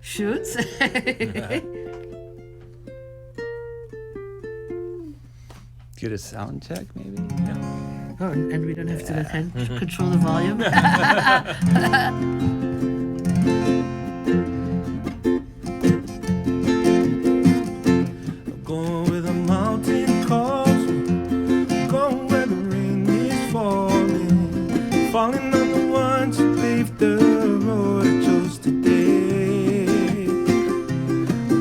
Shoots. Get a sound check, maybe? Yeah. Oh, and we don't have to control the volume. Going where the mountain calls me, going where the rain is falling, falling on the ones who paved the road I chose today.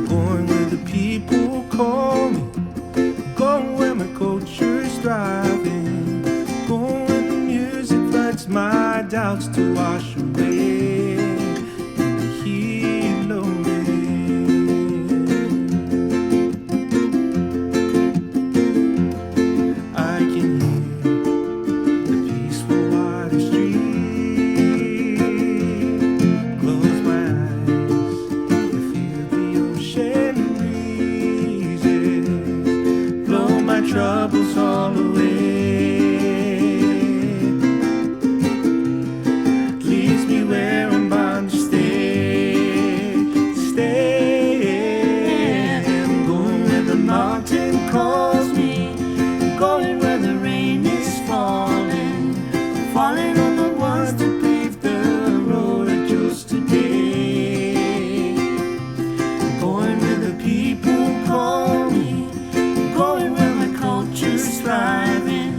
Going where the people call me, going where my culture's thriving, going where the music floods my doubts to wash away in the Hilo Rain. I can hear the peaceful water stream. Close my eyes and feel the ocean breezes blow my troubles all away. Leaves me where I'm bound to stay. I'm going where the mountain calls me, going where the rain is falling, falling on the ones that paved the road I chose today. Going where the people call me, going where my culture's thriving,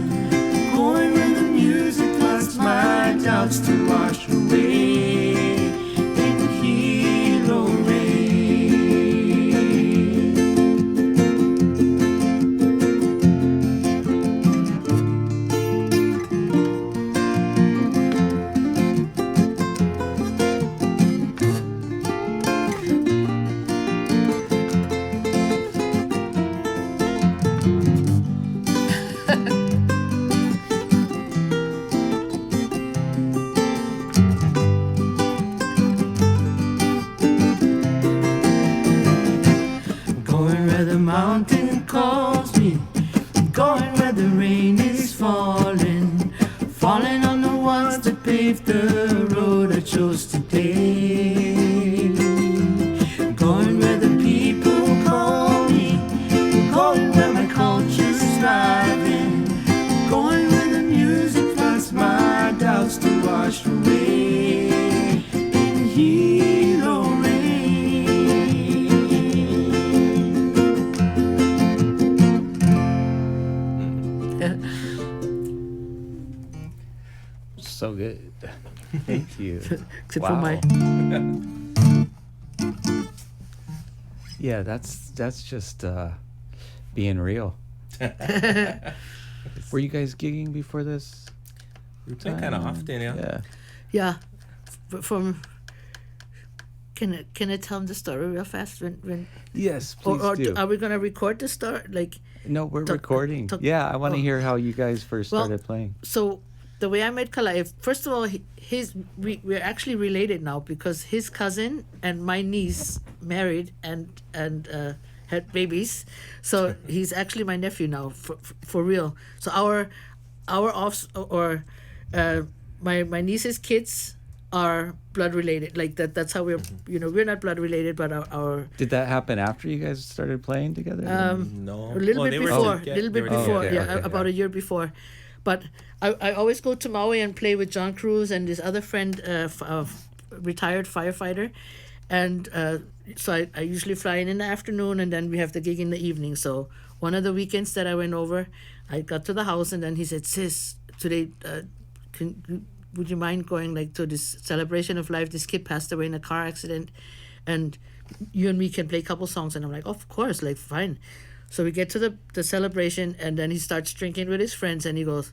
going where the music floods my doubts to wash away in the Hilo Rain. Going where the mountain calls me, going where the rain is falling, falling on the ones that paved the road I chose today. Going where the people call me, going where my culture's thriving, going where the music floods my doubts to wash away in Hilo Rain. So good. Thank you. Except for my. Yeah, that's just being real. Were you guys gigging before this? We play kind of often, yeah. Yeah. Yeah. From. Can I tell them the story real fast? When Yes, please do. are we gonna record the story? Like, No, we're recording. talk- Yeah, I want to oh. hear how you guys first Well, started playing. so the way I met Kala'e, first of all, we're actually related now because his cousin and my niece married and had babies, so he's actually my nephew now for real. So my niece's kids are blood related, like that. That's how we're we're not blood related, but our Did that happen after you guys started playing together? No. a little Well, bit they were before, together- little they bit were before, together. okay, about a year before. But I always go to Maui and play with John Cruz and this other friend, retired firefighter, and so I usually fly in the afternoon and then we have the gig in the evening. So one of the weekends that I went over, I got to the house and then he said, "Sis, today, would you mind going like to this celebration of life? This kid passed away in a car accident, and you and me can play a couple songs." And I'm like, "Of course, like fine." So we get to the celebration and then he starts drinking with his friends and he goes,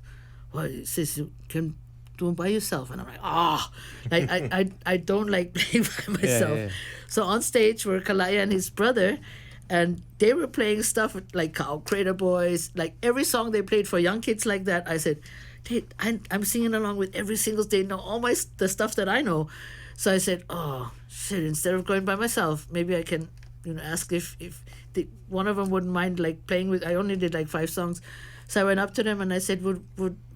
"Well, sis, you can do it by yourself." And I'm like, like I don't like playing by myself. yeah. So on stage were Kala'e and his brother, and they were playing stuff like Cow Crater Boys, like every song they played for young kids like that. I said, "Hey, I'm singing along with every single day, know all the stuff that I know." So I said, "Oh shit! Instead of going by myself, maybe I can, ask if one of them wouldn't mind like playing with." I only did like 5 songs, so I went up to them and I said, "Would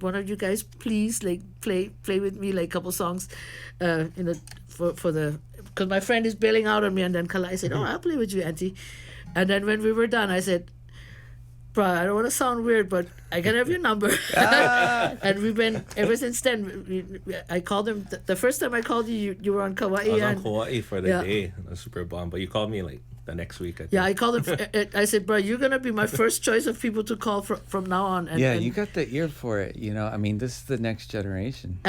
one of you guys please like play with me like a couple songs, for the because my friend is bailing out on me, and then Kala'e said, "Oh, I'll play with you, Auntie." And then when we were done, I said, "Bro, I don't want to sound weird, but I can have your number." And we've been ever since then. I called him the first time I called you. You were on Kauai. I was on Hawaii for the day. It was super bomb. But you called me like the next week. I think. Yeah, I called him. I said, "Bro, you're gonna be my first choice of people to call from now on." And, you got the ear for it. I mean, this is the next generation.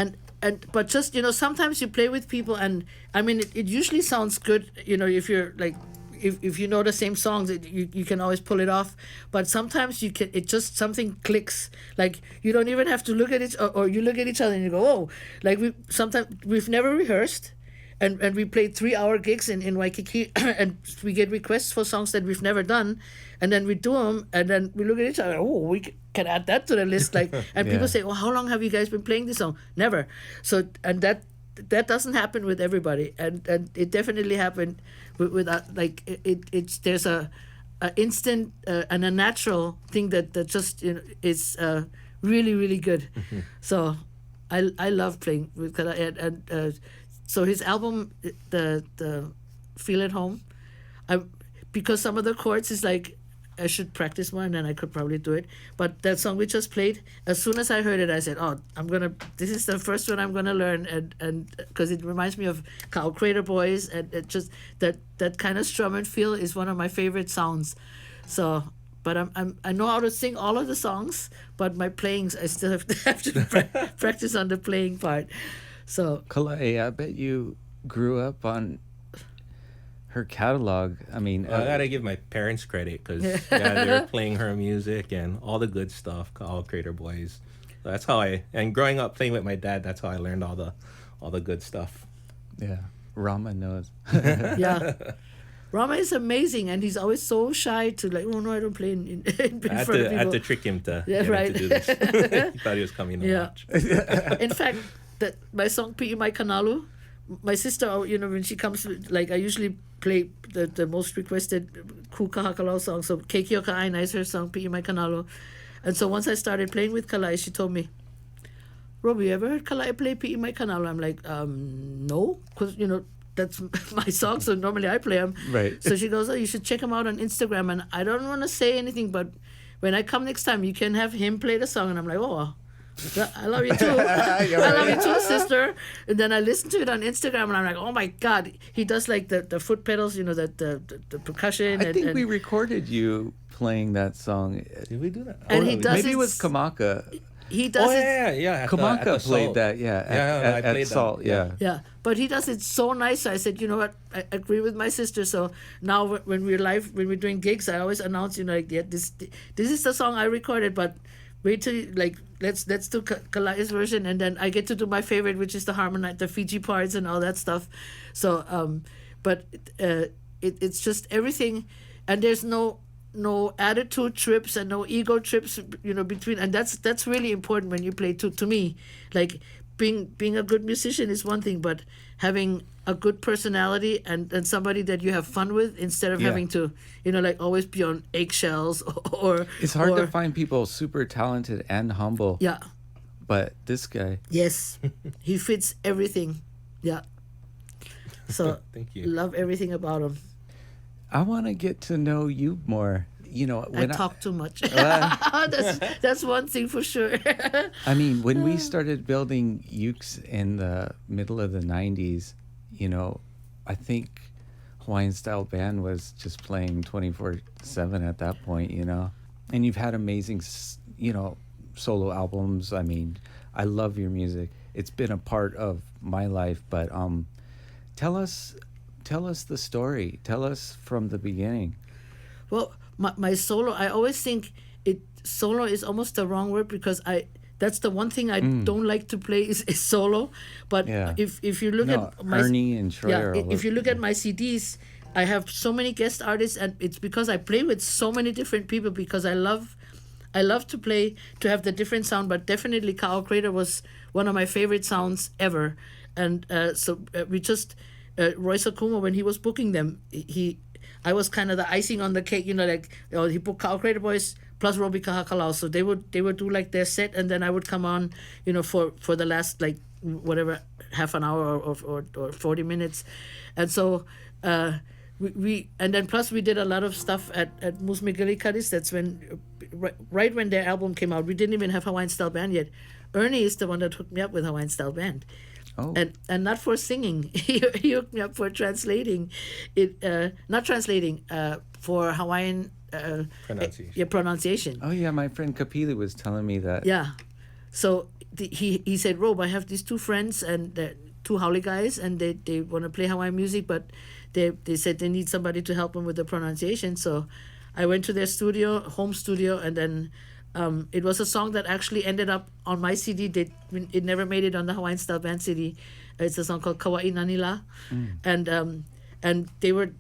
But just sometimes you play with people, and I mean, it usually sounds good. If you're like. If you know the same songs, you can always pull it off. But sometimes it just something clicks. Like you don't even have to look at it, or you look at each other and you go, "Oh!" Like we've never rehearsed, and we played 3-hour gigs in Waikiki, and we get requests for songs that we've never done, and then we do them, and then we look at each other. Oh, we can add that to the list. Like, and people say, "Well, how long have you guys been playing this song?" Never. So and that doesn't happen with everybody, and it definitely happened with like it's there's a instant and a natural thing that just is really really good. So I love playing with Kala'e, and so his album, the Feel at Home, because some of the chords is like I should practice more, and then I could probably do it. But that song we just played, as soon as I heard it, I said, "Oh, this is the first one I'm gonna learn," and because it reminds me of Cow Crater Boys, and it just that kind of strum and feel is one of my favorite sounds. So, but I know how to sing all of the songs, but my playings I still have to practice on the playing part. So, Kala'e, I bet you grew up on her catalog. I mean, I gotta give my parents credit because they were playing her music and all the good stuff, all Crater Boys. So that's how and growing up playing with my dad, that's how I learned all the good stuff. Yeah, Rama knows. Yeah, Rama is amazing, and he's always so shy to like, "Oh no, I don't play in front of people." I had to trick him to get him to do this. He thought he was coming to watch. In fact, my song "Pi'i Mai Kanalu," my sister, when she comes, like I usually play the most requested Kahakalau song. So Keiki o Ka'aina is her song, Pi'i Mai Kanalu. And so once I started playing with Kala'e, she told me, "Robi, you ever heard Kala'e play Pi'i Mai Kanalu?" I'm like, no, because, that's my song, so normally I play them. Right. So she goes, "Oh, you should check him out on Instagram." And I don't want to say anything, but when I come next time, you can have him play the song. And I'm like, "Oh, I love you too." I love you too, sister. And then I listen to it on Instagram, and I'm like, "Oh my God!" He does like the foot pedals, the percussion. I think we recorded you playing that song. Did we do that? And he does maybe it was Kamaka. He does it. Yeah. Kamaka played that. I played at Salt. that. Yeah, but he does it so nice. So I said, "You know what? I agree with my sister." So now when we're doing gigs, I always announce, this is the song I recorded, but wait till let's do Kala'e's version, and then I get to do my favorite, which is the Fiji parts and all that stuff. So but it's just everything, and there's no attitude trips and no ego trips, between, and that's really important when you play. To me, like being a good musician is one thing, but having a good personality and somebody that you have fun with, instead of having to always be on eggshells or it's hard to find people super talented and humble. Yeah, but this guy, yes, he fits everything. Yeah, so Thank you. Love everything about him. I want to get to know you more. When I talk too much. That's one thing for sure. I mean, when we started building ukes in the middle of the 90s, I think Hawaiian Style Band was just playing 24/7 at that point, And you've had amazing, solo albums. I mean, I love your music. It's been a part of my life, but tell us the story. Tell us from the beginning. Well, my solo, I always think solo is almost the wrong word, because that's the one thing I don't like to play is solo. But if you look at my Ernie and Troy if you look at my CDs, I have so many guest artists, and it's because I play with so many different people, because I love to play, to have the different sound. But definitely Ka'au Crater was one of my favorite sounds ever. And so we just Roy Sakuma, when he was booking them, I was kind of the icing on the cake, he booked Ka'au Crater Boys plus Robi Kahakalau. So they would do like their set, and then I would come on, for the last like whatever, half an hour or 40 minutes. And so we and then plus we did a lot of stuff at Musmigilikadis. That's when, right when their album came out, we didn't even have Hawaiian Style Band yet. Ernie is the one that hooked me up with Hawaiian Style Band. Oh. And not for singing. He hooked me up for translating it, not translating, for Hawaiian pronunciation. Oh yeah, my friend Kapili was telling me that. Yeah. So he said, Rob, I have these two friends and two Haole guys, and they want to play Hawaiian music, but they said they need somebody to help them with the pronunciation. So I went to their studio, home studio, and then it was a song that actually ended up on my CD. It never made it on the Hawaiian Style Band CD. It's a song called Kauai Nanila. And they were,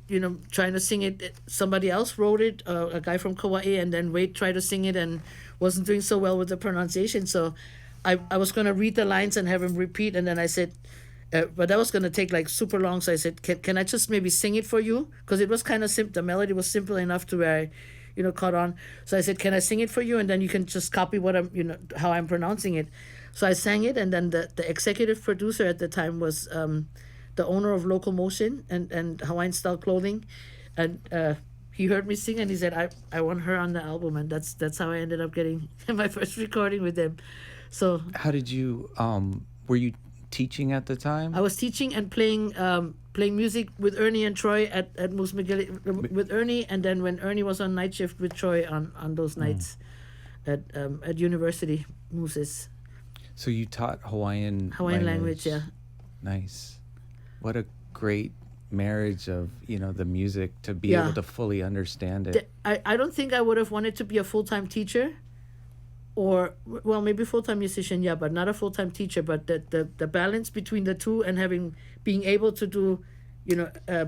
trying to sing it. Somebody else wrote it, a guy from Kauai, and then Wade tried to sing it and wasn't doing so well with the pronunciation. So I was going to read the lines and have him repeat, and then I said, but that was going to take like super long. So I said, can I just maybe sing it for you? Because it was kind of simple. The melody was simple enough to where I caught on. So I said, can I sing it for you? And then you can just copy what how I'm pronouncing it. So I sang it, and then the executive producer at the time was the owner of Local Motion and Hawaiian Style Clothing. And he heard me sing, and he said, I want her on the album. And that's how I ended up getting my first recording with them. So how did you, were you teaching at the time? I was teaching and playing music with Ernie and Troy at Moose McGilly with Ernie, and then when Ernie was on night shift with Troy on those nights at University Moose's. So you taught Hawaiian language, yeah. Nice. What a great marriage of the music to be able to fully understand it. I don't think I would have wanted to be a full-time teacher, or well, maybe full-time musician, yeah, but not a full-time teacher. But the balance between the two and being able to do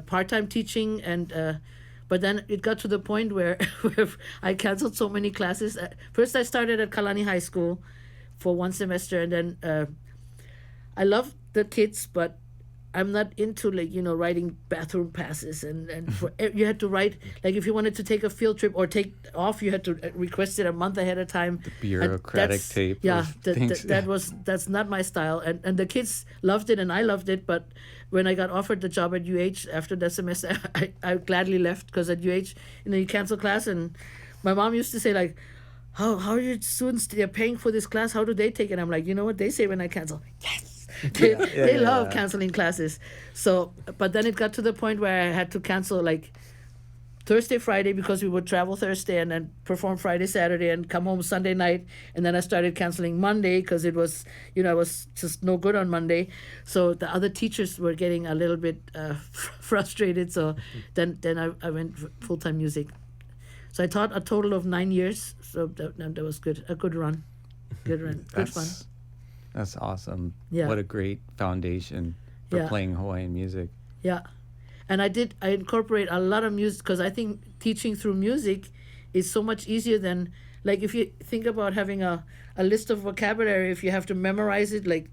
part-time teaching, and but then it got to the point where I canceled so many classes. First I started at Kalani High School for one semester, and then I love the kids, but I'm not into writing bathroom passes and you had to write, like, if you wanted to take a field trip or take off, you had to request it a month ahead of time. The bureaucratic tape. Yeah, that's not my style, and the kids loved it and I loved it. But when I got offered the job at UH after that semester, I gladly left, because at UH you cancel class, and my mom used to say, like, how are your students, they're paying for this class, how do they take it? I'm like, you know what they say when I cancel? Yes. They love canceling classes. So, but then it got to the point where I had to cancel like Thursday, Friday, because we would travel Thursday and then perform Friday, Saturday, and come home Sunday night. And then I started canceling Monday because it was, I was just no good on Monday. So the other teachers were getting a little bit frustrated. So then I went full-time music. So I taught a total of 9 years. So that was good. A good run. Good fun. That's awesome. Yeah. What a great foundation for playing Hawaiian music. Yeah. And I incorporate a lot of music, because I think teaching through music is so much easier than, like, if you think about having a list of vocabulary, if you have to memorize it, like,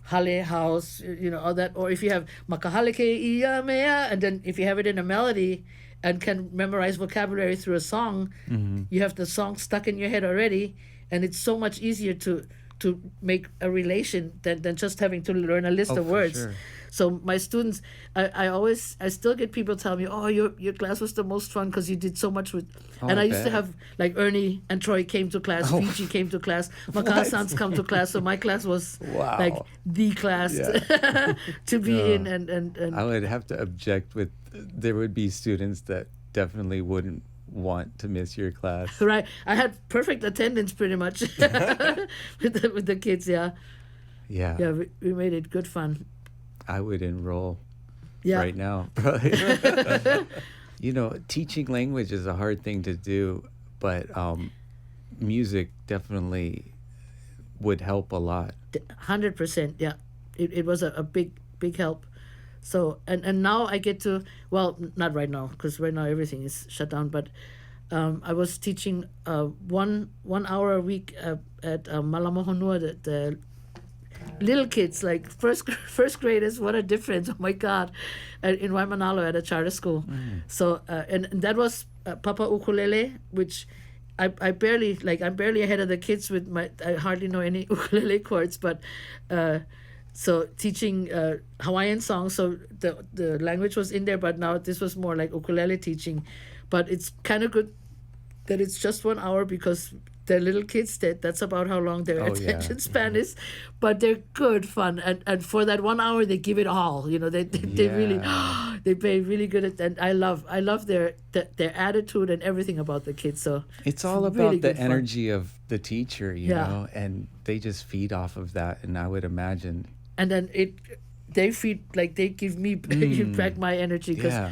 hale, house, all that, or if you have makahaleke ia mea, and then if you have it in a melody and can memorize vocabulary through a song, you have the song stuck in your head already, and it's so much easier to make a relation than just having to learn a list of words. Sure. So my students, I still get people tell me, oh, your class was the most fun because you did so much with, and I used to have, like, Ernie and Troy came to class, Fiji came to class, Makaha-san's come to class, so my class was like the class to be in, and I would have to object with, there would be students that definitely wouldn't want to miss your class. Right. I had perfect attendance pretty much with the kids, yeah. Yeah, we made it good fun. I would enroll right now. Teaching language is a hard thing to do, but music definitely would help a lot. 100%, yeah. It was a big help. So, and now I get to, well, not right now, because right now everything is shut down, but I was teaching 1 hour a week at Malamohonua, the little kids, like first graders. What a difference! Oh my God, in Waimanalo at a charter school. So and that was Papa Ukulele, which I'm barely ahead of the kids with I hardly know any ukulele chords, but So teaching Hawaiian songs. So the language was in there, but now this was more like ukulele teaching. But it's kind of good that it's just 1 hour because they're little kids. That's about how long their attention span is. But they're good fun. And for that 1 hour, they give it all. You know, they really, they play really good at that. And I love their attitude and everything about the kids. So it's all about really the good fun. energy of the teacher, you know, and they just feed off of that. And I would imagine. And then they feed, like they give me back my energy because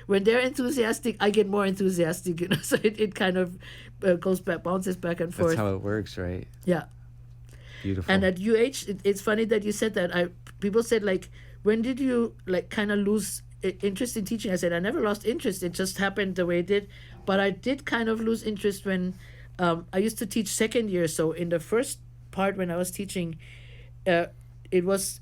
when they're enthusiastic, I get more enthusiastic, you know. So it kind of bounces back and forth. That's how it works, right? Yeah. Beautiful. And at UH, it's funny that you said that. People said, like, when did you like kind of lose interest in teaching? I said I never lost interest. It just happened the way it did. But I did kind of lose interest when I used to teach second year. So in the first part when I was teaching, it was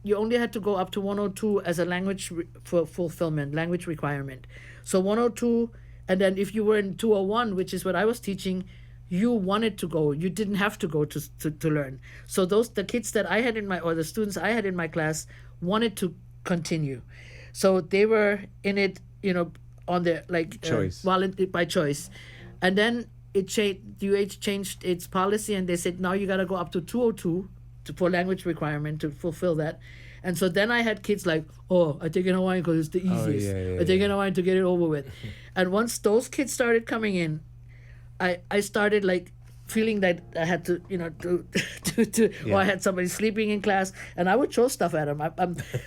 you only had to go up to 102 as a language fulfillment, language requirement. So 102, and then if you were in 201, which is what I was teaching, you wanted to go. You didn't have to go to learn. So the kids that I had the students I had in my class wanted to continue. So they were in it, you know, on their choice. By choice. And then UH changed its policy and they said, now you got to go up to 202 for language requirement to fulfill that. And so then I had kids like, oh, I take it Hawaiian because it's the easiest. I take it Hawaiian to get it over with. And once those kids started coming in, I started like feeling that I had to, you know, or I had somebody sleeping in class, and I would throw stuff at them.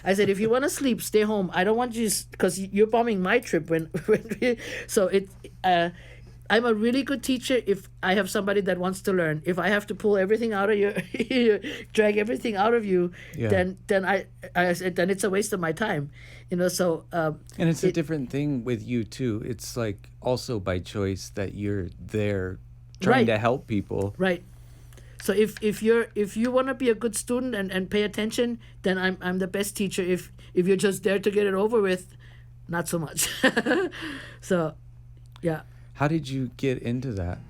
I said, if you want to sleep, stay home. I don't want you, because you're bombing my trip. So I'm a really good teacher if I have somebody that wants to learn. If I have to pull everything out of you, drag everything out of you, then I said, then it's a waste of my time, you know. So and it's a different thing with you too. It's like also by choice that you're there trying to help people. Right. So if you want to be a good student and pay attention, then I'm the best teacher. If you're just there to get it over with, not so much. So, yeah. How did you get into that?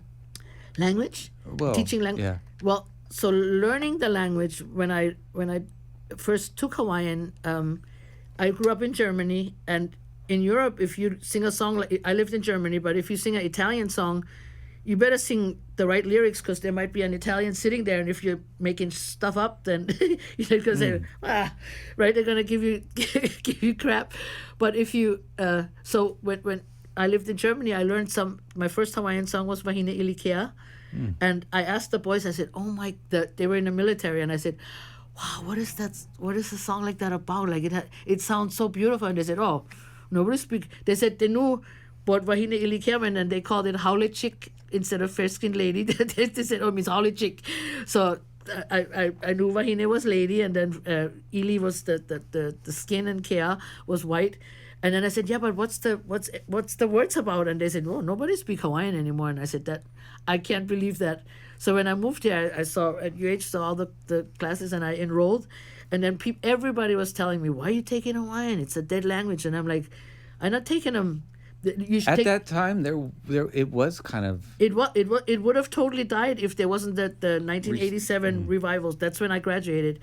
Language? Well, teaching language. Yeah. Well, so learning the language when I first took Hawaiian, I grew up in Germany, and in Europe, if you sing a song, I lived in Germany, but if you sing an Italian song, you better sing the right lyrics because there might be an Italian sitting there, and if you're making stuff up, then you're gonna say, right? They're gonna give you crap. But if you so when I lived in Germany, I learned my first Hawaiian song was Henehene Kou. And I asked the boys, I said, they were in the military, and I said, wow, what is that? What is a song like that about? Like it sounds so beautiful. And they said, oh, nobody speak. They said they knew what Henehene Kou meant, and they called it Haole Chick instead of fair skinned lady. They said, oh, it means Haole Chick. So I knew Wahine was lady, and then Ili was the skin, and Kea was white. And then I said, yeah, but what's the words about? And they said, oh, nobody speaks Hawaiian anymore. And I said, that I can't believe that. So when I moved here, I saw at UH all the classes, and I enrolled. And then everybody was telling me, why are you taking Hawaiian? It's a dead language. And I'm like, I'm not taking them. At that time, there it was kind of... It would have totally died if there wasn't the 1987 revivals. That's when I graduated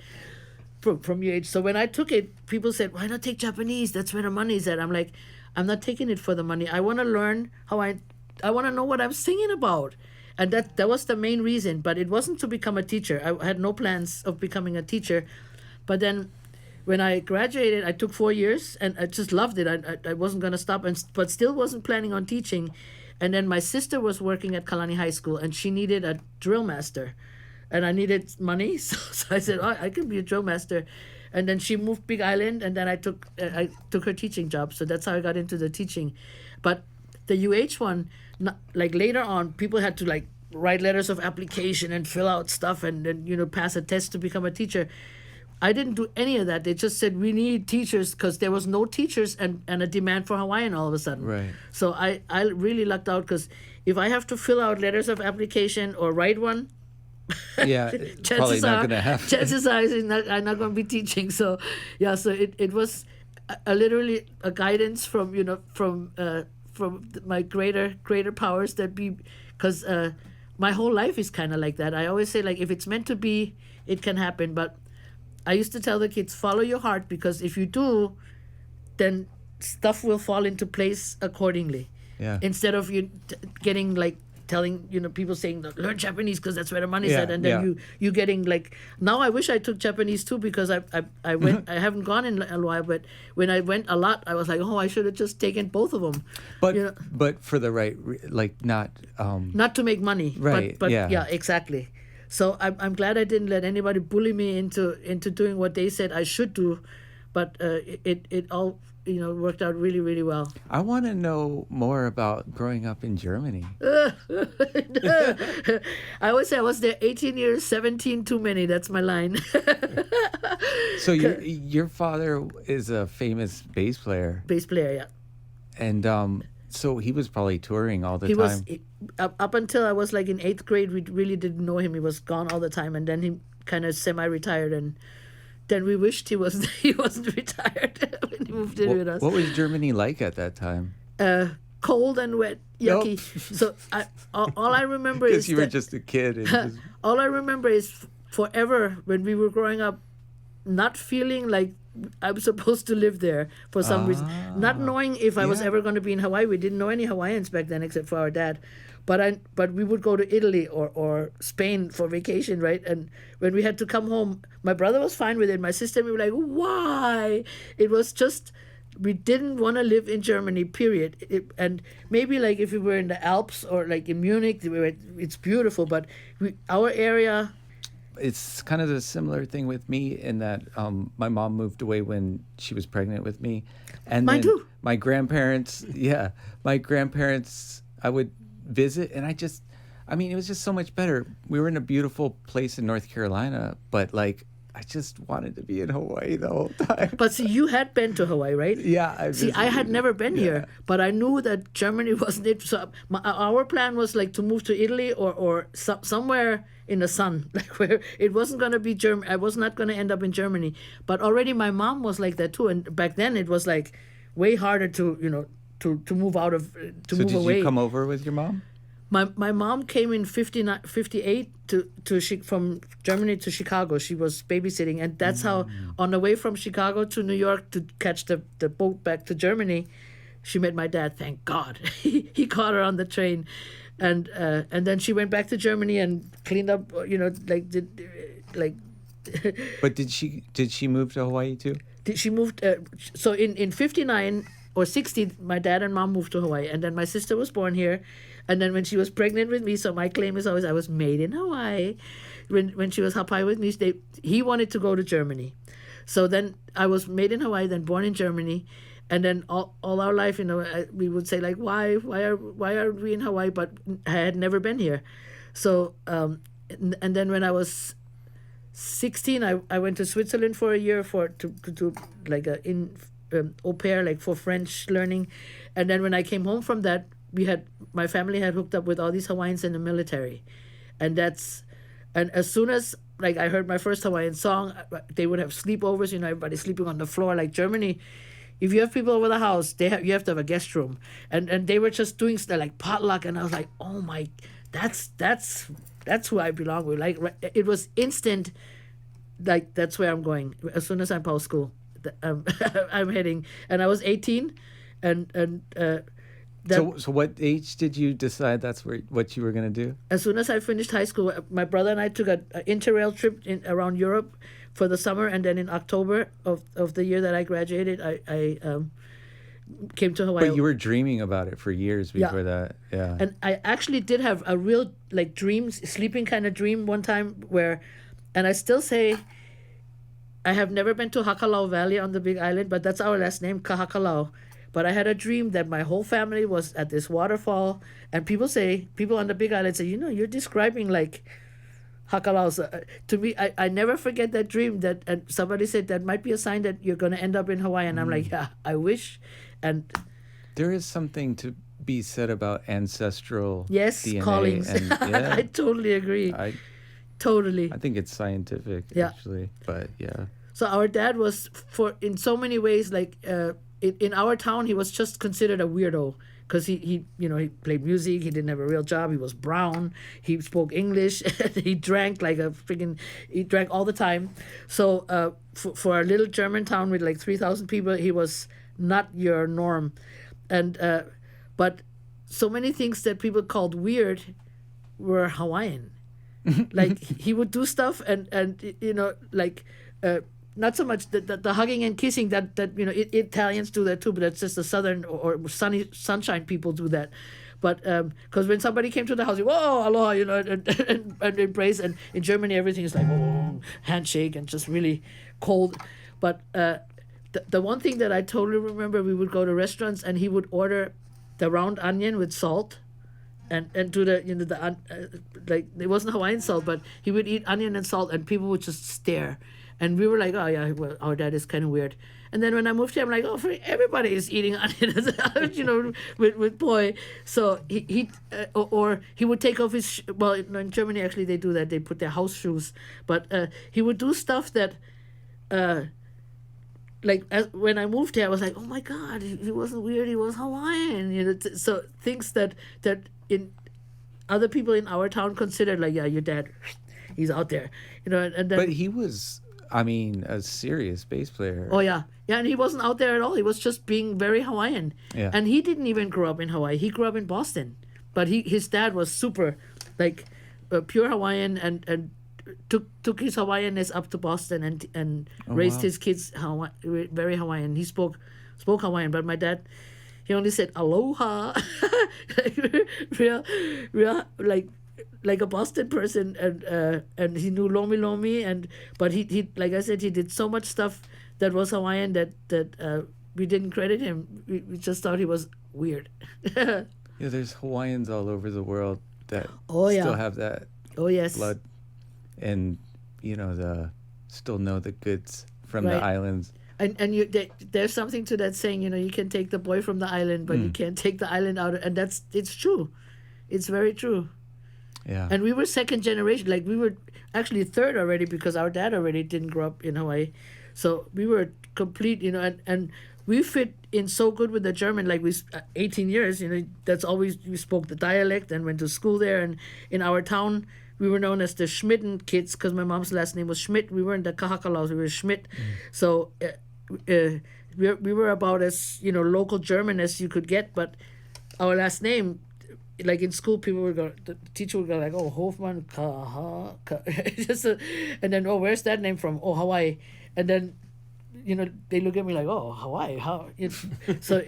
from UH. So when I took it, people said, why not take Japanese? That's where the money's at. I'm like, I'm not taking it for the money. I want to learn I want to know what I'm singing about. And that was the main reason. But it wasn't to become a teacher. I had no plans of becoming a teacher. But then when I graduated, I took 4 years, and I just loved it. I wasn't going to stop, but still wasn't planning on teaching. And then my sister was working at Kalani High School, and she needed a drill master. And I needed money, so I said, oh, I can be a drill master. And then she moved Big Island, and then I took her teaching job. So that's how I got into the teaching. But the UH one, like later on, people had to like write letters of application and fill out stuff and then, pass a test to become a teacher. I didn't do any of that. They just said, we need teachers, because there was no teachers and a demand for Hawaiian all of a sudden. Right. So I really lucked out, because if I have to fill out letters of application or write one, yeah, probably not going to happen. Chances are I'm not going to be teaching. So, yeah, so it was literally a guidance from my greater powers that be, because my whole life is kind of like that. I always say, like, if it's meant to be, it can happen. But I used to tell the kids, follow your heart, because if you do, then stuff will fall into place accordingly. Yeah. Instead of you getting like telling people saying learn Japanese because that's where the money's Yeah, at, and then yeah. you getting like, now I wish I took Japanese too, because I went I haven't gone in a while, but when I went a lot I was like, oh, I should have just taken both of them. But for the right not Not to make money, Right, but yeah. exactly. So I'm glad I didn't let anybody bully me into doing what they said I should do, but it all worked out really, really well. I want to know more about growing up in Germany. I always say I was there 18 years, 17 too many. That's my line. So your father is a famous bass player, Bass player, yeah. and so he was probably touring all the He time. up until I was like in 8th grade, we really didn't know him. He was gone all the time, and then he kind of semi-retired, and then we wished he wasn't retired when he moved in with us. What was Germany like at that time? Cold and wet, yucky. So all I remember Because is you were that- just a kid. And just, all I remember is forever when we were growing up, not feeling like I was supposed to live there for some reason, not knowing if I was Yeah. ever going to be in Hawaii. We didn't know any Hawaiians back then except for our dad, but we would go to Italy or Spain for vacation, right? And when we had to come home, my brother was fine with it. My sister and me were like, why? It was just, we didn't want to live in Germany, period. And maybe like if we were in the Alps or like in Munich, it's beautiful, but our area. it's kind of a similar thing with me in that my mom moved away when she was pregnant with me, and Mine then too. my grandparents, I would visit, and it was just so much better. We were in a beautiful place in North Carolina, but like I just wanted to be in Hawaii the whole time. But see, you had been to Hawaii, right? Yeah, I had never been here, but I knew that Germany wasn't it. So our plan was like to move to Italy or somewhere in the sun, like where it wasn't going to be Germany. I was not going to end up in Germany. But already my mom was like that too, and back then it was like way harder to move out of to So move did away. you come over with your mom? My mom came in 58 from Germany to Chicago. She was babysitting, and that's how on the way from Chicago to New York to catch the boat back to Germany, she met my dad. Thank God, he caught her on the train, and then she went back to Germany and cleaned up. But did she move to Hawaii too? She moved. So in 59 or 60, my dad and mom moved to Hawaii, and then my sister was born here. And then when she was pregnant with me, so my claim is always I was made in Hawaii. When she was hapai with me, he wanted to go to Germany. So then I was made in Hawaii, then born in Germany. And then all our life, we would say like, why are we in Hawaii? But I had never been here. So, and then when I was 16, I went to Switzerland for a year to do like au pair, like for French learning. And then when I came home from that, my family had hooked up with all these Hawaiians in the military, and as soon as like I heard my first Hawaiian song, they would have sleepovers. Everybody sleeping on the floor. Like Germany, if you have people over the house, you have to have a guest room, and they were just doing stuff like potluck, and I was like, oh my, that's who I belong with. Like it was instant. Like that's where I'm going. As soon as I'm post school, I'm heading, and I was 18, and. So what age did you decide that's what you were going to do? As soon as I finished high school, my brother and I took an interrail trip around Europe for the summer, and then in October of the year that I graduated, I came to Hawaii. But you were dreaming about it for years before that. Yeah. And I actually did have a real like sleeping kind of dream one time and I still say I have never been to Kahakalau Valley on the Big Island, but that's our last name, Kahakalau. But I had a dream that my whole family was at this waterfall, and people on the Big Island say, you're describing like Hakalau. So, to me, I never forget that dream. And somebody said that might be a sign that you're going to end up in Hawaii, and I'm like, yeah, I wish. And there is something to be said about ancestral DNA callings. And, yeah, I totally agree. Totally. I think it's scientific, actually. But yeah. So our dad was in so many ways like in our town he was just considered a weirdo because he played music. He didn't have a real job. He was brown. He spoke English. He drank he drank all the time. So for a little German town with like 3,000 people, he was not your norm. And but so many things that people called weird were Hawaiian. Like he would do stuff and like not so much the hugging and kissing that Italians do that too, but that's just the southern or sunshine people do that. But because when somebody came to the house, whoa, aloha, and embrace. And in Germany, everything is like handshake and just really cold. But the one thing that I totally remember, we would go to restaurants and he would order the round onion with salt. And do like it wasn't Hawaiian salt, but he would eat onion and salt, and people would just stare, and we were like, oh yeah, well, our dad is kind of weird. And then when I moved here, I'm like, oh, everybody is eating onion, with boy. So he would take off his in Germany actually they do that, they put their house shoes, but he would do stuff that. When I moved here, I was like, oh my God, he wasn't weird, he was Hawaiian. So things that in other people in our town considered like, yeah, your dad, he's out there, and then. But he was, a serious bass player. Oh yeah, and he wasn't out there at all. He was just being very Hawaiian. Yeah. And he didn't even grow up in Hawaii. He grew up in Boston, but his dad was super, pure Hawaiian and took his Hawaiianness up to Boston and raised his kids very Hawaiian. He spoke Hawaiian, but my dad, he only said aloha, real like a Boston person, and he knew lomi lomi, but he like I said, he did so much stuff that was Hawaiian that we didn't credit him. We just thought he was weird. Yeah, there's Hawaiians all over the world that still have that blood. And still know the goods from the islands. And there's something to that saying, you can take the boy from the island, but you can't take the island out. And it's true. It's very true. Yeah. And we were second generation. Like we were actually third already because our dad already didn't grow up in Hawaii. So we were complete, and we fit in so good with the German. Like 18 years, that's always, we spoke the dialect and went to school there. And in our town, we were known as the Schmitten kids because my mom's last name was Schmidt. We weren't the Kahakalaus, we were Schmidt. So we were about as, local German as you could get. But our last name, like in school, the teacher would go like, oh, Hofmann, and then, oh, where's that name from? Oh, Hawaii. And then, they look at me like, oh, Hawaii, how? So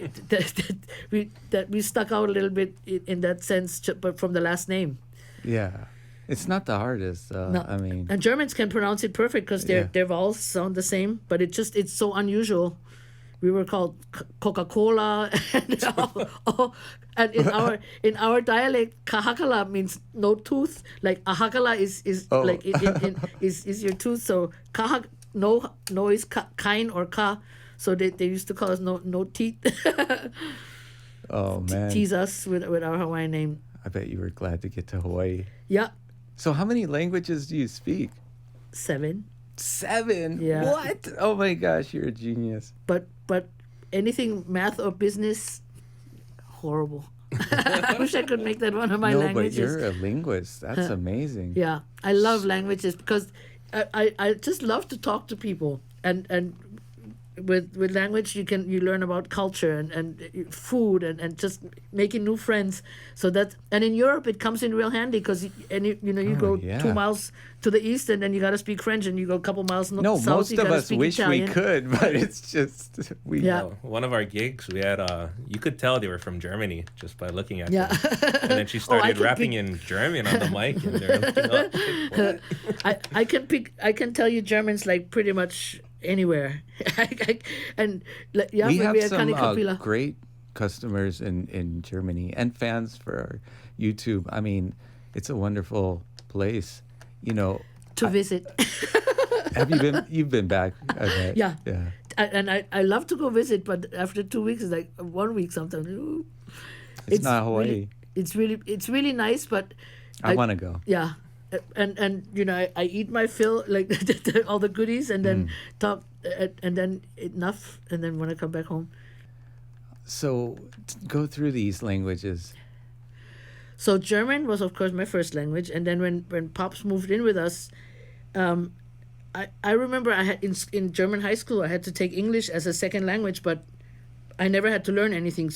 we stuck out a little bit in that sense, but from the last name. Yeah. It's not the hardest, no. And Germans can pronounce it perfect because their vowels sound the same, but it's so unusual. We were called Coca-Cola, and in our dialect, kahakalau means no tooth. Like ahakala is is your tooth. So no is kain or ka. So they used to call us no teeth. Oh man! Tease us with our Hawaiian name. I bet you were glad to get to Hawaii. Yeah. So how many languages do you speak? 7. 7? Yeah. What? Oh my gosh, you're a genius. But anything math or business, horrible. I wish I could make that one of my languages. No, but you're a linguist. That's amazing. Yeah, I love languages because I just love to talk to people, and with language you learn about culture and food and just making new friends. So that, and in Europe it comes in real handy because you go 2 miles to the east and then you got to speak French, and you go a couple miles south. Most of us wish Italian. we could, but it's just One of our gigs we had you could tell they were from Germany just by looking at them. And then she started rapping in German on the mic, and they're like, I can tell you Germans like pretty much anywhere. We have some great customers in Germany and fans for our YouTube. I mean, it's a wonderful place, to visit. Have you been? You've been back, I bet. Yeah. Yeah. And I love to go visit, but after 2 weeks, it's like 1 week sometimes. Ooh. It's not Hawaii. It's really nice, but I want to go. Yeah. And I eat my fill, like all the goodies, and then talk, and then enough, and then when I come back home, So go through these languages. So German was, of course, my first language. And then when Pops moved in with us, I remember I had in German high school, I had to take English as a second language, but I never had to learn anything.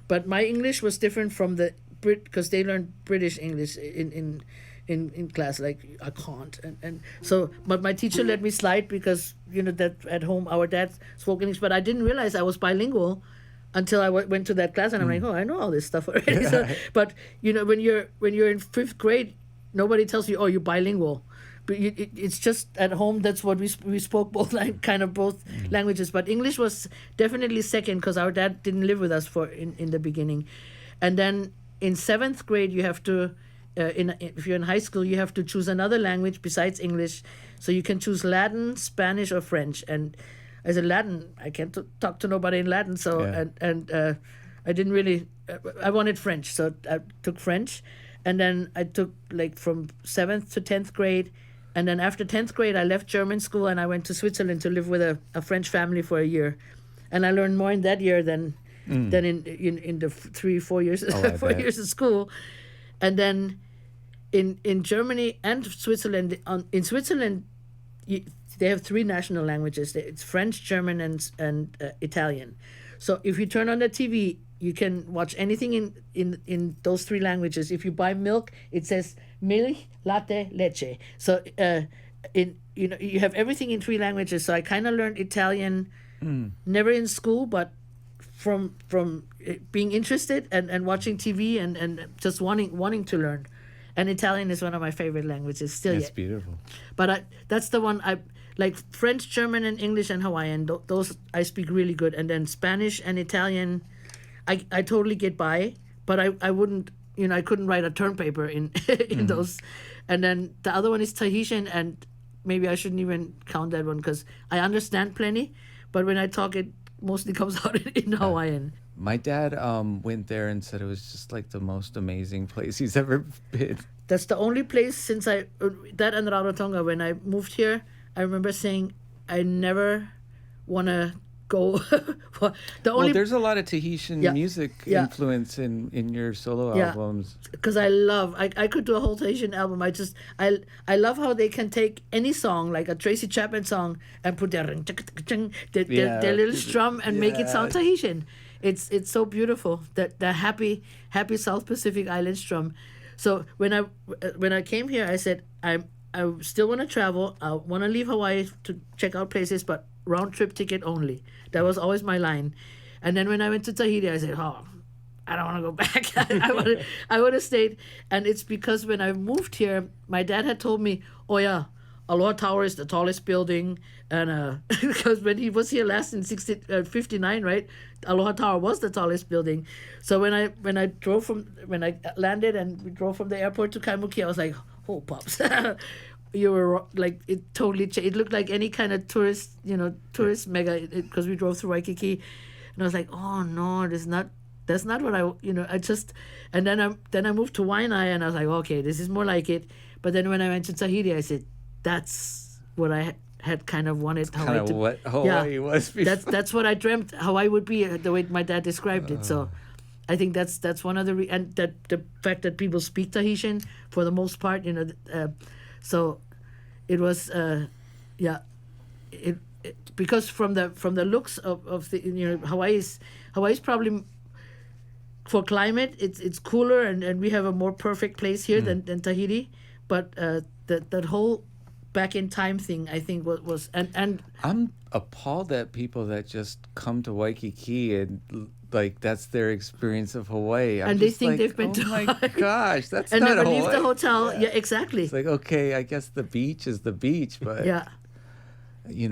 But my English was different from the Brit, because they learned British English in class. Like, I can't. And so, but my teacher let me slide because, that at home our dad spoke English, but I didn't realize I was bilingual until I went to that class, and I'm like, oh, I know all this stuff already. So, but when you're in fifth grade, nobody tells you, oh, you're bilingual. But it's just at home. That's what we spoke both languages. But English was definitely second because our dad didn't live with us in the beginning, and then in seventh grade you have to, if you're in high school, you have to choose another language besides English. So you can choose Latin, Spanish, or French. And I said Latin. I can't talk to nobody in Latin. So I didn't really. I wanted French, so I took French, and then I took from 7th to 10th grade. And then after 10th grade, I left German school and I went to Switzerland to live with a French family for a year. And I learned more in that year than in the 3-4 years, 4 years of school. And then in Germany and Switzerland, in Switzerland, they have 3 national languages. It's French, German, and Italian. So if you turn on the TV, you can watch anything in those 3 languages. If you buy milk, it says milk, latte, leche. So you have everything in 3 languages. So I kind of learned Italian, never in school, but from being interested and watching TV and just wanting to learn. And Italian is one of my favorite languages still. It's beautiful. But that's the one I like. French, German, and English and Hawaiian. Those I speak really good. And then Spanish and Italian, I totally get by. But I wouldn't, I couldn't write a term paper in those. And then the other one is Tahitian, and maybe I shouldn't even count that one because I understand plenty. But when I talk, it mostly comes out in Hawaiian. My dad went there and said it was just like the most amazing place he's ever been. That's the only place since that and Rarotonga, when I moved here, I remember saying I never want to go. There's a lot of Tahitian music influence in your solo albums. Because I could do a whole Tahitian album. I love how they can take any song, like a Tracy Chapman song, and put their little strum and make it sound Tahitian. It's so beautiful, that the happy South Pacific Island strum. So when I came here, I said I still want to travel. I want to leave Hawaii to check out places, but round trip ticket only. That was always my line. And then when I went to Tahiti, I said, oh, I don't want to go back. I would have stayed. And it's because when I moved here, my dad had told me, oh yeah, Aloha Tower is the tallest building, and because when he was here last in 59, right, Aloha Tower was the tallest building. So when I landed and we drove from the airport to Kaimuki, I was like, oh, Pops, you were like, it totally changed. It looked like any kind of tourist mega, because we drove through Waikiki, and I was like, oh no, that's not what I just. And then I moved to Waianae, and I was like, okay, this is more like it. But then when I went to Tahiti, I said, that's what I had kind of wanted Hawaii to be. What Hawaii was before. That's what I dreamt Hawaii would be, the way my dad described it. So I think that's one of the and that the fact that people speak Tahitian for the most part, so it was because from the looks of the Hawaii's probably, for climate it's cooler, and we have a more perfect place here than Tahiti, but that whole back in time thing, I think was and I'm appalled at people that just come to Waikiki and like that's their experience of Hawaii. And they think they've been to Hawaii. Oh my gosh, that's and not never Hawaii. leave the hotel. Yeah, exactly. It's like, okay, I guess the beach is the beach, but you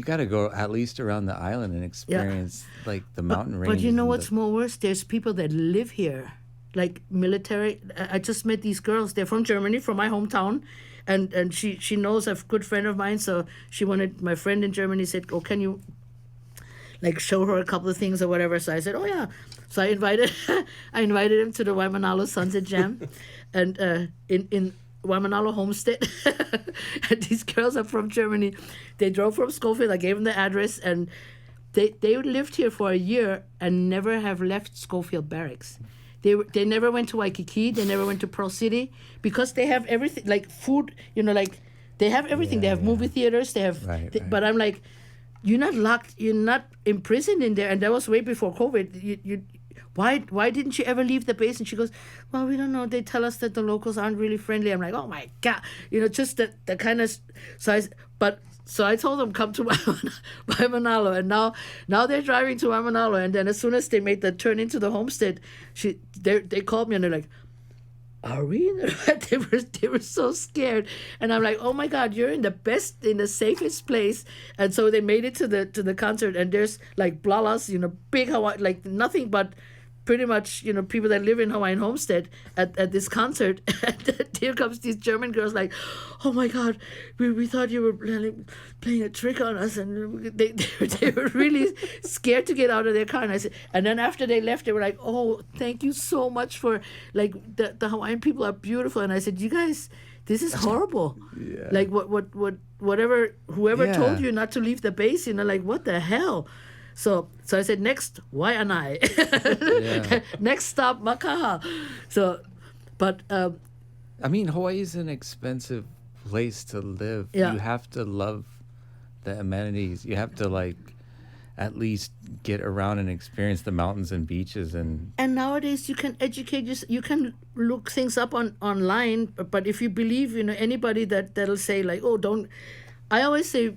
got to go at least around the island and experience like the mountain ranges. But you know what's more worse? There's people that live here, like military. I just met these girls. They're from Germany, from my hometown. And she knows a good friend of mine, so she wanted, my friend in Germany said, oh, can you like show her a couple of things or whatever? So I said, oh yeah. So I invited him to the Waimanalo Sunset Jam, and in Waimanalo Homestead. And these girls are from Germany. They drove from Schofield. I gave them the address, and they lived here for a year and never have left Schofield Barracks. They never went to Waikiki. They never went to Pearl City because they have everything, like food, like they have everything. They have movie theaters. They have, Right. But I'm like, you're not locked. You're not imprisoned in there. And that was way before COVID. Why didn't you ever leave the base? And she goes, well, we don't know. They tell us that the locals aren't really friendly. I'm like, oh my God, just the kind of. So I told them, come to Waimanalo, and now they're driving to Waimanalo, and then as soon as they made the turn into the homestead, they called me and they're like, are we? They were so scared, and I'm like, oh my God, you're in the safest place. And so they made it to the concert, and there's like blalas, big Hawaii, like nothing but pretty much, people that live in Hawaiian Homestead at this concert. And here comes these German girls like, oh my God, we thought you were playing a trick on us. And they were really scared to get out of their car. And then after they left, they were like, oh, thank you so much for, like, the Hawaiian people are beautiful. And I said, you guys, this is horrible. Yeah. Like, whoever Yeah. told you not to leave the base, like, what the hell? So I said, next, Waianae. Yeah. Next stop, Makaha. So, but I mean, Hawaii is an expensive place to live. Yeah. You have to love the amenities. You have to, like, at least get around and experience the mountains and beaches. And nowadays you can educate yourself. You can look things up online. But if you believe, anybody that'll say like, oh, don't. I always say,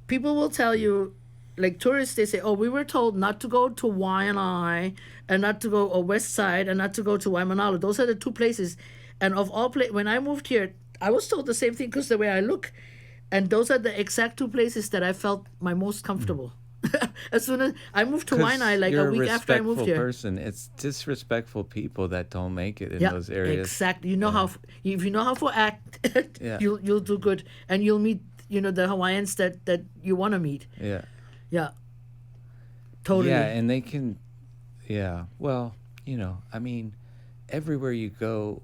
people will tell you, like tourists, they say, oh, we were told not to go to Waianae and not to go West Side and not to go to Waimanalo. Those are the two places. And of all when I moved here, I was told the same thing because the way I look. And those are the exact two places that I felt my most comfortable. As soon as I moved to Waianae, like a week after I moved here. Person. It's disrespectful people that don't make it in those areas. Exactly. If you know how to act, Yeah. you'll do good. And you'll meet, the Hawaiians that you want to meet. Yeah. Yeah. Totally. Yeah, and they can, well, I mean, everywhere you go,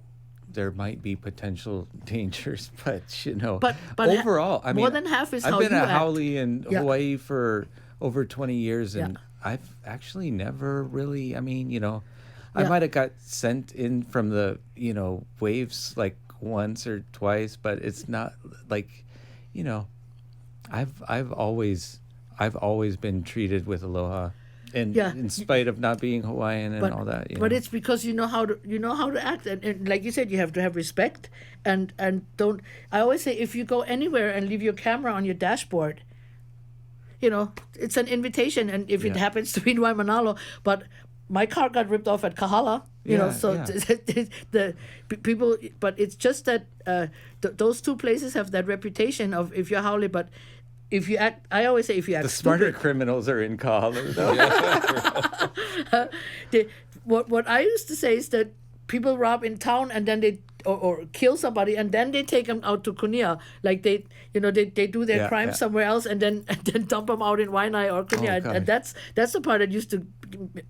there might be potential dangers, but, But overall, I mean, more than half is I've how been you a act. haole in Yeah. Hawaii for over 20 years, and Yeah. I've actually never really, I mean, I Yeah. might have got sent in from the, waves like once or twice, but it's not like, I've always been treated with aloha, and Yeah. in spite of not being Hawaiian and all that. But it's because you know how to act, and like you said, you have to have respect, and don't. I always say, if you go anywhere and leave your camera on your dashboard, it's an invitation, and if it Yeah. happens to be in Waimanalo, but my car got ripped off at Kahala, so Yeah. the people, but it's just that those two places have that reputation of, if you're haole, but if you act, I always say, if you act the smarter stupid, criminals are in Kahakalau, though. what I used to say is that people rob in town and then they or kill somebody and then they take them out to Kunia, like they do their Yeah, crime yeah. somewhere else and then dump them out in Waianae or Kunia, Oh, and gosh. that's the part that used to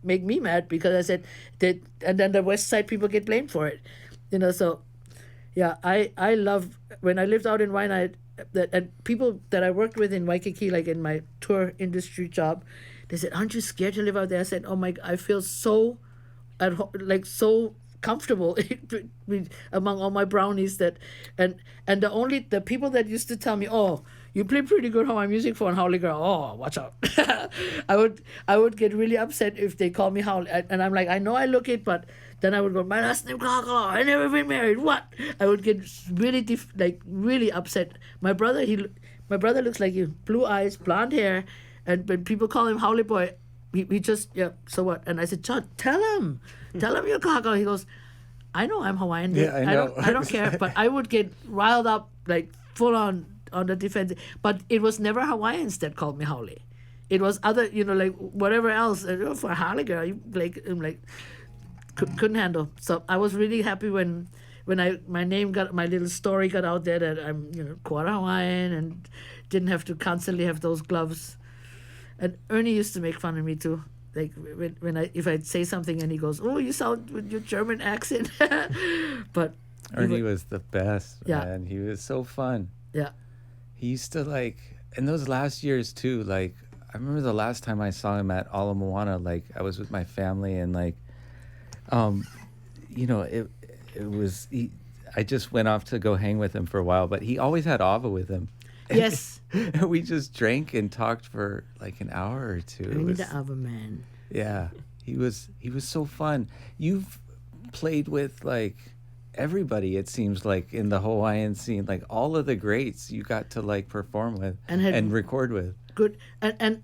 make me mad, because I said that, and then the West Side people get blamed for it, so yeah, I love when I lived out in Waianae, and people that I worked with in Waikiki, like in my tour industry job, they said, aren't you scared to live out there? I said, oh my, I feel so at home, like so comfortable among all my brownies, that and the people that used to tell me, oh, you play pretty good Hawaiian music for an haole girl, oh, watch out. I would get really upset if they call me haole, and I'm like, I know I look it, but then I would go, my last name Kahakalau, I never been married, what? I would get really really upset. My brother looks like you, blue eyes, blonde hair, and when people call him haole boy, he just, so what? And I said, John, tell him you're Kahakalau. He goes, I know I'm Hawaiian. Yeah, I know. I don't care, but I would get riled up, like full on the defense. But it was never Hawaiians that called me haole. It was other, like whatever else. For a haole girl, I'm like couldn't handle. So I was really happy when my name my little story got out there, that I'm quarter Hawaiian and didn't have to constantly have those gloves. And Ernie used to make fun of me too. Like if I'd say something and he goes, oh, you sound with your German accent. But Ernie was the best, Yeah. man. He was so fun. yeah, He used to, like, in those last years too, like, I remember the last time I saw him at Ala Moana, like I was with my family and like, you know, it was, I just went off to go hang with him for a while, but he always had Ava with him. Yes. And we just drank and talked for like an hour or two. It was, the other man. yeah, he was so fun. You've played with like everybody, it seems like, in the Hawaiian scene, like all of the greats you got to like perform with and record with. Good. And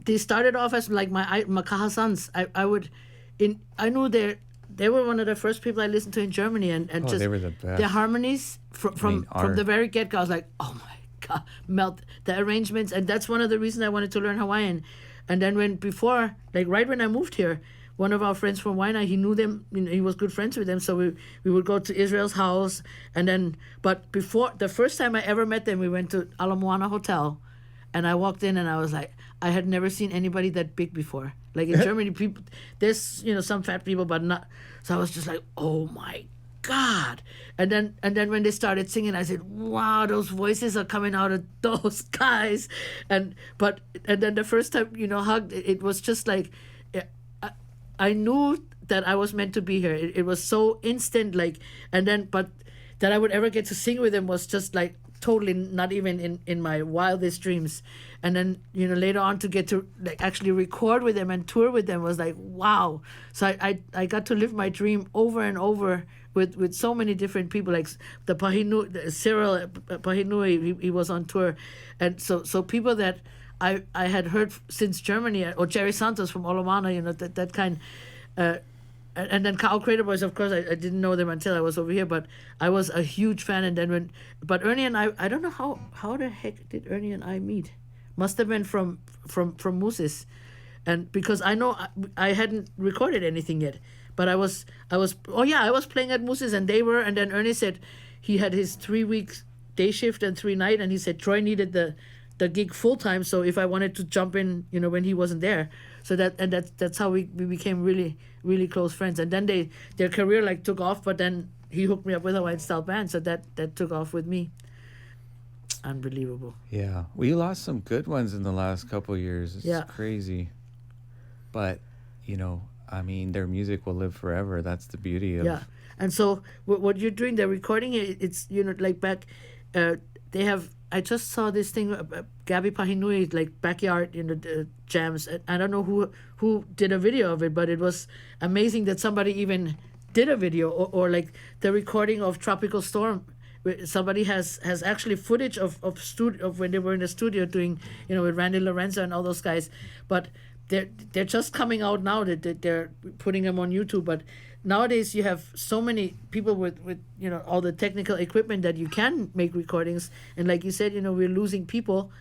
they started off as like my Makaha sons. I knew they were one of the first people I listened to in Germany, and just they were the best. Their harmonies from the very get go. I was like, oh my god, melt the arrangements, and that's one of the reasons I wanted to learn Hawaiian. And then right when I moved here, one of our friends from Waina, he knew them, you know, he was good friends with them, so we would go to Israel's house, and then, but before, the first time I ever met them, we went to Ala Moana Hotel, and I walked in and I was like, I had never seen anybody that big before. Like in Germany, people, there's, you know, some fat people, but not, so I was just like, oh my God. And then when they started singing, I said, wow, those voices are coming out of those guys. And then the first time, you know, hugged, it was just like, I knew that I was meant to be here. It was so instant, like, and then, but that I would ever get to sing with them was just like totally not even in my wildest dreams. And then, you know, later on to get to like actually record with them and tour with them was like, wow. So I got to live my dream over and over with so many different people, like the Cyril Pahinui, he was on tour. And so people that I had heard since Germany, or Jerry Santos from Olomana, you know, that kind. And then Ka'au Crater Boys, of course, I didn't know them until I was over here, but I was a huge fan. And then but Ernie and I don't know how the heck did Ernie and I meet? Must have been from Mooses. And because I know I hadn't recorded anything yet, but I was playing at Mooses and they were, and then Ernie said he had his 3 weeks day shift and 3 night, and he said Troy needed the gig full time, so if I wanted to jump in, you know, when he wasn't there, so that's how we became really, really close friends. And then their career like took off, but then he hooked me up with a Hawaiian Style Band, so that took off with me. Unbelievable. Yeah, we lost some good ones in the last couple of years. It's crazy, but you know, I mean, their music will live forever. That's the beauty of. Yeah, and so what you're doing, the recording, it's, you know, like back, they have. I just saw this thing, Gabi Pahinui, like backyard, you know, the jams. I don't know who did a video of it, but it was amazing that somebody even did a video, or like the recording of Tropical Storm. Somebody has actually footage of when they were in the studio doing, you know, with Randy Lorenzo and all those guys, but they're just coming out now that they're putting them on YouTube. But nowadays you have so many people with you know, all the technical equipment that you can make recordings, and like you said, you know, we're losing people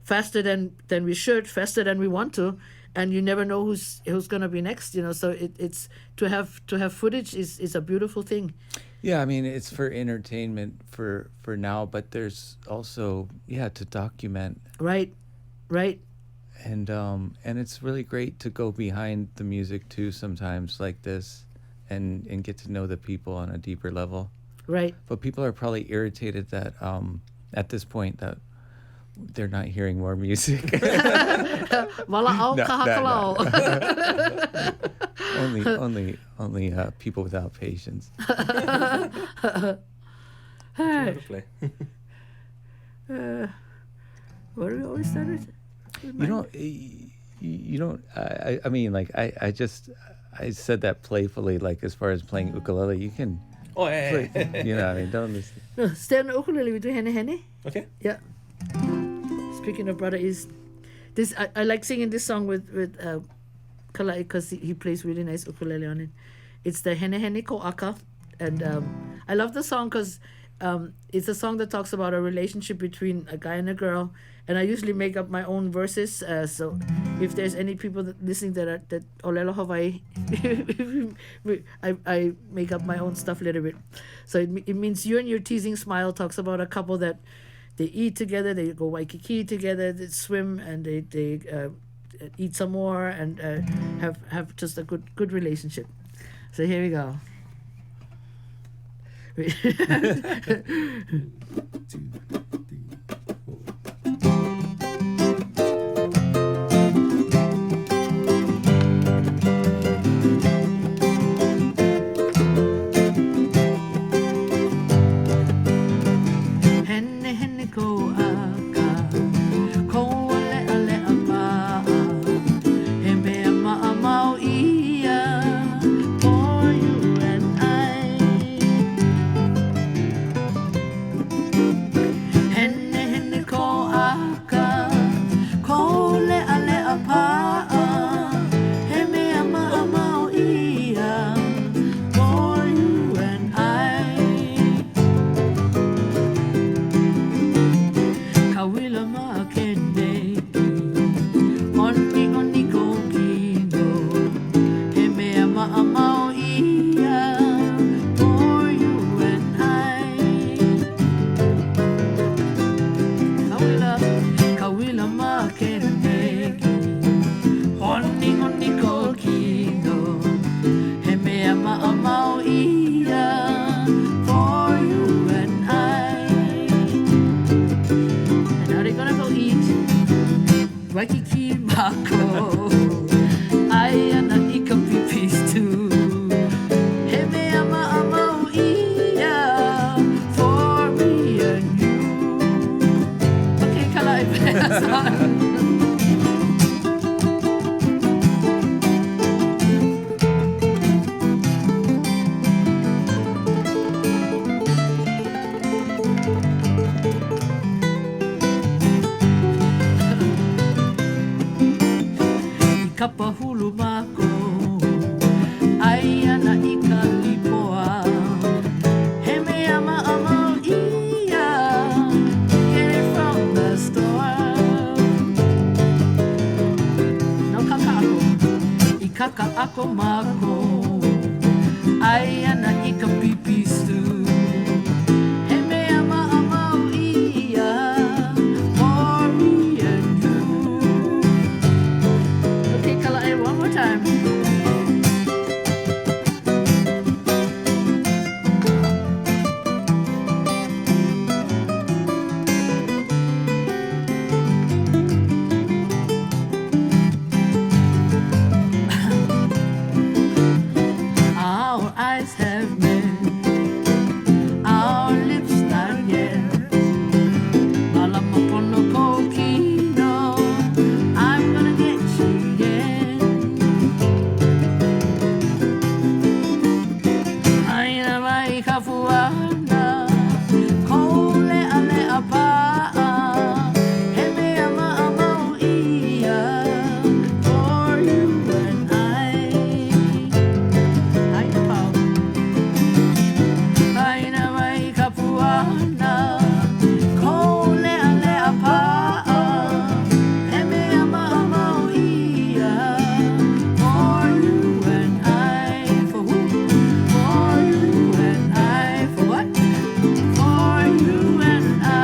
faster than we should, faster than we want to, and you never know who's gonna be next, you know. So it's to have footage is a beautiful thing. Yeah, I mean, it's for entertainment for now, but there's also to document. Right. And it's really great to go behind the music too sometimes, like this, and get to know the people on a deeper level. Right. But people are probably irritated that at this point that they're not hearing more music. Mala'au Kahakalau. Only people without patience. Play. What do we always start with? You don't. I mean, like I said that playfully, like as far as playing ukulele, you can. Oh, hey. Play, you know, I mean, don't listen. No, stay on the ukulele. We do Henehene. Okay. Yeah. Speaking of Brother East, this I like singing this song with Kala'e because he plays really nice ukulele on it. It's the Henehene Kou, and I love the song because it's a song that talks about a relationship between a guy and a girl, and I usually make up my own verses. So if there's any people listening that Olelo Hawaii, I make up my own stuff a little bit. So it means you and your teasing smile talks about a couple that they eat together, they go Waikiki together, they swim, and they eat some more, and have just a good relationship. So here we go. Waikiki Mako. Ai ana I ka pipis too. He me ama ama ia for me and you. Okay, Kala'e Band's on. Kapahulu mako ai ana I ka lipoa he me ama ama ia get it from the store no kakako I kaka ako mako ai ana I ka pipi stew he me ama ama ia for me and you. Okay, Kala'e, one more time. Our eyes have met, our lips not yet. Malamapono kokino, I'm gonna get you, yeah. Aina mai ka fuana, kole ale apa, he me ama ama ia, for you and I. Aina pau. Aina mai ka fuana, kole ale apa, he me ama ama ia, for you and I. For who? For you and I. For what? For you and I.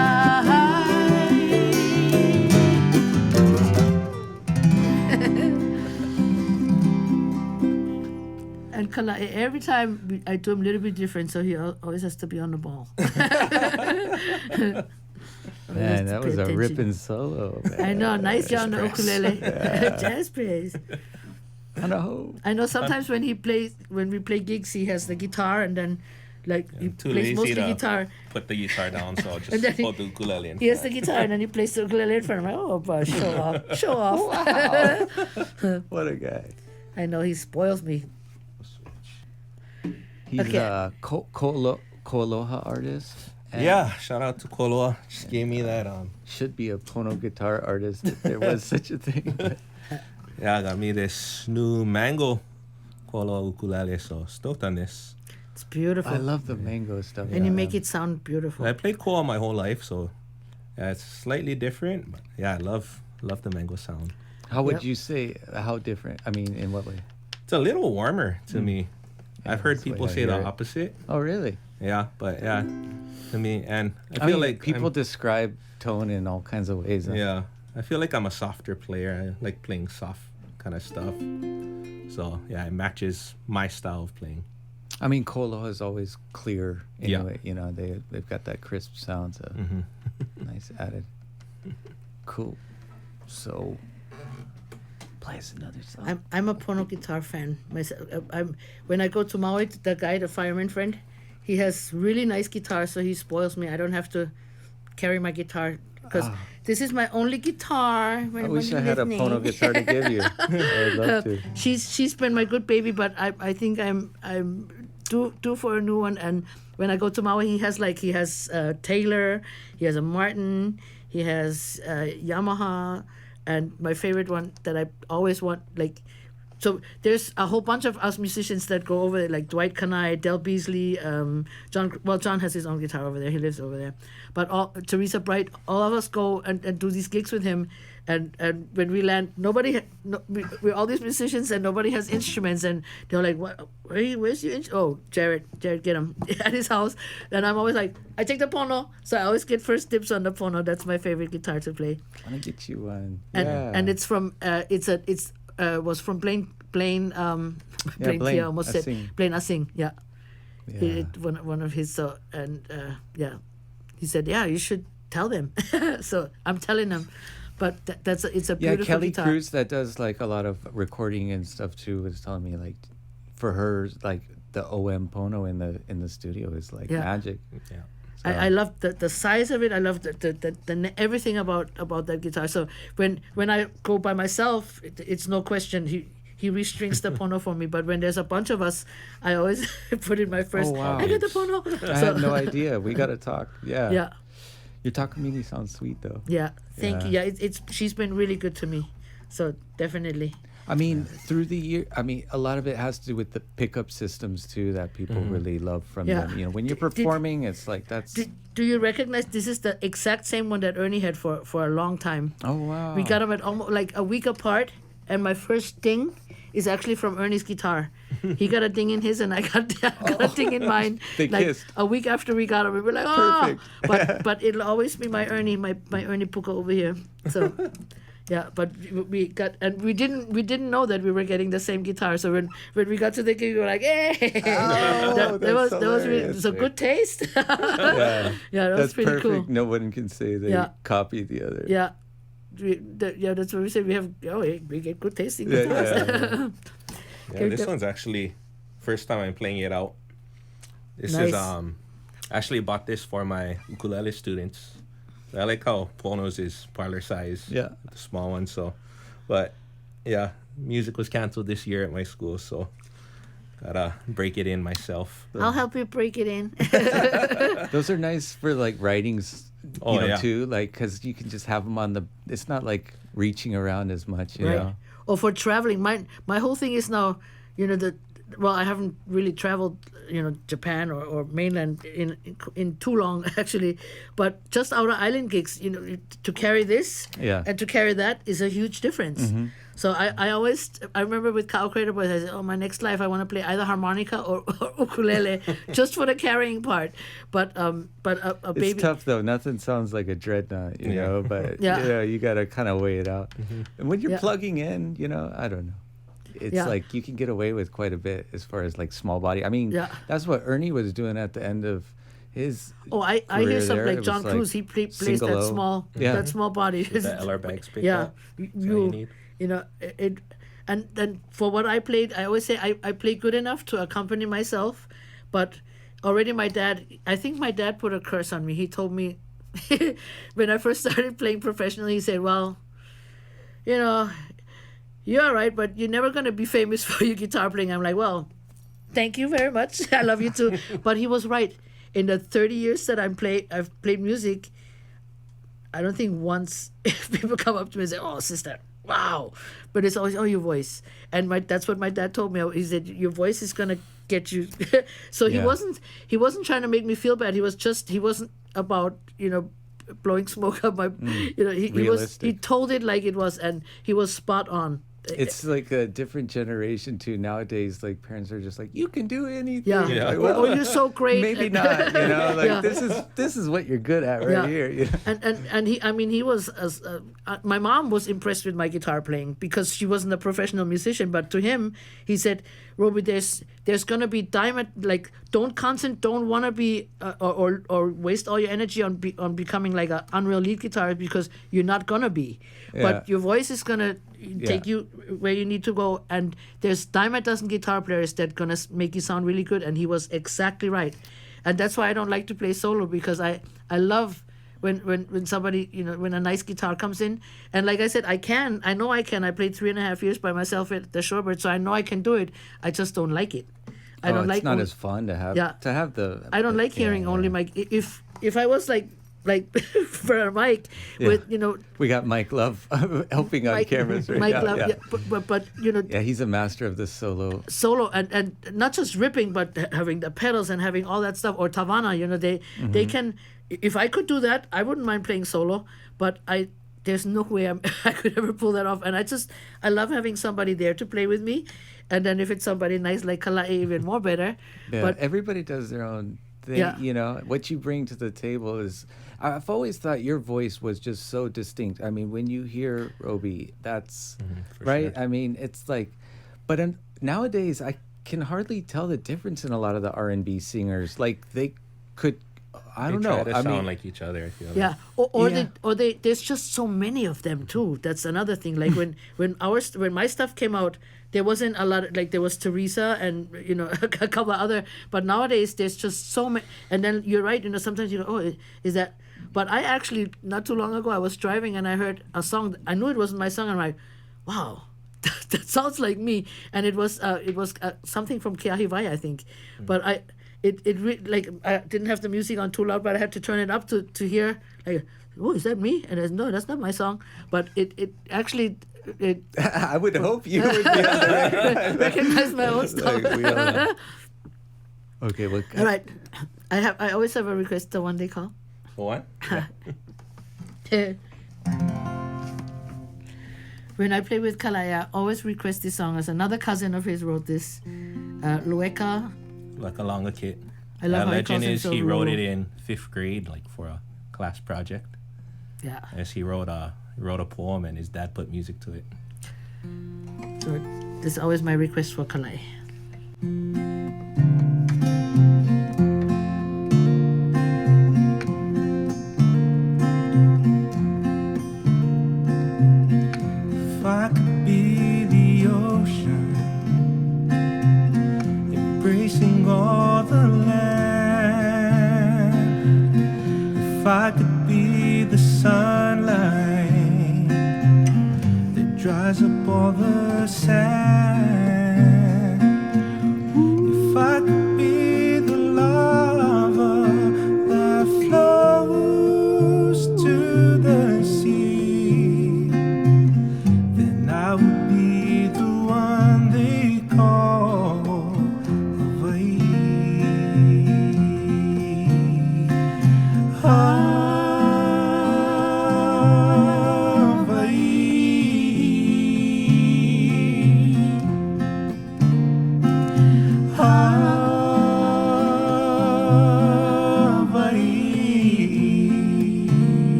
And Kala'e, every time I do him a little bit different, so he always has to be on the ball. Man, that was a ripping solo. Man. I know, nice job on the ukulele. Jazz praise. I know. I know sometimes when we play gigs, he has the guitar and then like he Too plays lazy mostly to guitar. put the guitar down, so I'll And just then hold the ukulele in He has the front. guitar and then he plays the ukulele in front of me. Oh, boy, show off. Show off. What a guy. I know, he spoils me. He's Okay. a Aloha artist. and Yeah, shout out to Koloa. Just gave me that. Should be a Pono guitar artist if there was such a thing. But Yeah, got me this new mango Koloa ukulele. So stoked on this. It's beautiful. I love the mango stuff. and you make it sound beautiful. I played koa my whole life, so yeah, it's slightly different. But yeah, I love the mango sound. How would Yep. you say, how different? I mean, in what way? It's a little warmer to me. I've heard that's the way people I say the hear it. opposite. Oh, really? Yeah, but yeah, to me, and I I feel mean, like people I'm- describe tone in all kinds of ways. Huh? Yeah, I feel like I'm a softer player. I like playing soft kind of stuff. So yeah, it matches my style of playing. I mean, Kolo is always clear. Yeah. Anyway, you know, they've got that crisp sound, so nice added. Cool. So, play us another song. I'm a Pono guitar fan. When I go to Maui, the guy, the fireman friend, he has really nice guitar, so he spoils me. I don't have to carry my guitar because this is my only guitar. I wish I had a Pono guitar to give you. I'd love to. She's been my good baby, but I think I'm due for a new one. And when I go to Maui, he has Taylor, he has a Martin, he has Yamaha, and my favorite one that I always want, like, so there's a whole bunch of us musicians that go over there, like Dwight Kanai, Del Beasley, John has his own guitar over there, he lives over there, but Teresa Bright, all of us go and do these gigs with him, and when we land, we're all these musicians and nobody has instruments, and they're like, what? Where's your oh, Jared, get him at his house, and I'm always like, I take the Pono, so I always get first dibs on the Pono. That's my favorite guitar to play. I want to get you one. And it's from was from Blaine Blaine Blaine, Kia almost said Asing. Blaine Asing, yeah. Yeah. One of his yeah. He said, yeah, you should tell them. So I'm telling them. but it's a Yeah, beautiful Kelly guitar. Cruz that does like a lot of recording and stuff too was telling me like for her like the OM Pono in the studio is like Yeah. magic. Yeah. So- I love the size of it. I love everything about that guitar. So when I go by myself, it's no question. He restrings the pono for me. But when there's a bunch of us, I always put in my first. Oh, wow. I got the pono. I had no idea. We got to talk. Yeah. Yeah, Your Takamine sounds sweet though. yeah. Thank you. Yeah. Yeah, she's been really good to me. So definitely. I mean, through the year, I mean, a lot of it has to do with the pickup systems too that people really love from Yeah. them. You know, when you're Did- performing, it's like that's. Do you recognize this is the exact same one that Ernie had for a long time? Oh wow. We got them at almost like a week apart, and my first ding is actually from Ernie's guitar. He got a ding in his, and I got a ding in mine. They like kissed. a week after we got him, we were like, oh. Perfect. But it'll always be my Ernie Puka over here. So. Yeah, but we got, and we didn't know that we were getting the same guitar. So when we got to the gig, we were like, "Hey!" that was really, hilarious. so good taste. Yeah. Yeah, that was That's pretty perfect. cool. No one can say they Yeah. copied the other. Yeah, that's what we say. We have we get good tasting Yeah, guitars. yeah. Yeah, this one's actually first time I'm playing it out. This is Nice. I actually bought this for my ukulele students. I like how Pono's is parlor size. Yeah. The small one. So, but yeah, music was canceled this year at my school, so gotta break it in myself. I'll help you break it in. Those are nice for like writings, Oh, yeah. too. Like, because you can just have them on the. It's not like reaching around as much, you Right. know. Or for traveling, my whole thing is now, I haven't really traveled, Japan or mainland in too long actually, but just outer island gigs, to carry this Yeah. and to carry that is a huge difference. So I remember with Cow Crater Boys, I said, my next life I want to play either harmonica or ukulele just for the carrying part. But a baby. It's tough though. Nothing sounds like a dreadnought, you Yeah. know. But Yeah. you gotta kind of weigh it out. And when you're Yeah. plugging in, I don't know. It's Yeah. like you can get away with quite a bit as far as like small body. I mean, Yeah. that's what Ernie was doing at the end of his. Oh, I hear career some there. like It John was Cruz. like He plays single that O. small, Yeah. that small body. With the LR bags picked Yeah, up. That's all you need. it, and then for what I played, I always say I played good enough to accompany myself, but already I think my dad put a curse on me. He told me when I first started playing professionally, he said, "Well, you're all right, but you're never gonna be famous for your guitar playing." I'm like, "Well, thank you very much. I love you too." But he was right. In the 30 years that I've played music, I don't think once people come up to me and say, "Oh, sister, wow," but it's always, "Oh, your voice." And that's what my dad told me. He said, "Your voice is gonna get you." So Yeah. he wasn't trying to make me feel bad. He wasn't about blowing smoke up my. He told it like it was, and he was spot on. It's like a different generation too. Nowadays, like parents are just like, "You can do anything." Yeah. Yeah. Like, Oh, you're so great. Maybe not. Like Yeah. this is what you're good at right Yeah. here. And he was my mom was impressed with my guitar playing because she wasn't a professional musician, but to him he said, "Robi, there's gonna be diamond, like don't want to be or waste all your energy on becoming like an unreal lead guitarist because you're not gonna be, Yeah. but your voice is gonna take you where you need to go, and there's dime a dozen guitar players that gonna make you sound really good." And he was exactly right, and that's why I don't like to play solo, because I love when somebody, when a nice guitar comes in, and like I said, I know I can. I played 3.5 years by myself at the Shorebird, so I know I can do it. I just don't like it. I don't it's like not as fun to have. Yeah. To have the. I don't like hearing only my. If I was like for a mic with We got Mike Love helping on Mike, cameras right Mike now. Love, yeah. but Yeah, he's a master of the solo. solo and not just ripping, but having the pedals and having all that stuff, or Tavana, they can. If I could do that, I wouldn't mind playing solo, but there's no way I could ever pull that off. And I love having somebody there to play with me, and then if it's somebody nice like Kala'e, even more better. Yeah, But everybody does their own thing. Yeah. What you bring to the table is. I've always thought your voice was just so distinct. I mean, when you hear Robi, that's for right. sure. I mean, it's like, but nowadays I can hardly tell the difference in a lot of the R&B singers. Like they could I don't They know. try to I sound mean, like each other. I feel Yeah, like. or they there's just so many of them too. That's another thing. Like when my stuff came out, there wasn't a lot. Like there was Teresa and a couple other. But nowadays there's just so many. And then you're right. Sometimes you go, oh, is that? But I actually not too long ago I was driving and I heard a song. I knew it wasn't my song. I'm like, wow. That sounds like me, and it was something from Keahiwai, I think, but I didn't have the music on too loud, but I had to turn it up to hear like, oh, is that me? And I said, no, that's not my song, but it actually I would hope you would be on there. recognize my own stuff. Like, we all- Okay, well, All right, I always have a request. The one they call. What? When I play with Kala'e, I always request this song. As another cousin of his wrote this, Lueka. Like a longer kid. I love how he calls legend is himself he wrote it Ru. in 5th grade, like for a class project. Yeah. As he wrote a poem and his dad put music to it. So this is always my request for Kala'e. If I could be the ocean, embracing all the land, if I could be the sunlight that dries up all the sand, if I could be the lava that flows to the sea, then I would be the one they call Hawaii.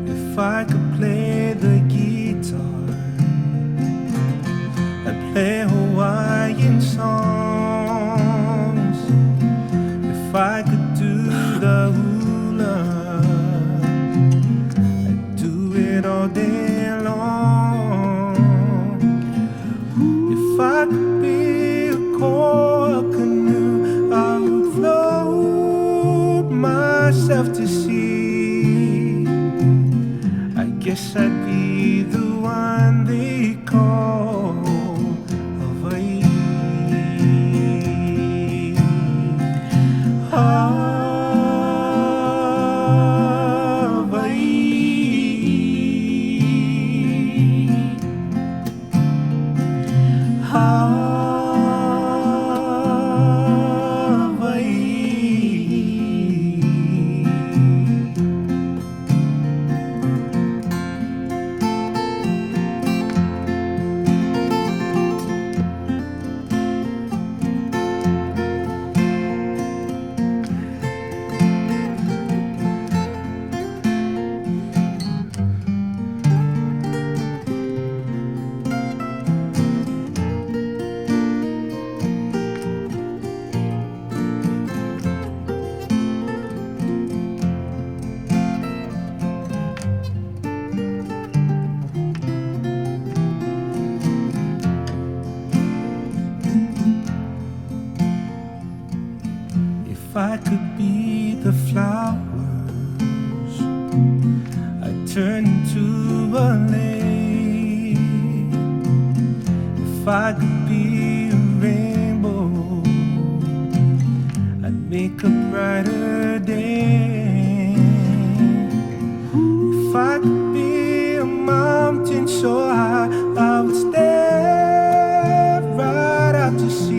If I could play the guitar, I'd play Hawaiian songs. If I could do the hula, I'd do it all day long. If I could be a core canoe, I would float myself to sea. I guess I'd be the one they call Hawaii. If I could be the flowers, I'd turn into a lake. If I could be a rainbow, I'd make a brighter day. If I could be a mountain so high, I would stare right out to sea.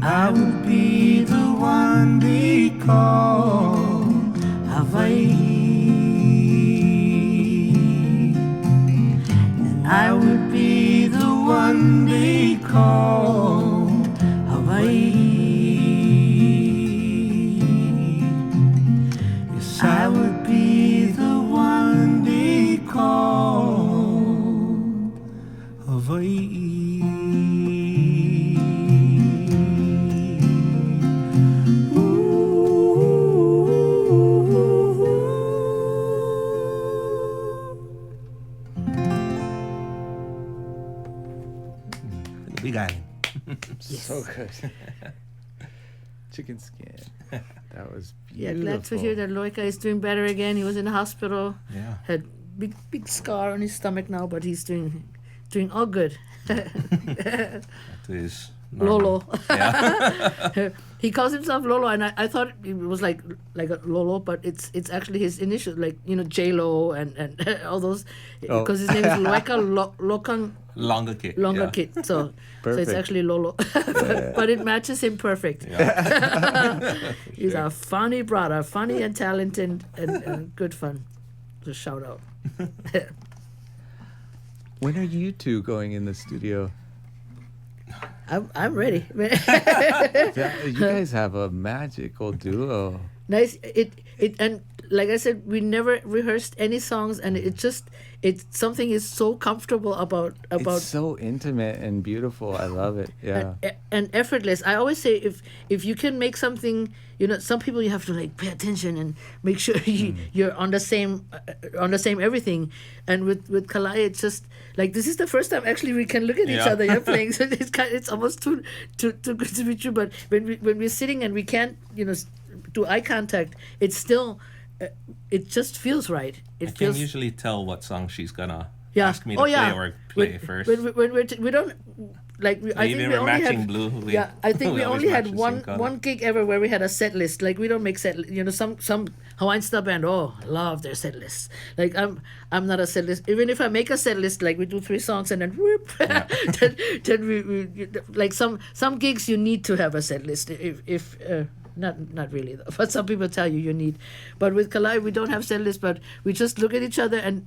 I would be the one they call Hawaii. And I would be the one they call Hawaii. Yes, I would be the one they call Hawaii. Bigain. So good. Chicken skin. That was Yeah, beautiful. glad to hear that Loika is doing better again. He was in the hospital. Yeah. Had big scar on his stomach now, but he's doing all good. That is normal. Lolo. Yeah. He calls himself Lolo, and I thought it was like a Lolo, but it's actually his initial, like, you know, J-Lo and all those, Oh. because his name is Loika Lokang Longer kid. Longer yeah. Kid. So it's Perfect. actually Lolo. But it matches him perfect. Yeah. He's a funny brother, funny and talented and good fun. So shout out. When are you two going in the studio? I'm ready. Yeah, you guys have a magical duo. Nice. It and like I said, we never rehearsed any songs, and it's something is so comfortable about It's so intimate and beautiful. I love it. Yeah. and effortless. I always say if you can make something, you know, some people you have to like pay attention and make sure you're on the same everything. And with Kala'e, it's just like this is the first time actually we can look at each Yeah. other. You're playing, so it's almost too good to be true. But when we're sitting and we can't, you know, do eye contact, it's still it just feels right. It I feels can usually tell what song she's gonna yeah. ask me to play or play first. When we don't like I think Even we we're only matching had blue. I think we always only had match the same color. one gig ever where we had a set list. Like we don't make set, you know, some Hawaiian Style Band, love their set lists. Like I'm not a set list. Even if I make a set list, like we do 3 songs and then whoop, then we like some gigs you need to have a set list. If not really though, but some people tell you need. But with Kala'e we don't have set lists, but we just look at each other and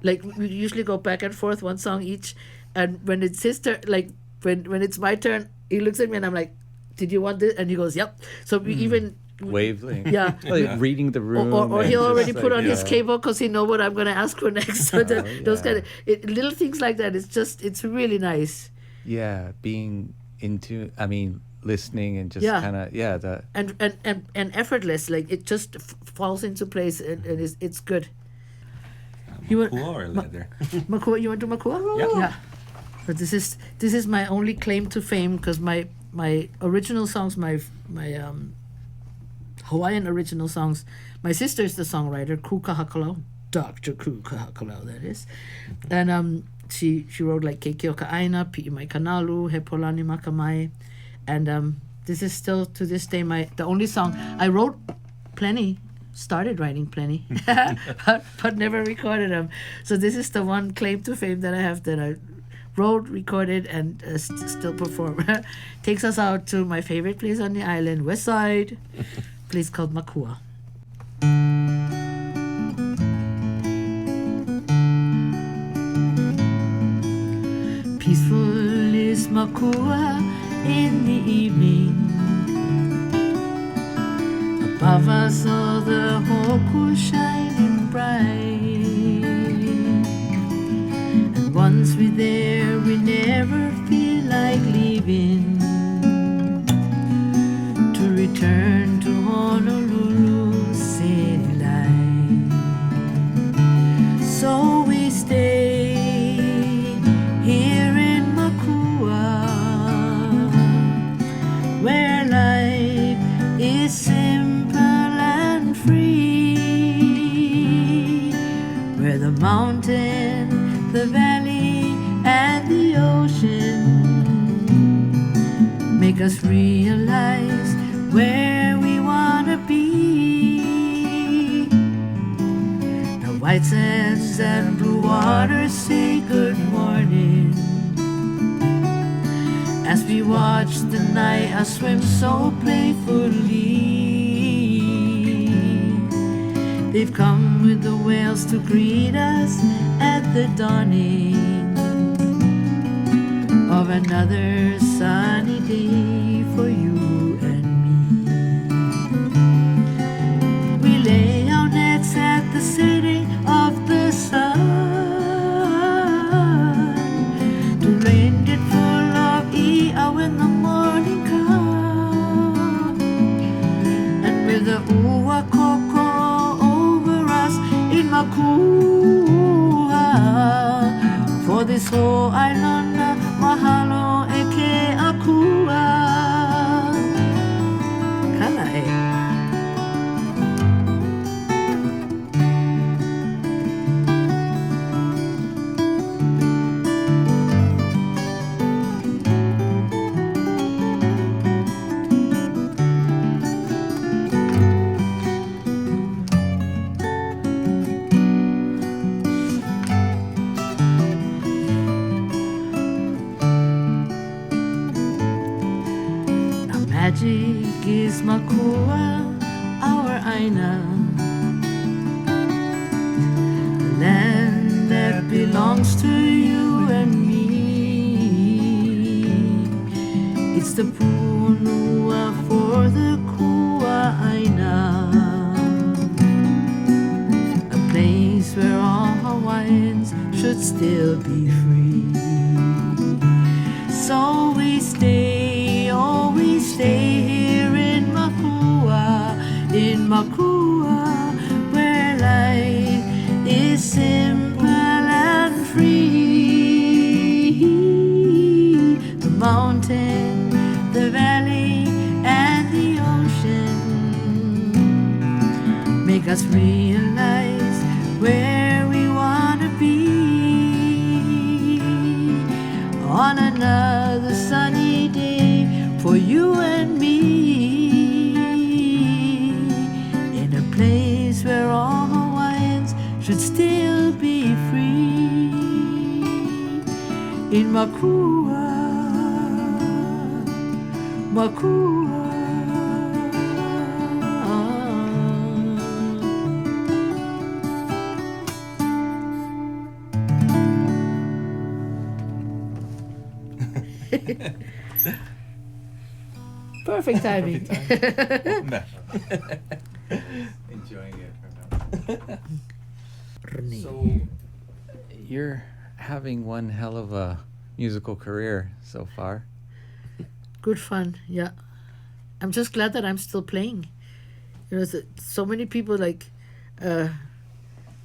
like we usually go back and forth 1 song each. And when it's his turn, like when it's my turn, he looks at me and I'm like, "Did you want this?" And he goes, "Yep." So we even Wavelength. yeah. Like reading the room. Or and he'll just already put like, on his yeah. cable because he know what I'm gonna ask for next. So those yeah. kind of little things like that. It's really nice. Yeah, being into, I mean, listening and just Yeah. kind of, the And effortless. Like it just falls into place and it's good. You want Makua or leather? Makua? You want to Makua? Yeah. But this is my only claim to fame because my original songs, my Hawaiian original songs. My sister is the songwriter, Kou Kahakalau, Dr. Kou Kahakalau, that is, and she wrote like Keikeo Ka'aina, Pi'i Mai Kanalu, He Polani Makamai, and this is still to this day the only song I wrote. Plenty. Started writing plenty, but never recorded them. So this is the one claim to fame that I have that I wrote, recorded, and still perform. Takes us out to my favorite place on the island, West Side, place called Makua. Peaceful is Makua in the evening. Above us all the hoku shining bright. And once we're there, we never feel like leaving. To return to Honolulu city life. So we stay here in Makua, where life is simple and free, where the mountain, the valley, and the ocean make us realize where we want to be. The white sands and blue waters say good morning as we watch the night swim so playfully. They've come with the whales to greet us at the dawning of another sunny day for you and me. We lay our nets at the setting of the sun to rain it full of ia when the morning comes, and with the ua koko over us in Makua, for this whole island Mahalo e ke akua Kala'e. Magic is Makua, our Aina, the land that belongs to you and me. It's the punua for the Kua Aina, a place where all Hawaiians should still be free. So we stay, oh we stay here in Makua, where life is simple and free. The mountain, the valley, and the ocean make us realize where we want to be. On another sunny day for you and me, in a place where all Hawaiians should still be free. In Makua, Makua. Perfect timing. Enjoying it for now. Renee. So, you're having one hell of a musical career so far. Good fun, yeah. I'm just glad that I'm still playing. You know, so many people like, I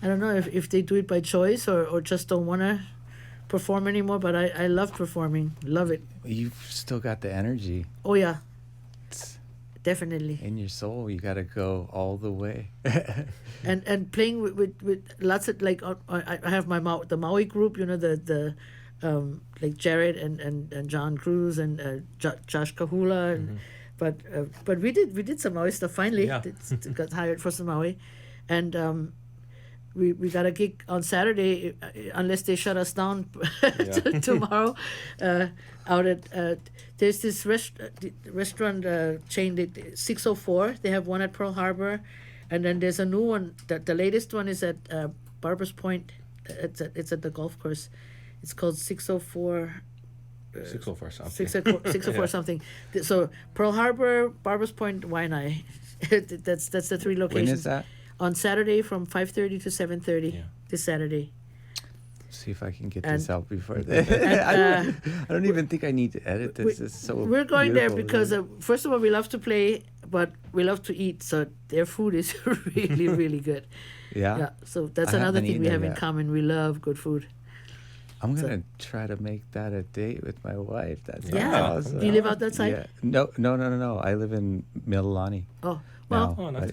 don't know if they do it by choice or just don't want to perform anymore, but I love performing, love it. You've still got the energy. Oh yeah, It's definitely. in your soul. You got to go all the way. And playing with lots of like I have my the Maui group, you know, the like Jared and John Cruz and Josh Kahula and but we did some Maui stuff finally. Yeah. Got hired for some Maui, and we got a gig on Saturday unless they shut us down tomorrow out at there's this restaurant chain 604. They have one at Pearl Harbor, and then there's a new one. The latest one is at Barbers Point. It's at the golf course. It's called 604. 604 something. 604 something. So Pearl Harbor, Barbers Point, Waianae. that's the three locations. When is that? On Saturday from 5:30 to 7:30. Yeah. This Saturday. See if I can get And- this out before then. I don't even think I need to edit this. It's so We're going there beautiful, because isn't first of all we love to play, but we love to eat. So their food is really really good. it? Yeah. Yeah. So that's I another haven't thing we eaten have there in yet. common. We love good food. I'm gonna try to make that a date with my wife. That's Yeah. awesome. Do you live out that side? Yeah. No. I live in Mililani. Oh well. now, Oh, not but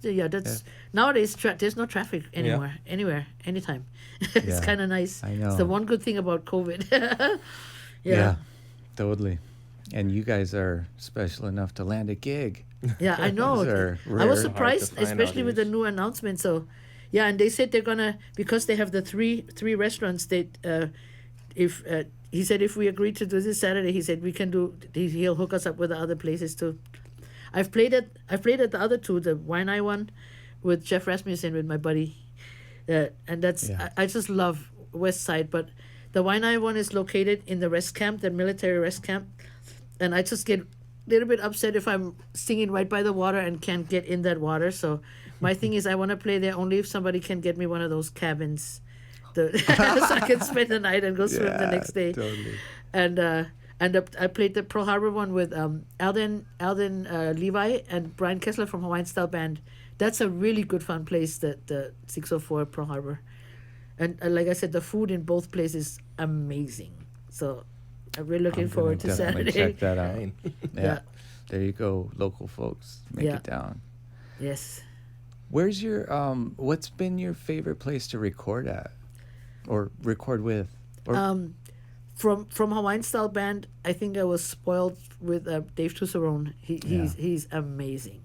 too yeah. That's nowadays there's no traffic anymore anywhere anytime. It's Yeah, kind of nice. I It's the know. one good thing about COVID. Yeah, totally. And you guys are special enough to land a gig. Yeah, I know. Those are I was rare. surprised, Hard to find especially with the nowadays. new announcement. So, yeah, and they said they're gonna because they have the three restaurants. They if he said if we agree to do this Saturday, he said we can do. He'll hook us up with the other places too. I've played at the other two, the Waianae one, with Jeff Rasmussen with my buddy, and that's Yeah. I just love West Side, but the Waianae one is located in the rest camp, the military rest camp, and I just get a little bit upset if I'm singing right by the water and can't get in that water. So my thing is I want to play there only if somebody can get me one of those cabins, so I can spend the night and go swim the next day. Totally. And I played the Pearl Harbor one with Alden Levi and Brian Kessler from Hawaiian Style Band. That's a really good fun place, the 604 Pearl Harbor. And like I said, the food in both places amazing. So I'm really looking I'm forward gonna to definitely Saturday. check that out. Fine. Yeah. Yeah. There you go, local folks. Make Yeah. it down. Yes. Where's your what's been your favorite place to record at? Or record with? Or From Hawaiian Style Band, I think I was spoiled with Dave Tusserone. He's amazing.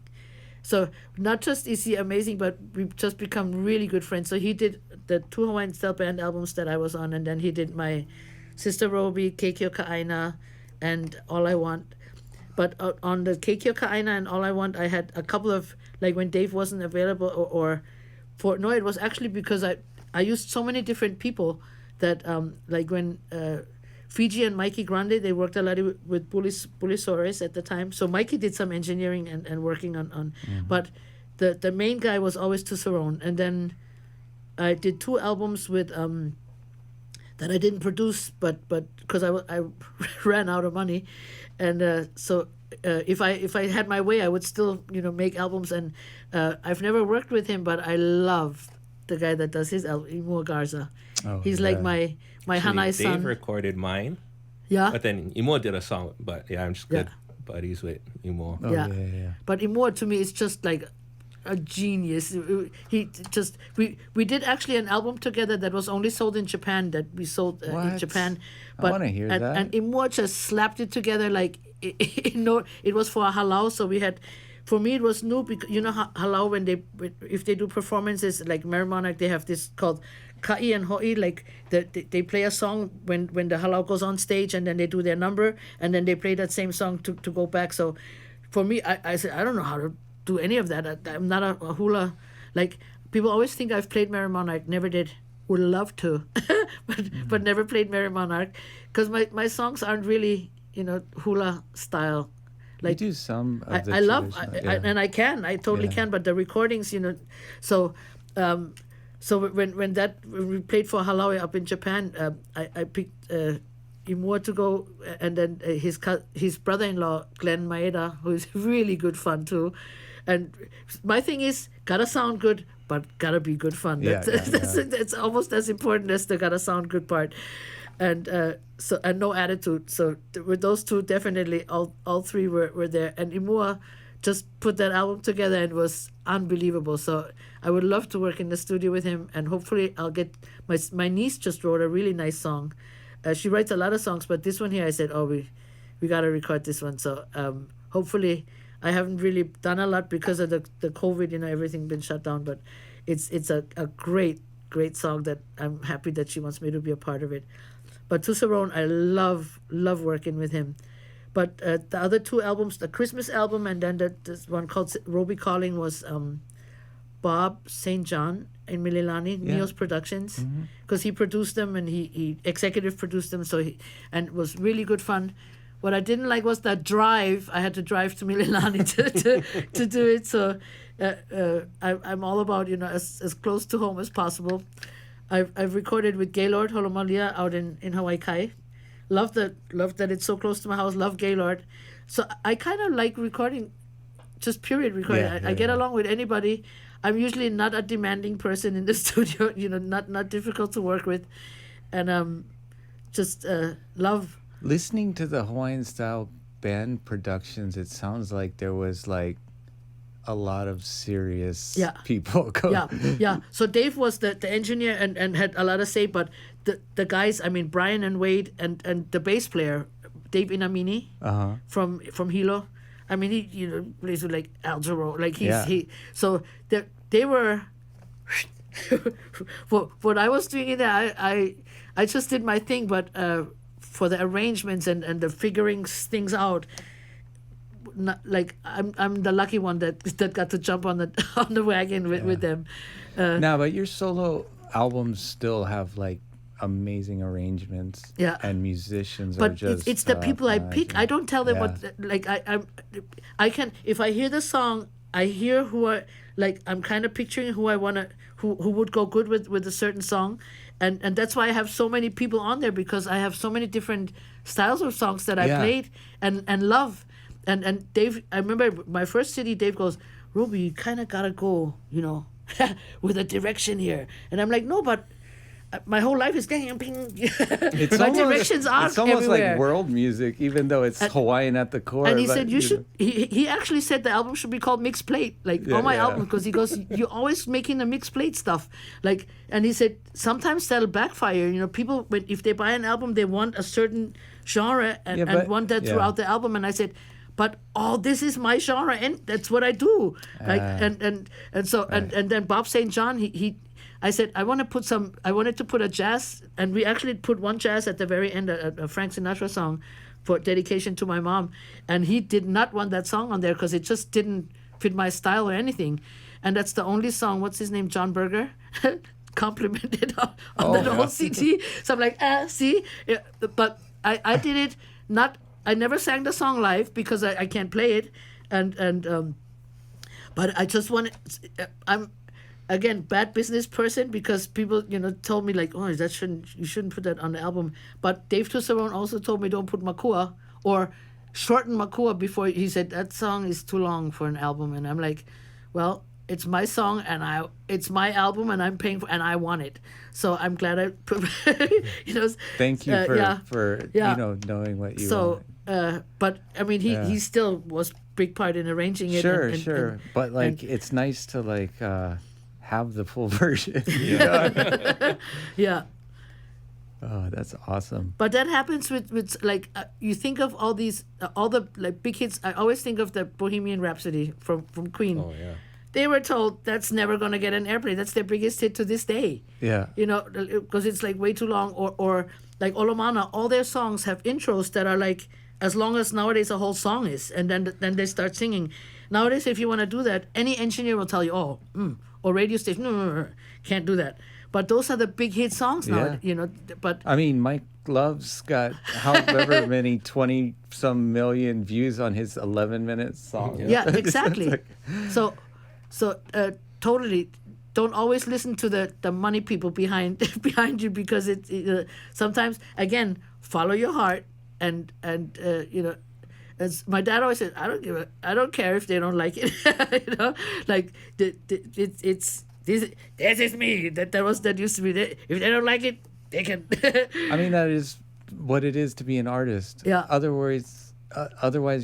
So not just is he amazing, but we've just become really good friends. So he did the 2 Hawaiian Style Band albums that I was on, and then he did my Sistah Robi, Keikio Ka'aina, and All I Want. But on the Keikio Ka'aina and All I Want, I had a couple of, like when Dave wasn't available it was actually because I used so many different people that like when Fiji and Mikey Grande, they worked a lot with Bulisaurus at the time. So Mikey did some engineering and working on but the main guy was always Tusserone. And then I did 2 albums with that I didn't produce, but because I ran out of money, and so if I had my way, I would still make albums. And I've never worked with him, but I love the guy that does his album, Imo Garza. Oh, He's yeah. like my Actually, Hanai Dave son. recorded mine, Yeah, but then Imo did a song. But yeah, I'm just good buddies with Imo. Oh, yeah. yeah. But Imo to me is just like a genius. He just we did actually an album together that was only sold in Japan, that we sold in What? Japan. I wanna hear and, that. And Imo just slapped it together like it was for a halau. So we had. For me, it was new because halau, when if they do performances like Merry Monarch, they have this called ka'i and ho'i. Like they play a song when the halau goes on stage, and then they do their number, and then they play that same song to go back. So for me, I said I don't know how to do any of that. I'm not a hula. Like people always think I've played Merry Monarch. Never did. Would love to, but never played Merry Monarch because my songs aren't really hula style. Like, you do some of the I love traditional- and I totally Yeah. can, but the recordings, so when we played for Halau up in Japan, I picked Imua to go, and then his brother-in-law Glenn Maeda, who is really good fun too. And my thing is, gotta sound good, but gotta be good fun. Yeah, That's almost as important as the gotta sound good part. And and no attitude. So with those 2, definitely all 3 were there. And Imua just put that album together and was unbelievable. So I would love to work in the studio with him, and hopefully I'll get my niece just wrote a really nice song. She writes a lot of songs, but this one here I said, we gotta record this one. So hopefully, I haven't really done a lot because of the COVID, everything been shut down, but it's a great song that I'm happy that she wants me to be a part of it. But Tusserone, I love working with him. But the other 2 albums, the Christmas album and then this one called Robi Calling, was Bob St. John in Mililani, Yeah. Neo's Productions, because he produced them and he executive produced them. So and it was really good fun. What I didn't like was that drive. I had to drive to Mililani to do it. So I'm all about as close to home as possible. I've recorded with Gaylord Holomalia out in Hawaii Kai. Love that it's so close to my house. Love Gaylord. So I kind of like recording, just period recording. Yeah, I get along with anybody. I'm usually not a demanding person in the studio. Not difficult to work with, and just love. Listening to the Hawaiian Style Band productions, it sounds like there was like a lot of serious people going. Yeah. So Dave was the engineer and had a lot of say, but the guys, I mean Brian and Wade and the bass player, Dave Inamini from Hilo. I mean he plays with like Al Jarreau, like so they were what I was doing in there, I just did my thing, but for the arrangements and the figuring things out, not, like I'm the lucky one that got to jump on the wagon with them. Now, but your solo albums still have like amazing arrangements. Yeah. And musicians But are just. it's the people I pick. I don't tell them Yeah. what like I can, if I hear the song, I hear who I like. I'm kind of picturing who I wanna who would go good with a certain song. And that's why I have so many people on there, because I have so many different styles of songs that I played and love. And Dave, I remember my first CD, Dave goes, Robi, you kind of got to go, with a direction here. And I'm like, no, but my whole life is ding, ping. It's My almost, directions are it's almost everywhere. like world music, even though it's Hawaiian at the core. And he but, said you should. know. He actually said the album should be called Mixed Plate, like Yeah, on my yeah. album, because he goes, you're always making the mixed plate stuff, like. And he said sometimes that'll backfire. You know, people if they buy an album, they want a certain genre and, Yeah, and but- want that yeah. throughout the album. And I said, but this is my genre, and that's what I do. Like and so and then Bob St. John, he I said I wanted to put a jazz, and we actually put one jazz at the very end, a Frank Sinatra song for dedication to my mom, and he did not want that song on there because it just didn't fit my style or anything. And that's the only song, what's his name, John Berger, complimented on that whole CD. So I'm like, see? Yeah, but I did it not, I never sang the song live because I can't play it. But I just wanted, I'm, again, bad business person because people, told me like, oh, you shouldn't put that on the album. But Dave Tusserone also told me don't put Makua or shorten Makua before. He said that song is too long for an album. And I'm like, well, it's my song and it's my album and I'm paying for, and I want it. So I'm glad I put, Thank you for yeah. knowing what you So, want. but I mean, he still was big part in arranging it. Sure, and- sure. But like, and- it's nice to like have the full version. You know? Yeah. Oh, that's awesome. But that happens with like you think of all these all the like big hits. I always think of the Bohemian Rhapsody from Queen. Oh yeah. They were told that's never going to get an airplay. That's their biggest hit to this day. Yeah. Because it's like way too long. Or like Olomana, all their songs have intros that are like as long as nowadays a whole song is, and then they start singing. Nowadays, if you want to do that, any engineer will tell you, or radio station, no, can't do that. But those are the big hit songs now, Yeah. But I mean, Mike Love's got however many 20-some million views on his 11-minute song. yeah, exactly. It's like- So totally, don't always listen to the money people behind you because sometimes again follow your heart and as my dad always said, I don't care if they don't like it, like this is me that used to be there. If they don't like it, they can. I mean, that is what it is to be an artist. Yeah. Otherwise,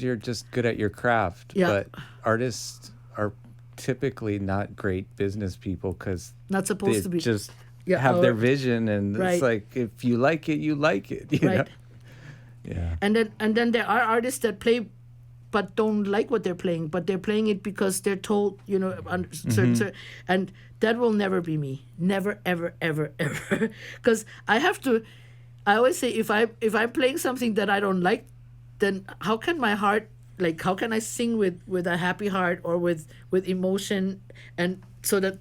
you're just good at your craft. Yeah. But artists are typically not great business people because Not supposed to be. just Yeah, have their or- vision, and Right. it's like if you like it, you like it. You Right. know? Yeah. And then there are artists that play but don't like what they're playing, but they're playing it because they're told, certain, and that will never be me. Never, ever, ever, ever. Because I always say if I'm playing something that I don't like, then how can my heart, like how can I sing with a happy heart or with emotion? And so that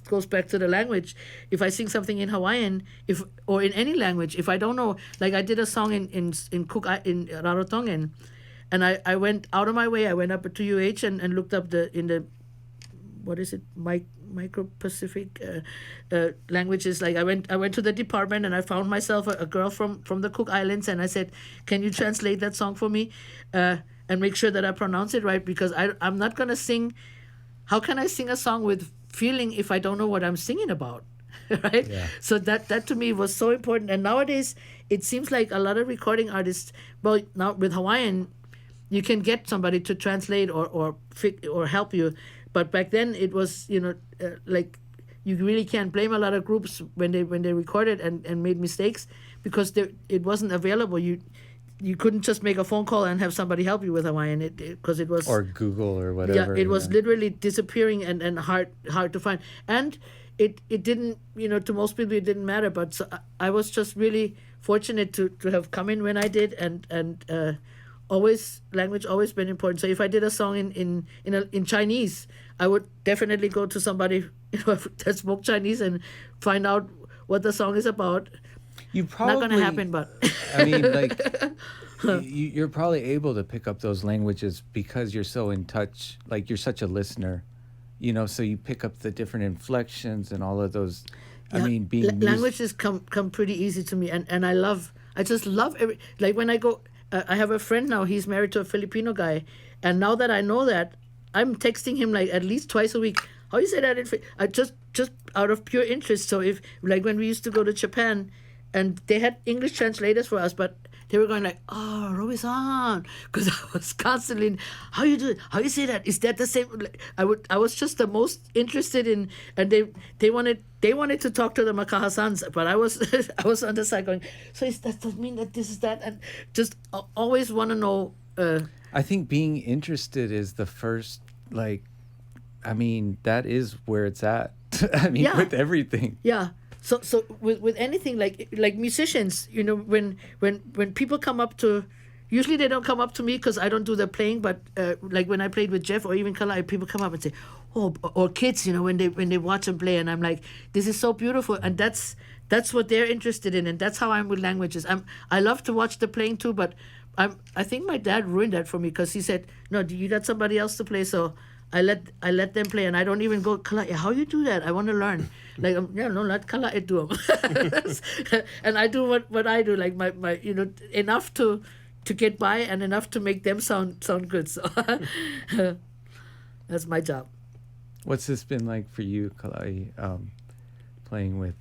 goes back to the language. If I sing something in Hawaiian, or in any language, if I don't know, like I did a song in Rarotongan, and I went out of my way. I went up to UH and looked up what is it, micro-Pacific languages. Like I went to the department and I found myself a girl from the Cook Islands, and I said, can you translate that song for me and make sure that I pronounce it right, because I'm not going to sing. How can I sing a song with feeling if I don't know what I'm singing about? Right? Yeah. So that to me was so important. And nowadays it seems like a lot of recording artists, well, now with Hawaiian you can get somebody to translate or help you, but back then it was like you really can't blame a lot of groups when they recorded and made mistakes because it wasn't available. You couldn't just make a phone call and have somebody help you with Hawaiian because it was, Or Google or whatever. yeah, it was literally disappearing and hard to find. And it didn't, to most people it didn't matter, but so I was just really fortunate to have come in when I did, and language always been important. So if I did a song in Chinese, I would definitely go to somebody that spoke Chinese and find out what the song is about. You probably, Not gonna happen, but I mean, like, you're probably able to pick up those languages because you're so in touch. Like, you're such a listener, so you pick up the different inflections and all of those. I mean, being languages come pretty easy to me, and I just love like when I go. I have a friend now. He's married to a Filipino guy, and now that I know that, I'm texting him like at least twice a week. How you say that? I just just out of pure interest. So if like when we used to go to Japan, and they had English translators for us, but they were going like, "Oh, Robi-san," because I was constantly, "How you do it? How you say that? Is that the same?" Like, I was just the most interested in, and they wanted to talk to the Makaha-sans, but I was I was on the side going, "So does that mean that this is that?" And just always want to know. I think being interested is the first, like, I mean, that is where it's at. I mean, Yeah. with everything. Yeah. So with anything like musicians, you know, when people come up to, usually they don't come up to me because I don't do the playing, but like when I played with Jeff or even Kala'e, people come up and say, "Oh," or kids, you know, when they watch them play, and I'm like, "This is so beautiful," and that's what they're interested in, and that's how I'm with languages. I love to watch the playing too, but I think my dad ruined that for me because he said, "No, you got somebody else to play," so I let them play, and I don't even go, "Kala'e, how you do that? I want to learn." Like, no, let Kala'e do them. And I do what I do, like my you know, enough to get by and enough to make them sound good. So that's my job. What's this been like for you, Kala'e, playing with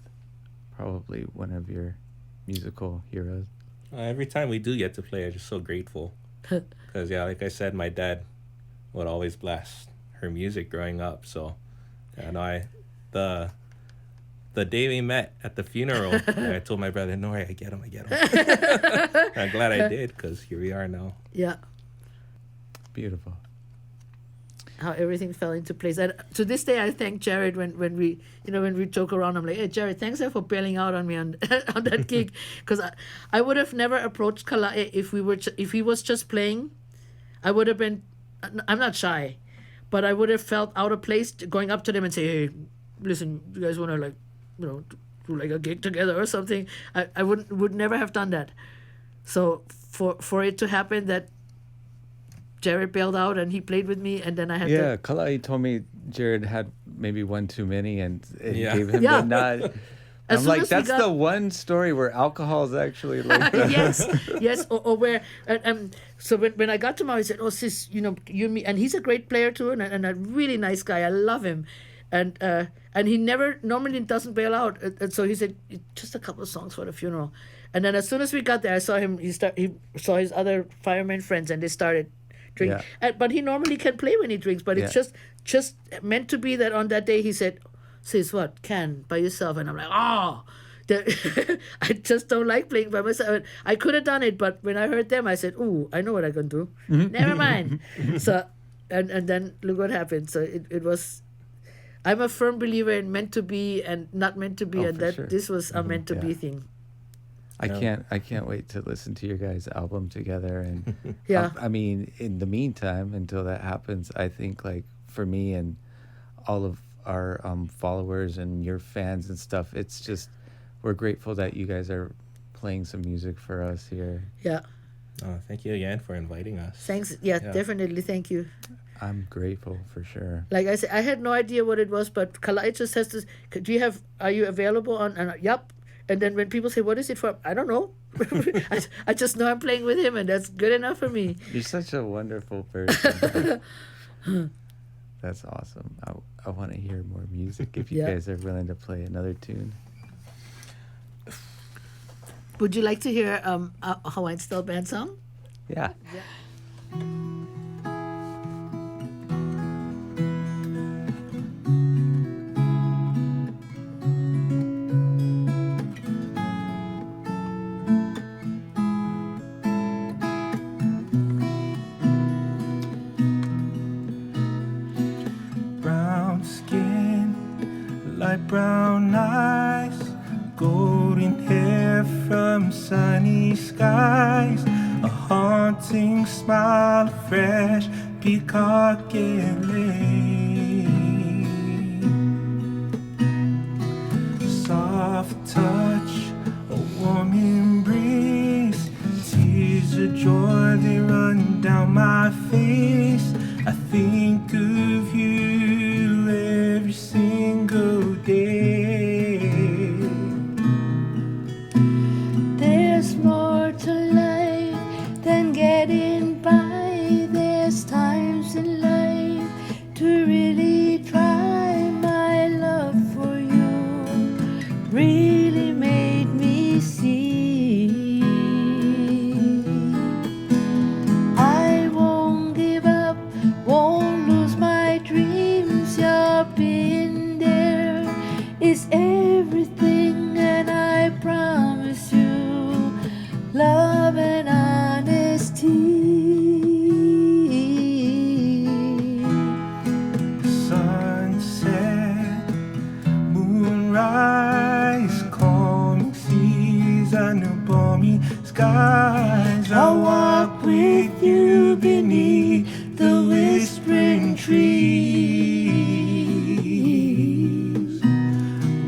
probably one of your musical heroes? Every time we do get to play, I'm just so grateful. Because, yeah, like I said, my dad would always blast her music growing up. So, yeah, no, the day we met at the funeral, I told my brother, "No, I get him. I'm glad I did, because here we are now. Yeah. Beautiful. How everything fell into place. And to this day, I thank Jared when we, you know, when we joke around. I'm like, "Hey, Jared, thanks for bailing out on me on on that gig," because I would have never approached Kala'e if he was just playing. I would have been. I'm not shy, but I would have felt out of place going up to them and say, "Hey, listen, you guys want to, like, you know, do like a gig together or something?" I would never have done that. So for it to happen that Jared bailed out and he played with me, and then I had Yeah, Kala'e told me Jared had maybe one too many and Yeah. gave him Yeah. the nod. As I'm soon like, as we that's got- the one story where alcohol is actually like that. yes, or where, so when I got to Maui, he said, "Oh, sis, you know, you and me," and he's a great player too, and a really nice guy. I love him, and he never normally doesn't bail out, and so he said, "Just a couple of songs for the funeral," and then as soon as we got there, I saw him. He saw his other fireman friends, and they started drinking. Yeah. But he normally can play when he drinks, but it's Yeah. just meant to be that on that day he said, "Sis, what, can by yourself?" And I'm like, "Oh." I just don't like playing by myself. I could have done it, but when I heard them, I said, "Ooh, I know what I can do. Never mind." So, and then look what happened. So it was. I'm a firm believer in meant to be and not meant to be, Oh, and for that sure. this was a meant to Yeah. be thing. I can't wait to listen to your guys' album together. And Yeah. I mean, in the meantime, until that happens, I think, like, for me and all of our followers and your fans and stuff, it's just, we're grateful that you guys are playing some music for us here. Yeah. Thank you again for inviting us. Thanks. Yeah, Yeah. definitely. Thank you. I'm grateful for sure. Like I said, I had no idea what it was, but Kala'e just has to. Are you available on? And yep. And then when people say, "What is it for?" I don't know. I just know I'm playing with him, and that's good enough for me. You're such a wonderful person. That's awesome. I want to hear more music if you Yeah. guys are willing to play another tune. Would you like to hear a Hawaiian Style Band song? Yeah. Brown skin, light brown eyes, golden hair from sunny skies, a haunting smile, fresh peacock and lane. Soft touch, a warm embrace, tears of joy, they run down my face. I think of you every single day. There's more to life than getting by. There's times in life to really try. My love for love and honesty. Sunset, moonrise, calm seas under balmy skies. I'll walk with you beneath the whispering trees.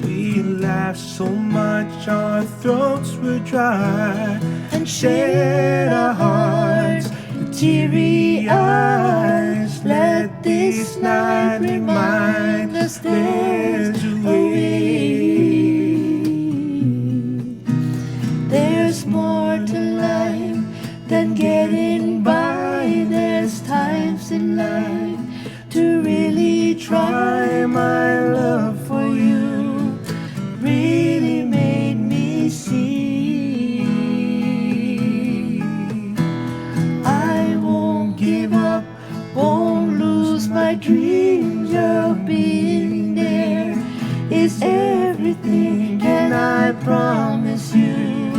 We laughed so much our throats were dry, and shared our hearts with teary eyes. Let this night remind us there's a way. There's more to life than getting by. There's times in life to really try. My love for you really made me see. I won't give up, won't lose my dreams. Your being there is everything, and I promise you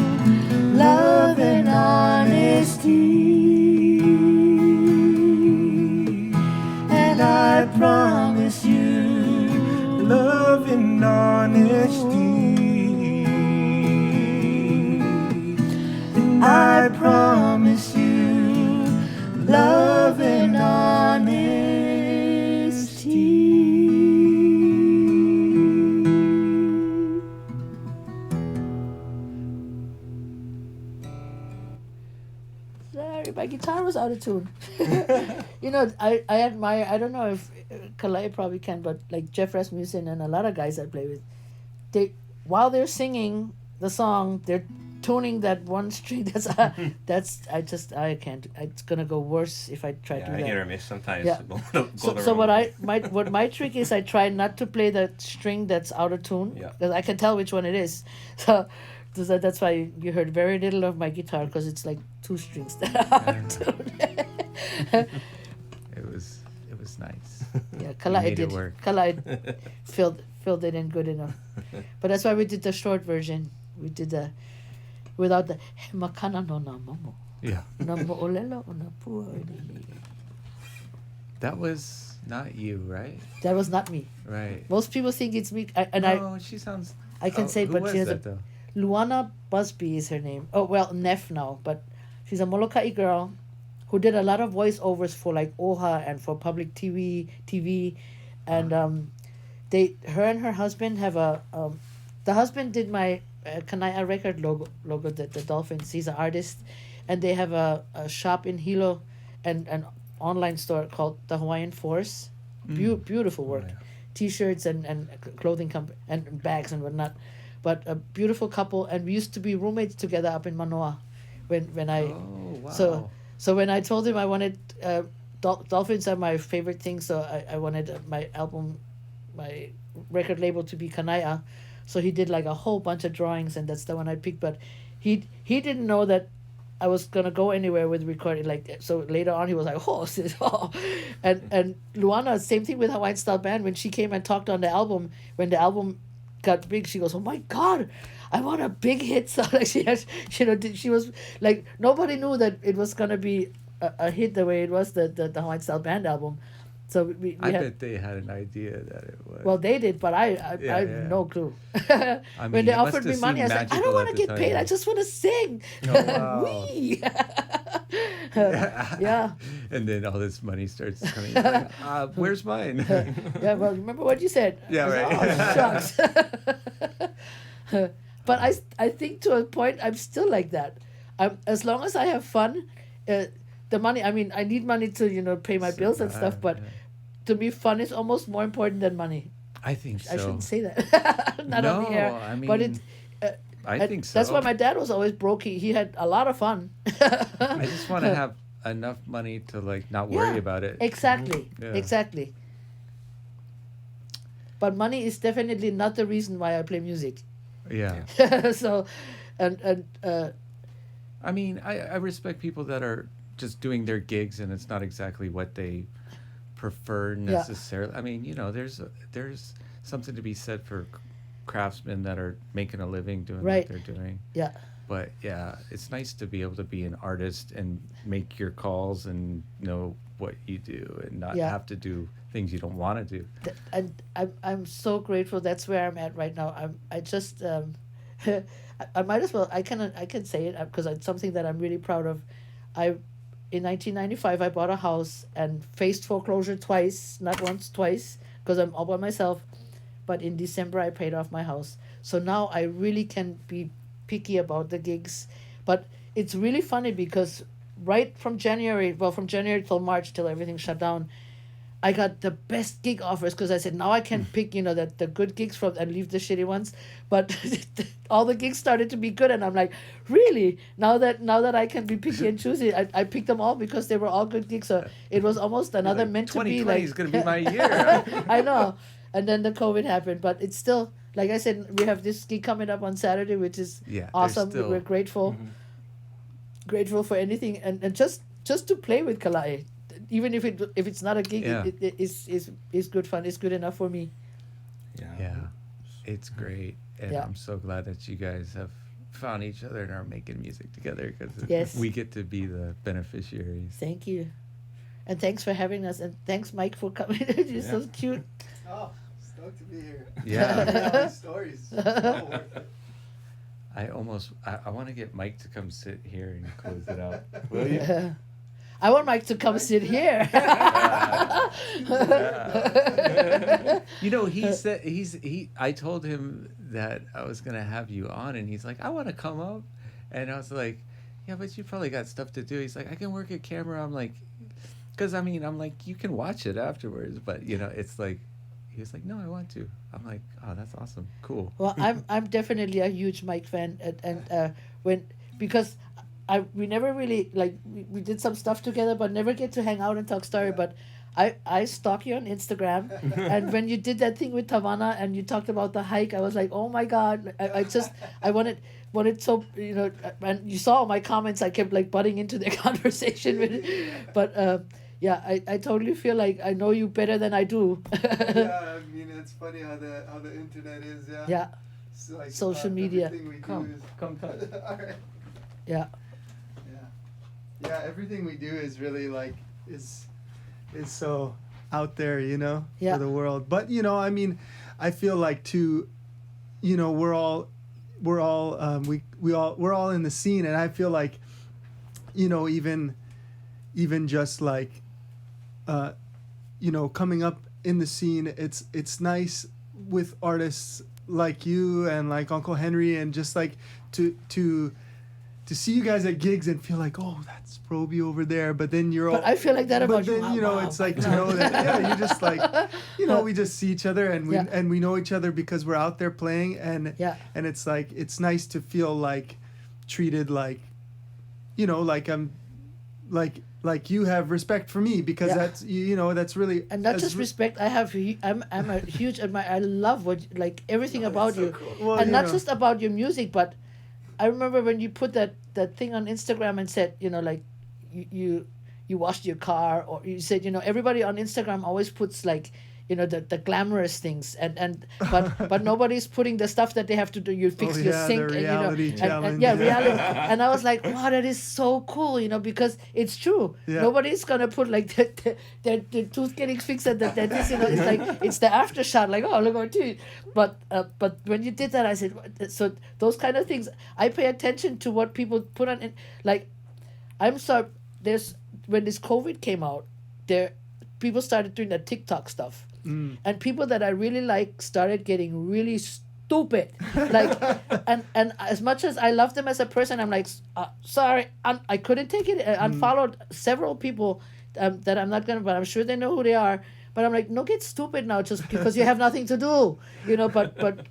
love and honesty. And I promise you love and honesty. And I promise you love and honesty. Sorry, my guitar was out of tune. You know, I admire, I don't know if Kala'e probably can, but like Jeff Rasmussen and a lot of guys I play with, they, while they're singing the song, they're tuning that one string. I can't. It's gonna go worse if I try to do I that. hit or miss sometimes. Yeah. So what my trick is, I try not to play the string that's out of tune, Yeah. because I can tell which one it is. So that's why you heard very little of my guitar, because it's like two strings that are out of tune. It was nice. Yeah, You Kala'e made it did. work. Kala'e filled it in good enough. But that's why we did the short version. We did the without the he makana no na momo. Yeah. Na mo'olelo o na pua o ni ni. That was not you, right? That was not me. Right. Most people think it's me, No, she sounds. I can say, who but was she has that, a though? Luana Busby is her name. Oh well, Neff now, but she's a Molokai girl who did a lot of voiceovers for like Oha and for public TV, and her and her husband have a the husband did my Kanai'a record logo the dolphins. He's an artist, and they have a shop in Hilo, and an online store called the Hawaiian Force. Beautiful work, yeah. T-shirts and clothing and bags and whatnot. But a beautiful couple, and we used to be roommates together up in Manoa, when I. Oh wow. So when I told him I wanted dolphins are my favorite thing, so I wanted my record label to be Kanai'a, so he did like a whole bunch of drawings, and that's the one I picked. But he didn't know that I was gonna go anywhere with recording like that. So later on he was like, oh, this, oh. And Luana, same thing with Hawaiian Style Band. When she came and talked on the album, when the album got big, she goes, oh my God, I want a big hit song. Like she was like, nobody knew that it was gonna be a hit the way it was, the Hawaiian Style Band album. So we I had, bet they had an idea that it was. well, they did, but I had yeah. no clue. I When mean, they it must offered me have money, I was seemed like, I don't magical want at to the get paid. I time. just want to sing. Oh, wow. Wee. Yeah. And then all this money starts coming. Like, where's mine? Yeah, well, remember what you said. Yeah, I was right. like, oh, shucks. But I think to a point I'm still like that. As long as I have fun, the money, I mean, I need money to, pay my bills and stuff, but yeah. to me, fun is almost more important than money. I think so. I shouldn't say that. Not on the air. No, I But mean, I think so. That's why my dad was always broke. He had a lot of fun. I just want to have enough money to not worry Yeah, about it. Exactly. Yeah. Exactly. But money is definitely not the reason why I play music. Yeah. So, and I mean, I respect people that are just doing their gigs and it's not exactly what they prefer necessarily. I mean, there's something to be said for craftsmen that are making a living doing Right. what they're doing. yeah. But yeah, it's nice to be able to be an artist and make your calls and know what you do and not Yeah. have to do things you don't want to do. And I'm so grateful. That's where I'm at right now. I just I might as well, I can say it because it's something that I'm really proud of. I In 1995 I bought a house and faced foreclosure twice, not once, twice, because I'm all by myself. But in December I paid off my house. So now I really can be picky about the gigs. But it's really funny because right from January till March, till everything shut down, I got the best gig offers because I said now I can pick, the good gigs from and leave the shitty ones. But all the gigs started to be good, and I'm like, really? Now that I can be picky and choosy, I picked them all because they were all good gigs. So it was almost another Like, meant to be. 2020 Like, is going to be my year. I know. And then the COVID happened, but it's still, like I said, we have this gig coming up on Saturday, which is Yeah, awesome. there's still- We're grateful, grateful for anything, and just to play with Kala'e, even if it's not a gig, Yeah. it is good fun. It's good enough for me. Yeah, it's great, and Yeah. I'm so glad that you guys have found each other and are making music together because Yes. we get to be the beneficiaries. Thank you, and thanks for having us, and thanks Mike for coming. You're so cute. Oh, stoked to be here. Yeah. All these stories. Well worth it. I want to get Mike to come sit here and close it out. Will you? I want Mike to come sit here. You know, he said I told him that I was gonna have you on, and he's like, I want to come up, and I was like, yeah, but you probably got stuff to do. He's like, I can work a camera. I'm like, because I'm like, you can watch it afterwards, but it's like, he was like, no, I want to. I'm like, oh, that's awesome, cool. Well, I'm definitely a huge Mike fan, and because we never really we did some stuff together, but never get to hang out and talk story. But I stalk you on Instagram, and when you did that thing with Tawana and you talked about the hike, I was like, oh my God, I wanted so and you saw all my comments. I kept butting into their conversation with it, but. Yeah, I totally feel like I know you better than I do. Yeah, I mean it's funny how the internet is. Yeah. Yeah. It's like, Social media. Everything we do is, Come touch. all right. Yeah. Yeah, everything we do is really is so out there, Yeah. for the world. But I mean, I feel like too, we're all we're all in the scene, and I feel like, even just coming up in the scene, it's nice with artists like you and like Uncle Henry, and just to see you guys at gigs and feel like, oh, that's Robi over there, but then you're all. But I feel like that about but then, you. Wow, it's wow. like to know that you're just we just see each other, and we know each other because we're out there playing, and it's like it's nice to feel treated like I'm like you have respect for me, because that's that's really, and not just respect. I'm a huge admirer. I love everything about so you, cool. Well, and not just about your music, but I remember when you put that thing on Instagram and said, you washed your car, or you said, everybody on Instagram always puts the glamorous things, but nobody's putting the stuff that they have to do. You fix your sink, the and reality challenge. reality. And I was like, wow, that is so cool, because it's true. Yeah. Nobody's gonna put the tooth getting fixed at the dentist. It's it's the after shot. Oh, look at my teeth. But when you did that, I said, so those kind of things. I pay attention to what people put on. I'm sorry. When this COVID came out, people started doing the TikTok stuff. And people that I really started getting really stupid. And as much as I love them as a person, I'm sorry, I couldn't take it. I unfollowed several people that I'm not gonna, but I'm sure they know who they are. But I'm like, no, get stupid now just because you have nothing to do,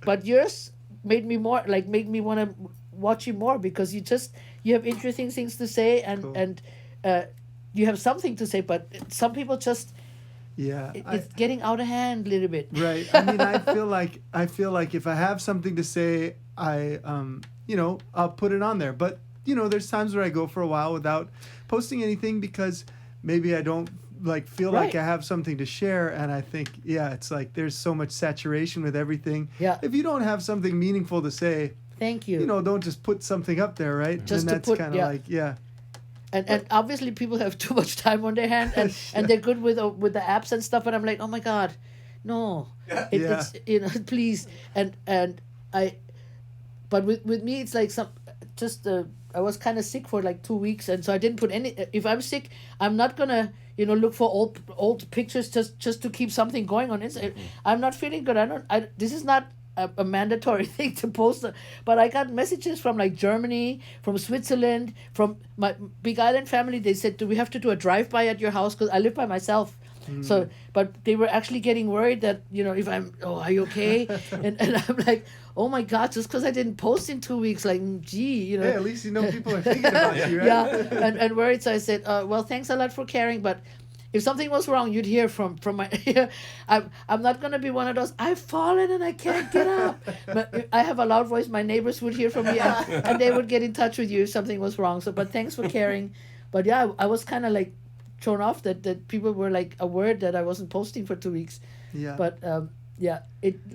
But yours made me more made me want to watch you more, because you have interesting things to say, and Cool. and you have something to say. But some people just. Yeah, It's getting out of hand a little bit. right. I mean, I feel like if I have something to say, I'll put it on there. But there's times where I go for a while without posting anything, because maybe I don't feel like I have something to share. And I think, it's there's so much saturation with everything. Yeah. If you don't have something meaningful to say, Thank you. You know, don't just put something up there, right? Just and to that's put- kind of yeah. like, yeah. And obviously people have too much time on their hand, and they're good with the apps and stuff. And I'm like, oh my god, no, it's please. And I, but with me it's like I was kind of sick for like 2 weeks, and so I didn't put any. If I'm sick, I'm not gonna look for old pictures just to keep something going on Instagram. I'm not feeling good. This is not a mandatory thing to post, but I got messages from like Germany, from Switzerland, from my Big Island family. They said, do we have to do a drive-by at your house? Because I live by myself. So, but they were actually getting worried that, if are you okay? and I'm like, oh my God, just because I didn't post in 2 weeks, like, gee, Hey, at least people are thinking about you, right? Yeah, and worried. So I said, well, thanks a lot for caring, but if something was wrong, you'd hear from my. I'm not gonna be one of those. I've fallen and I can't get up. But I have a loud voice. My neighbors would hear from me, and they would get in touch with you if something was wrong. So, but thanks for caring. But yeah, I was kind of like thrown off that people were like aware that I wasn't posting for 2 weeks. Yeah. But yeah,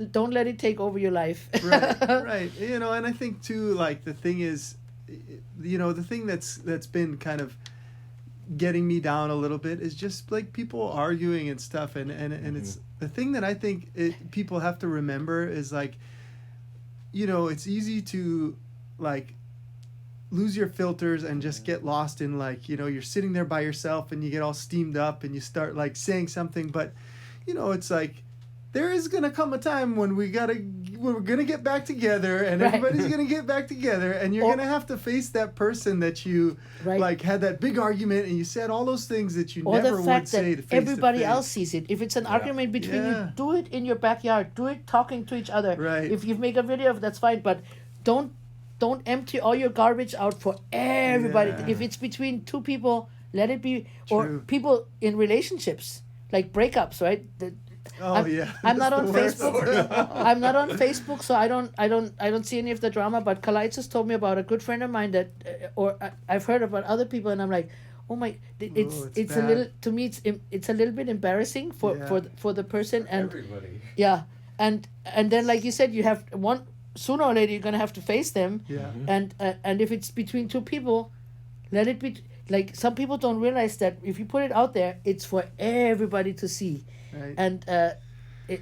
don't let it take over your life. Right. And I think too, like the thing is, the thing that's been kind of getting me down a little bit is just like people arguing and stuff, and it's the thing that I think people have to remember is like, it's easy to like lose your filters and just get lost in like, you're sitting there by yourself and you get all steamed up and you start like saying something, but it's like there is gonna come a time when we're gonna get back together, and everybody's gonna get back together, and you're gonna have to face that person that you like had that big argument, and you said all those things that you never would say to face everybody to face. else sees it. If it's an argument between you, do it in your backyard. Do it talking to each other. Right. If you make a video of that's fine, but don't empty all your garbage out for everybody. Yeah. If it's between two people, let it be. Or True. people in relationships, like breakups, right? I'm not on Facebook. I'm not on Facebook, so I don't see any of the drama. But Kala'e just told me about a good friend of mine that, I've heard about other people, and I'm like, oh my, it's a little, to me it's a little bit embarrassing for the person, and everybody. Yeah, and then like you said, you have one, sooner or later you're gonna have to face them. Yeah. And if it's between two people, let it be. Like some people don't realize that if you put it out there, it's for everybody to see. Right. And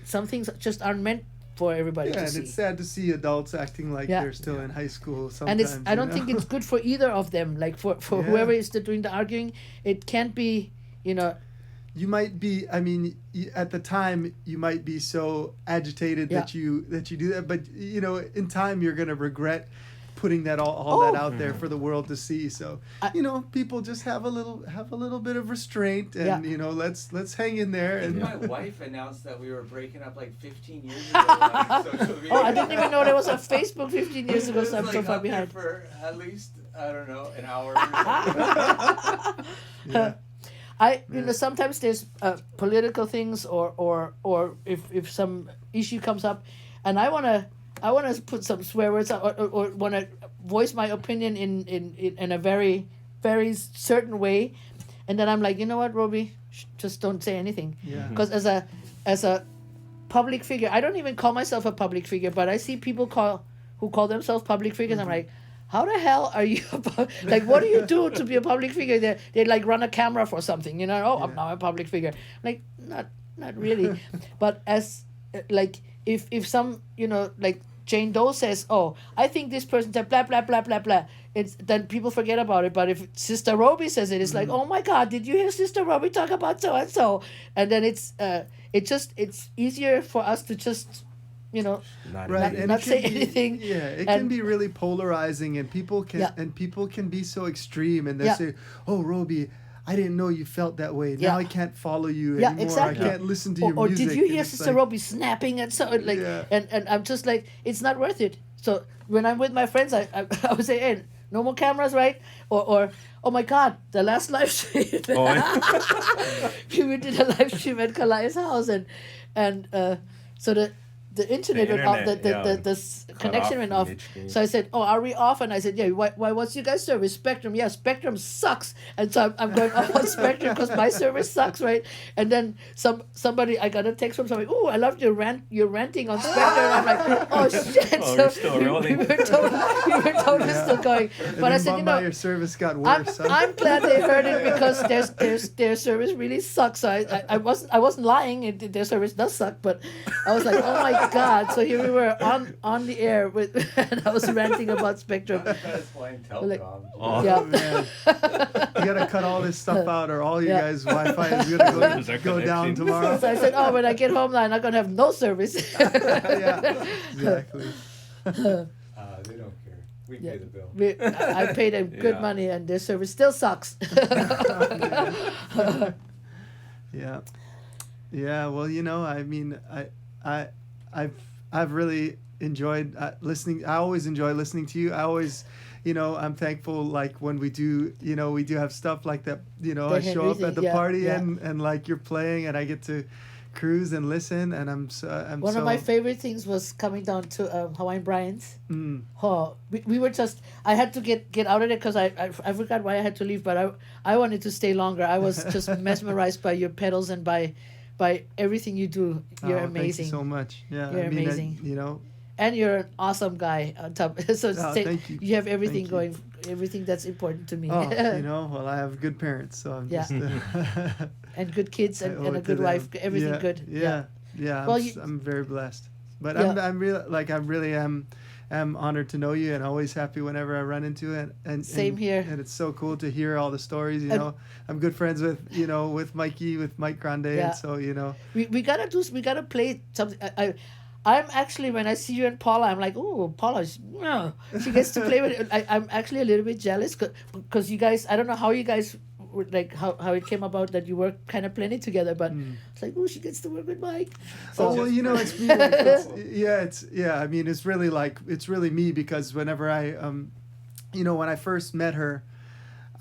some things just aren't meant for everybody to and see. it's sad to see adults acting like they're still in high school sometimes. And I don't think it's good for either of them. Like for whoever is doing the arguing, it can't be, You might be. I mean, at the time, you might be so agitated that you do that. But in time, you're gonna regret putting that all that out there for the world to see. So people just have a little bit of restraint, and let's hang in there. And And my wife announced that we were breaking up like 15 years ago on social media. I didn't even know there was a Facebook 15 years ago, so I'm so far up there behind. for at least, I don't know, an hour. Sometimes there's political things or if some issue comes up, and I wanna put some swear words out, or wanna voice my opinion in a very, very certain way, and then I'm like, you know what, Robi, just don't say anything. Yeah. Because as a public figure, I don't even call myself a public figure, but I see people who call themselves public figures. I'm like, how the hell are you like, what do you do to be a public figure? They like run a camera for something, I'm now a public figure. Like, not really. But as like if some like Jane Doe says, oh, I think this person said blah blah blah blah blah, then people forget about it. But if Sistah Robi says it, it's like, oh my God, did you hear Sistah Robi talk about so and so? And then it's easier for us to just not say anything. Yeah, it can be really polarizing, and people can be so extreme, and they say, "Oh, Robi, I didn't know you felt that way. Now I can't follow you anymore. Exactly. I can't listen to your or music." Or did you hear And it's Sistah Robi snapping and so like and I'm just like, it's not worth it. So when I'm with my friends, I would say, hey, no more cameras, right? Or oh my God, the last live stream. We did a live stream at Kala'e's house, and so the internet went off, connection went off. So I said, "Oh, are we off?" And I said, "Yeah. Why? What's you guys' service? Spectrum? Yeah, Spectrum sucks." And so I'm going off on Spectrum because my service sucks, right? And then somebody, I got a text from somebody. "Oh, I loved your ranting on Spectrum." And I'm like, "Oh shit!" Oh, so we're still rolling. we were totally still going. But I said, your service got worse. I'm glad they heard it because their service really sucks. So I wasn't lying. Their service does suck, but I was like, oh my God. So here we were on the air with and I was ranting about Spectrum. That's flying Like, telecom. yeah. Man. You gotta cut all this stuff out, or all you guys' Wi-Fi is gonna go down tomorrow. So I said, oh, when I get home now, I'm not gonna have no service. Yeah, exactly. They don't care. We pay the bill. I paid them good money, and their service still sucks. Yeah. Yeah, well, I mean, I've really enjoyed listening. I always enjoy listening to you. I always, I'm thankful, like, when we do have stuff like that, I show up at the party and like you're playing and I get to cruise and listen, and I'm One of my favorite things was coming down to Hawaiian Brian's. Oh, we were just, I had to get out of there because I forgot why I had to leave, but I wanted to stay longer. I was just mesmerized by your pedals and by everything you do. You're amazing. Thank you so much. Yeah, you're amazing. And you're an awesome guy on top. So thank you. You have everything going, everything that's important to me. Oh, well, I have good parents, so I'm just. And good kids and a good wife, everything good. Yeah. Well, I'm very blessed. But I'm really am honored to know you, and always happy whenever I run into it. And same here. And it's so cool to hear all the stories. I'm good friends with with Mike Grande, and so we gotta play something. I'm actually, when I see you and Paula, I'm like, oh, Paula, she gets to play with it. I'm actually a little bit jealous because you guys, I don't know how you guys, like how it came about that you work kind of plenty together, but it's like, oh, she gets to work with Mike. So, it's me. I mean, it's really me, because whenever I, when I first met her,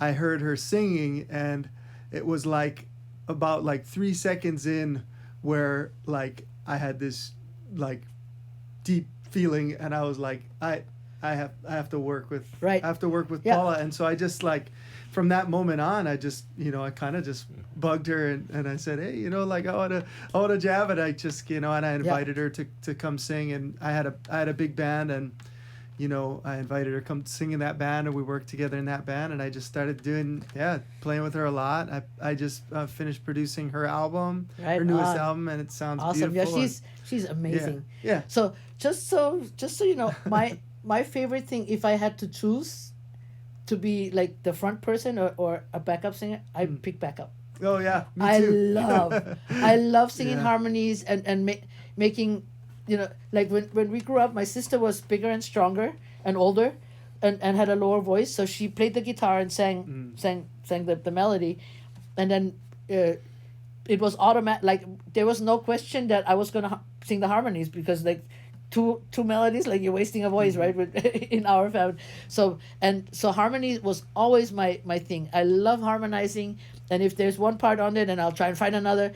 I heard her singing, and it was like about 3 seconds in where like I had this like deep feeling, and I was like, I have to work with Paula, and so I just like, from that moment on, I just I kind of just bugged her, and I said, hey, like I want to jam, and I just and I invited her to come sing, and I had a big band, and I invited her to come sing in that band, and we worked together in that band, and I just started playing with her a lot. I just finished producing her album, her newest album, and it sounds awesome. beautiful. Yeah, she's amazing. Yeah. So just so you know, my favorite thing, if I had to choose to be like the front person or a backup singer, I'd pick backup. Oh yeah, me too. I love singing harmonies and making. Like when we grew up, my sister was bigger and stronger and older and had a lower voice. So she played the guitar and sang the melody. And then it was automatic. Like, there was no question that I was going to sing the harmonies, because like two melodies, like, you're wasting a voice, right? In our family. So harmony was always my thing. I love harmonizing. And if there's one part on it, then I'll try and find another.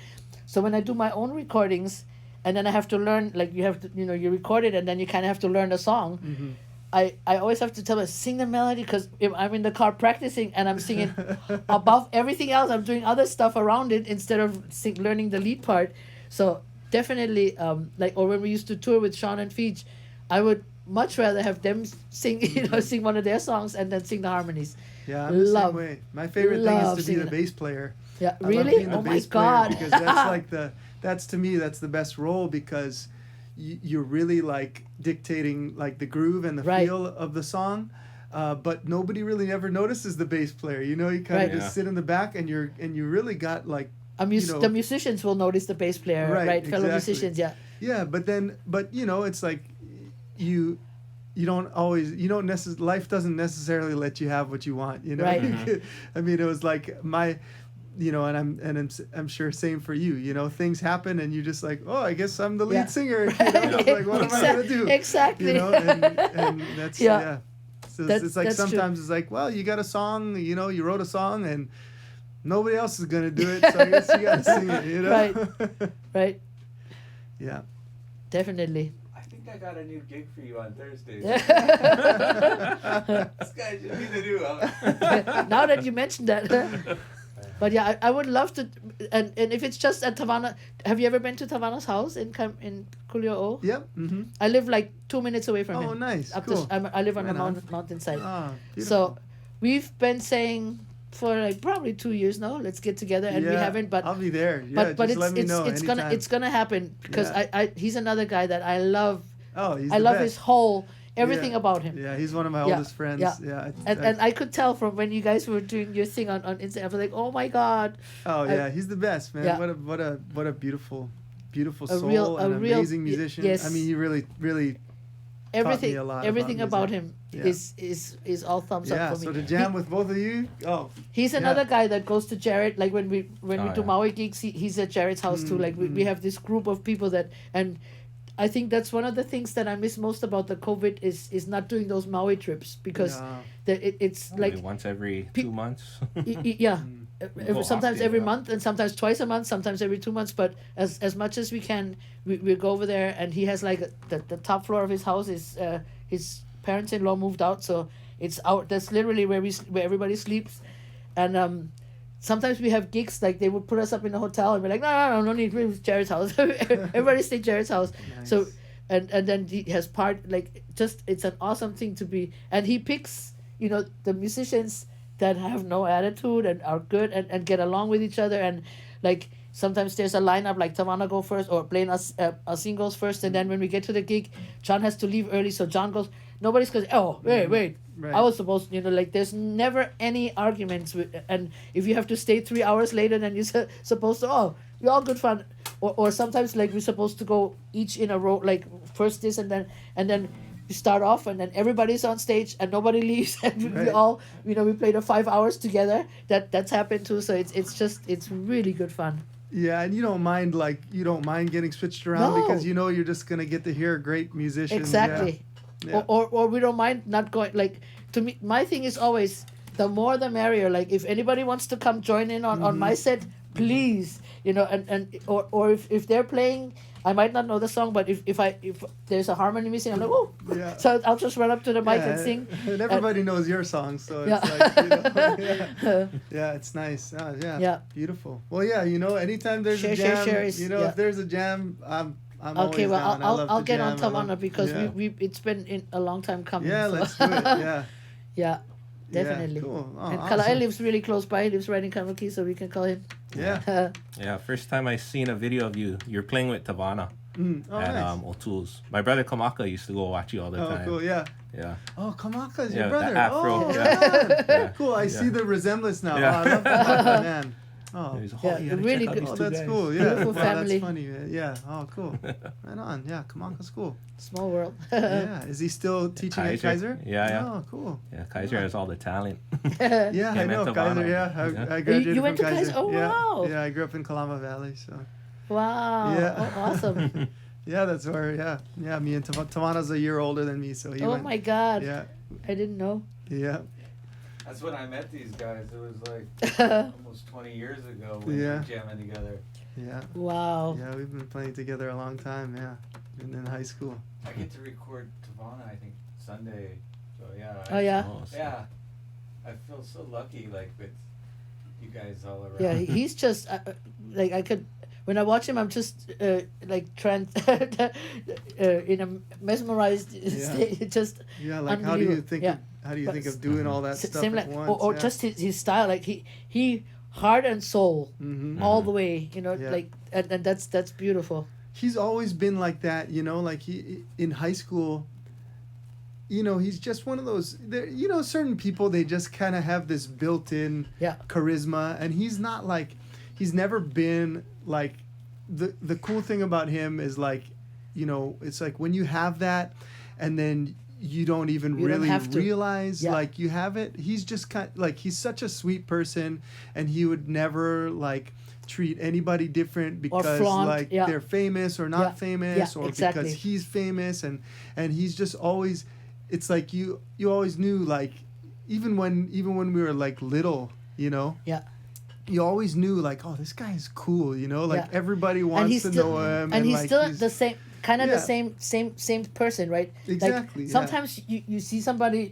So when I do my own recordings, and then I have to learn, like, you have to, you record it, and then you kind of have to learn the song. Mm-hmm. I always have to tell her, sing the melody, because if I'm in the car practicing and I'm singing above everything else, I'm doing other stuff around it instead of learning the lead part. So definitely, or when we used to tour with Sean and Feej, I would much rather have them sing, sing one of their songs and then sing the harmonies. Yeah, I'm the same way. My favorite thing is to be the bass player. Yeah, really? Oh my God! Because that's like that's to me, that's the best role, because you're really like dictating like the groove and the feel of the song, but nobody really ever notices the bass player. You kind of just sit in the back, and you really got like the musicians will notice the bass player, right? Fellow musicians, yeah. Yeah, but it's like you don't always life doesn't necessarily let you have what you want. Right. I mean, it was like my. And I'm sure same for you. Things happen, and you're just like, oh, I guess I'm the lead singer. Like, what am I gonna do? Exactly. And that's So it's like sometimes true. It's like, well, you got a song. You wrote a song, and nobody else is gonna do it, so I guess you gotta sing it. Right. Yeah. definitely. I think I got a new gig for you on Thursday. Yeah. This guy should be the new. Now that you mentioned that. But yeah, I would love to, and if it's just at Tavana, have you ever been to Tavana's house in Kulia'o? Yep. Mm-hmm. I live like 2 minutes away from him. Oh, nice. Up Cool. I live on Right the on. mountainside. Ah, beautiful. So we've been saying for like probably 2 years now, let's get together, and we Yeah, haven't. But I'll be there. Yeah, but just let me know it's anytime. gonna happen because Yeah. he's another guy that I love. Oh, he's I the love best. his whole everything Yeah. about him. Yeah, he's one of my Yeah, oldest friends. yeah. Yeah. And I could tell from when you guys were doing your thing on Instagram, I was like, oh my God. Oh yeah, he's the best, man. Yeah. What a beautiful A soul, real- an a real- amazing musician. yes. I mean, he really Everything a lot everything about about him music. is all thumbs yeah. up for So me. to jam with both of you, oh, He's yeah. another guy that goes to Jared. Like when we do yeah. Maui gigs, he's at Jared's house too. Like we have this group of people that, and I think that's one of the things that I miss most about the COVID is not doing those Maui trips because Yeah. it's Maybe like once every Pe- 2 months. yeah. Go Sometimes often, every yeah. month and sometimes twice a month, sometimes every 2 months. But as much as we can, we go over there, and he has like the top floor of his house is his parents-in-law moved out, so it's out. That's literally where where everybody sleeps, and sometimes we have gigs like they would put us up in a hotel and we're like no need, it's Jared's house. Everybody stay at Jared's house. Nice. So and then he has it's an awesome thing to be, and he picks the musicians that have no attitude and are good and get along with each other, and like sometimes there's a lineup like Tavana go first or playing us goes first, and then when we get to the gig, John has to leave early, so John goes. Nobody's goes. Oh wait. Right. I was supposed to, like there's never any arguments with, and if you have to stay 3 hours later than you're supposed to, we're all good fun, or sometimes like we're supposed to go each in a row, like first this and then we start off and then everybody's on stage and nobody leaves and we Right. all we played 5 hours together. That's happened too, so it's really good fun. Yeah, and you don't mind getting switched around No. because you're just gonna get to hear great musicians. Exactly. Yeah. Or we don't mind not going. Like to me, my thing is always the more the merrier. Like if anybody wants to come join in on my set, please, or if they're playing, I might not know the song, but if there's a harmony missing, I'm like, oh, Yeah. so I'll just run up to the mic and sing. And everybody knows your song, so it's Yeah. like, yeah, it's nice. Oh, yeah, Yeah. beautiful. Well, yeah, anytime there's Share, a share, jam, share is- yeah. if there's a jam, I'm Okay, always well down. I love I'll to get on jam. I love- Tavana because yeah. we it's been a long time coming. Yeah, so. let's do it. Yeah. Yeah, definitely. Yeah, cool. Oh, And awesome. Kala'e lives really close by. He lives right in Kamaki, so we can call him. Yeah. Yeah, first time I seen a video of you're playing with Tavana Oh, at nice. O'Toole's. My brother Kamaka used to go watch you all the Oh, time. cool. Yeah. Yeah. Oh, Kamaka's Yeah, your brother. the afro, Oh, yeah. man. Yeah. Cool. I Yeah. see the resemblance now. Yeah. Oh, I love Kamaka, man. Oh. He's like, Yeah, you gotta really check out good. these Oh, two that's guys. cool. Yeah. Beautiful Wow, family. that's funny. Man. Yeah. Oh, cool. Right on. Yeah. Kamaka's cool. Small world. Yeah. Is he still teaching at Kaiser? Yeah, yeah. Oh, cool. Yeah, Kaiser has all the talent. Yeah, Yeah, I know Tavana. Kaiser. Yeah, I Yeah. graduated You went from to Kaiser? Oh, yeah. wow. Yeah, I grew up in Kalama Valley, so Wow. Yeah. Oh, awesome. yeah, that's where. Yeah. Me and Tavana's a year older than me, so he Oh went. my God. Yeah, I didn't know. yeah, That's when I met these guys. It was like almost 20 years ago when we Yeah. were jamming together. yeah. Wow. Yeah, we've been playing together a long time. Yeah, been in high school. I get to record Tavana, I think, Sunday. So yeah. Oh yeah. Oh, so- Yeah. I feel so lucky, like, with you guys all around. Yeah, he's just like I could. When I watch him, I'm just like in a mesmerized state. Just Yeah, like how do you Unbelievable. think? Yeah. How do you But think of doing all that s- stuff same at like, once? or yeah. just his style, like he heart and soul Mhm. all the way. Yeah. Like and that's beautiful. He's always been like that, like he in high school, he's just one of those certain people, they just kind of have this built-in Yeah. charisma, and he's never been like the cool thing about him is like, it's like when you have that and then you don't even You don't really have to. realize Yeah. like you have it. He's just he's such a sweet person, and he would never like treat anybody different because flaunt, like yeah. they're famous or not Yeah, famous, yeah, or exactly. because he's famous, and he's just always, it's like you always knew, like even when we were like little, Yeah. you always knew like, oh, this guy is cool, like Yeah. everybody And wants he's to still know him, and he's like, still the same kind of Yeah. the same person, right? Exactly, Like yeah. sometimes you see somebody,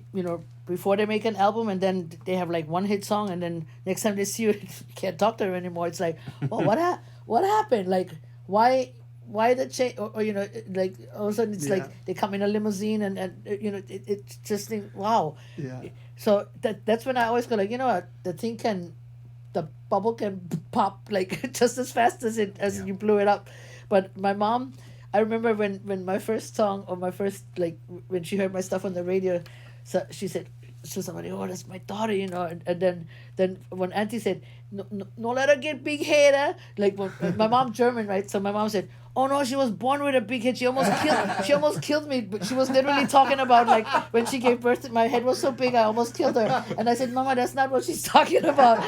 before they make an album and then they have like one hit song, and then next time they see you, you can't talk to them anymore. It's like, oh, what happened? Like, why the change? Or like all of a sudden it's Yeah. like they come in a limousine and it's just think, wow. Yeah. So that's when I always go like, you know what, the bubble can pop like just as fast as you blew it up. But my mom, I remember when my first song, or my first, like, when she heard my stuff on the radio, so she said to somebody, oh, that's my daughter, and then when Auntie said, no let her get big head, like, my mom German, right? So my mom said, oh no, she was born with a big head. She almost killed me. But she was literally talking about, like, when she gave birth, my head was so big I almost killed her. And I said, Mama, that's not what she's talking about.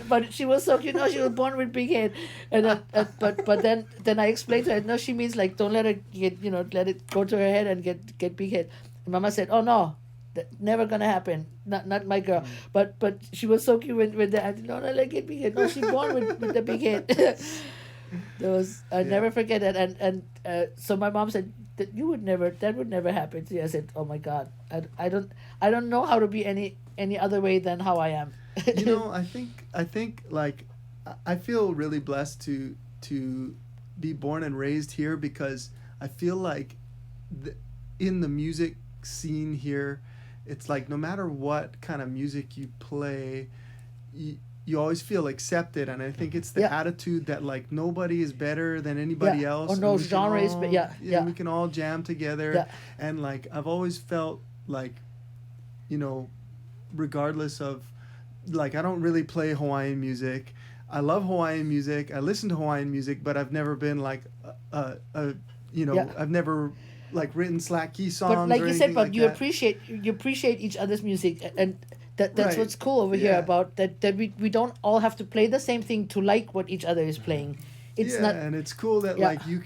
But she was so cute. No, she was born with big head. And but then I explained to her, no, she means, like, don't let her get, let it go to her head and get big head. And Mama said, oh no, that never gonna happen. Not my girl. But she was so cute when the auntie, no, let her get big head. No, she's born with the big head. I never forget that, and so my mom said that that would never happen to you. I said, oh my God, I don't know how to be any other way than how I am. I think like I feel really blessed to be born and raised here, because I feel like in the music scene here, it's like no matter what kind of music you play, you always feel accepted, and I think it's the attitude that, like, nobody is better than anybody else. Or no genre is, but we can all jam together, and like I've always felt like, regardless of, like, I don't really play Hawaiian music. I love Hawaiian music. I listen to Hawaiian music, but I've never been like I've never like written slack key songs. But like or you said, but like you that. appreciate each other's music, and that's Right. what's cool over here Yeah. about that we don't all have to play the same thing to like what each other is playing. It's not. And it's cool that like you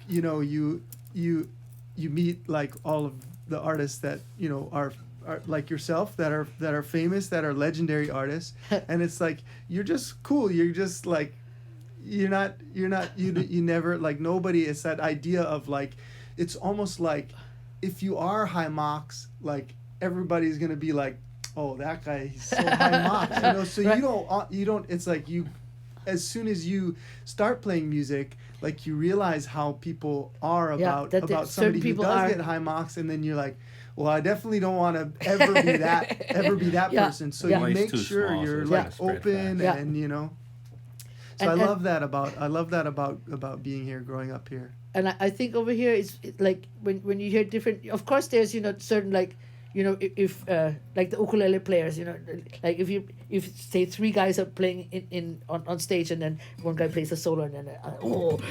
meet like all of the artists that are like yourself, that are famous, that are legendary artists, and it's like you're just cool. You're just like you never, like, nobody. It's that idea of like, it's almost like if you are high marks, like everybody's gonna be like, oh, that guy, he's so high marks, so right. you don't it's like you, as soon as you start playing music, like, you realize how people are about somebody who does get high marks, and then you're like, well, I definitely don't want to ever be that person. So you make sure you're like open and So I love that about being here, growing up here. And I think over here it's like when you hear different. Of course, there's certain, like, if like the ukulele players, like if say three guys are playing on stage, and then one guy plays a solo, and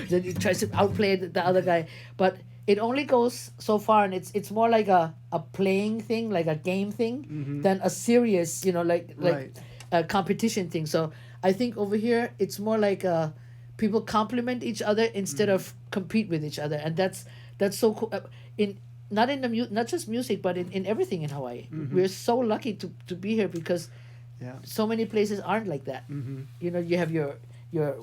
then he tries to outplay the other guy, but it only goes so far, and it's more like a playing thing, like a game thing, than a serious Right. a competition thing. So I think over here it's more like people compliment each other instead of compete with each other, and that's so cool. Not just music, but in everything in Hawaii. We're so lucky to be here, because so many places aren't like that. You have your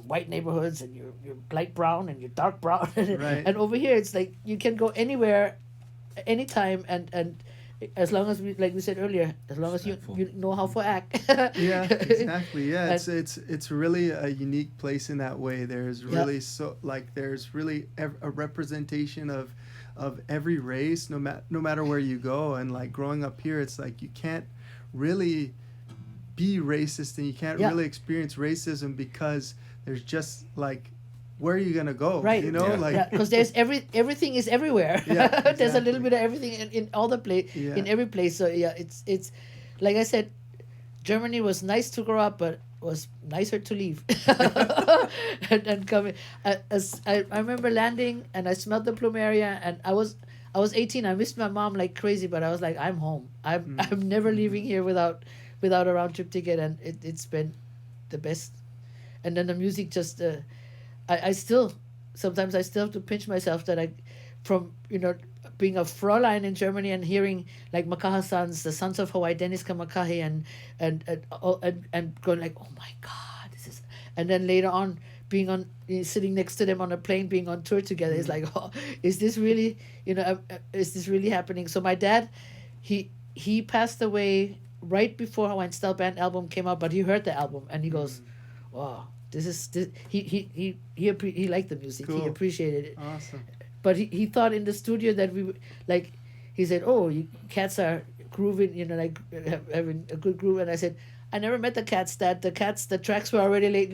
white neighborhoods, and your light brown and your dark brown, Right. and over here it's like you can go anywhere, anytime, and as long as like we said earlier, as long as you know how to act. Yeah, exactly. Yeah, it's really a unique place in that way. There's really there's really a representation of every race, no matter where you go. And like growing up here, it's like you can't really be racist, and you can't really experience racism, because there's just like, where are you gonna go? Right. Because there's everything is everywhere. Yeah, There's a little exactly. bit of everything in all the in every place. So it's like I said, Germany was nice to grow up, but was nicer to leave. and coming, I remember landing, and I smelled the plumeria, and I was 18. I missed my mom like crazy, but I was like, I'm home. I'm never leaving here without a round trip ticket, and it's been the best. And then the music just. I still sometimes have to pinch myself that from being a Fräulein in Germany and hearing like Makaha sons, the sons of Hawaii, Dennis Kamakahe, and going like, oh my God, this is, and then later on being on sitting next to them on a plane, being on tour together. It's like, oh, is this really, is this really happening? So my dad, he passed away right before Hawaiian Style Band album came out, but he heard the album and he goes, wow, this he liked the music. Cool. He appreciated it. Awesome. But he thought in the studio that we like, he said, oh, you cats are grooving, like having a good groove. And I said, I never met the cats. The tracks were already late.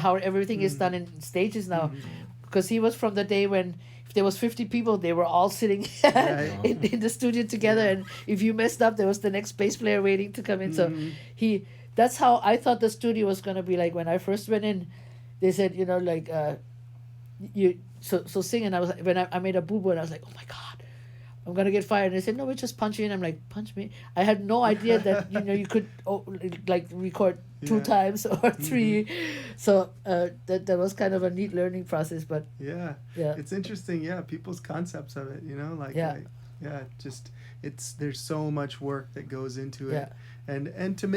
How everything is done in stages now, because he was from the day when if there was 50 people, they were all sitting in the studio together, and if you messed up, there was the next bass player waiting to come in. So that's how I thought the studio was gonna be like when I first went in. They said, so sing, and I was when I made a boo boo, and I was like, oh my god, I'm gonna get fired. And they said, no, we just punch you in. I'm like, punch me? I had no idea that you could record 2 times or 3. So that was kind of a neat learning process. But yeah, it's interesting. Yeah, people's concepts of it. Just there's so much work that goes into it, and to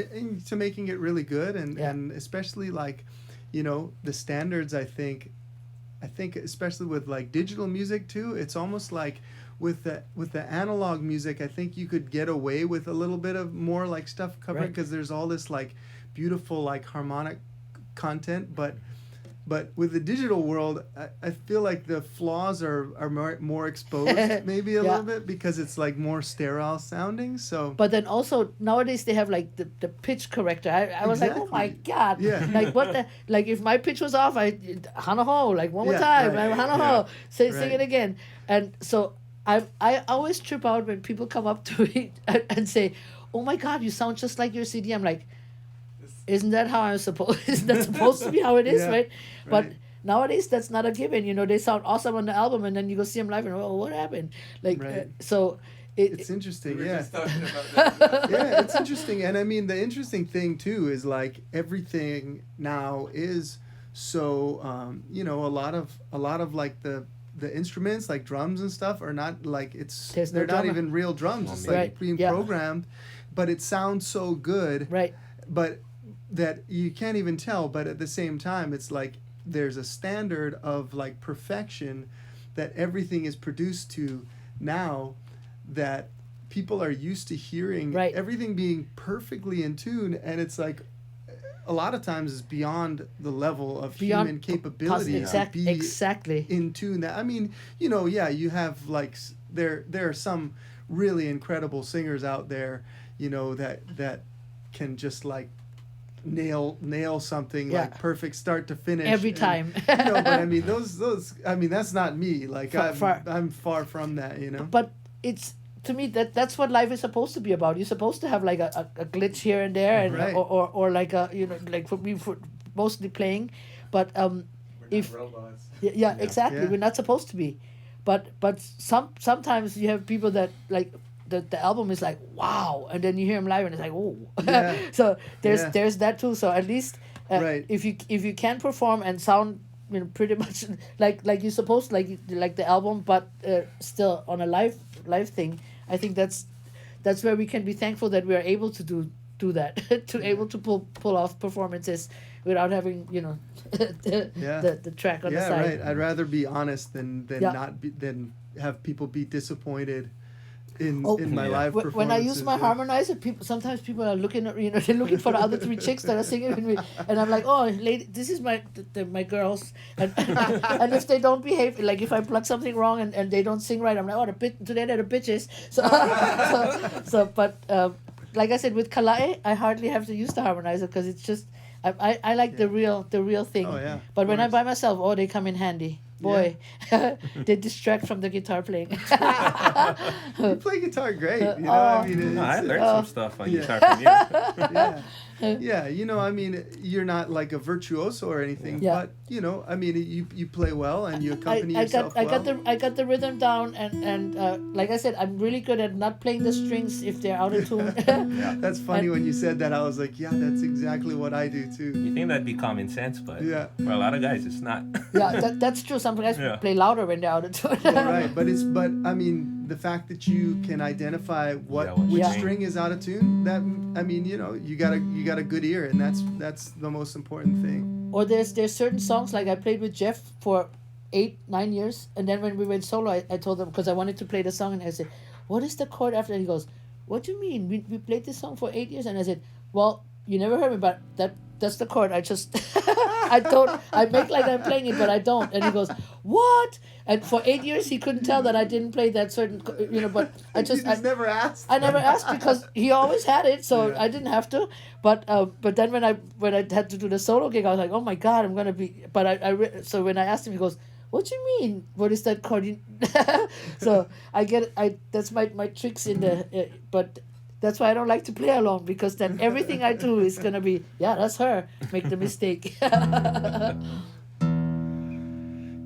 making it really good, and especially the standards. I think especially with like digital music too, it's almost like with the analog music, I think you could get away with a little bit of more like stuff covered because there's all this like beautiful like harmonic content, but with the digital world, I feel like the flaws are more exposed maybe a little bit because it's like more sterile sounding. So but then also nowadays they have like the pitch corrector. I was like, oh my god, like what the, like if my pitch was off, I hanaho, like one more time, hanaho, sing it again. And so I always trip out when people come up to me and say, oh my god, you sound just like your CD. I'm like, isn't that how I'm supposed? Isn't that supposed to be how it is, right? But nowadays that's not a given. They sound awesome on the album, and then you go see them live, and what happened? Like, so it's interesting. We were just talking about that. It's interesting, and I mean the interesting thing too is like everything now is so a lot of like the instruments like drums and stuff are not like they're not even real drums. It's like being programmed, but it sounds so good. Right. But that you can't even tell, but at the same time it's like there's a standard of like perfection that everything is produced to now, that people are used to hearing everything being perfectly in tune, and it's like a lot of times is beyond the level of human capability to be exactly in tune. That I mean, you have like there are some really incredible singers out there, that can just like nail something like perfect start to finish every time. But I mean those I mean that's not me. Like I'm far from that. But it's, to me, that's what life is supposed to be about. You're supposed to have like a glitch here and there, and or like a like for me for mostly playing, but if robots. Exactly, we're not supposed to be, but sometimes you have people that like the album is like wow, and then you hear them live and it's like oh. So there's that too. So at least if you can perform and sound pretty much like you're supposed to, like the album, but still on a live thing, I think that's where we can be thankful that we are able to do that, to able to pull off performances without having the track on the side. Right. I'd rather be honest than than have people be disappointed in my live performances. When I use my harmonizer, sometimes people are looking at they're looking for the other 3 chicks that are singing with me, and I'm like, oh lady, this is my girls, and if they don't behave, like if I plug something wrong and they don't sing right, I'm like, oh today they're the bitches. So but like I said, with Kala'e, I hardly have to use the harmonizer because it's just I like the real thing. But when I'm by myself, they come in handy. Boy, they distract from the guitar playing. You play guitar great. I mean, I learned some stuff on guitar from you. I mean, you're not like a virtuoso or anything, but I mean, you play well and you accompany yourself well. I got the rhythm down, and like I said, I'm really good at not playing the strings if they're out of tune. That's funny when you said that. I was like, that's exactly what I do too. You think that'd be common sense, but for a lot of guys, it's not. That's true. Some guys play louder when they're out of tune. Right, but I mean, the fact that you can identify what which string. string is out of tune, that, I mean, you know, you got a good ear, and that's the most important thing. Or there's certain songs, like I played with Jeff for 8-9 years, and then when we went solo, I told him, because I wanted to play the song, and I said, what is the chord after that? He goes, what do you mean? We played this song for 8 years. And I said, well, you never heard me, but that's the chord. I just I make like I'm playing it, but I don't. And he goes, what? And for 8 years he couldn't tell that I didn't play that certain, but I just never asked. I never asked, because he always had it, so I didn't have to. But then when I had to do the solo gig, I was like, oh my God, I'm gonna be. But so when I asked him, he goes, what do you mean? What is that chord? So that's my tricks in the. But that's why I don't like to play alone, because then everything I do is gonna be, that's her. Make the mistake.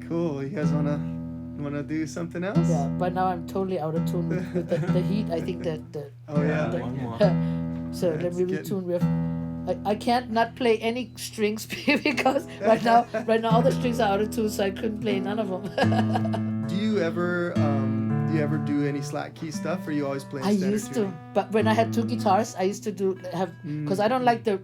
Cool. You guys wanna do something else? Yeah, but now I'm totally out of tune with the heat. I think that. Oh yeah. One more. So let me retune riff. I can't not play any strings because right now all the strings are out of tune, so I couldn't play none of them. Do you ever do any slack key stuff, or you always play? I used to, but when I had 2 guitars, I used to because I don't like to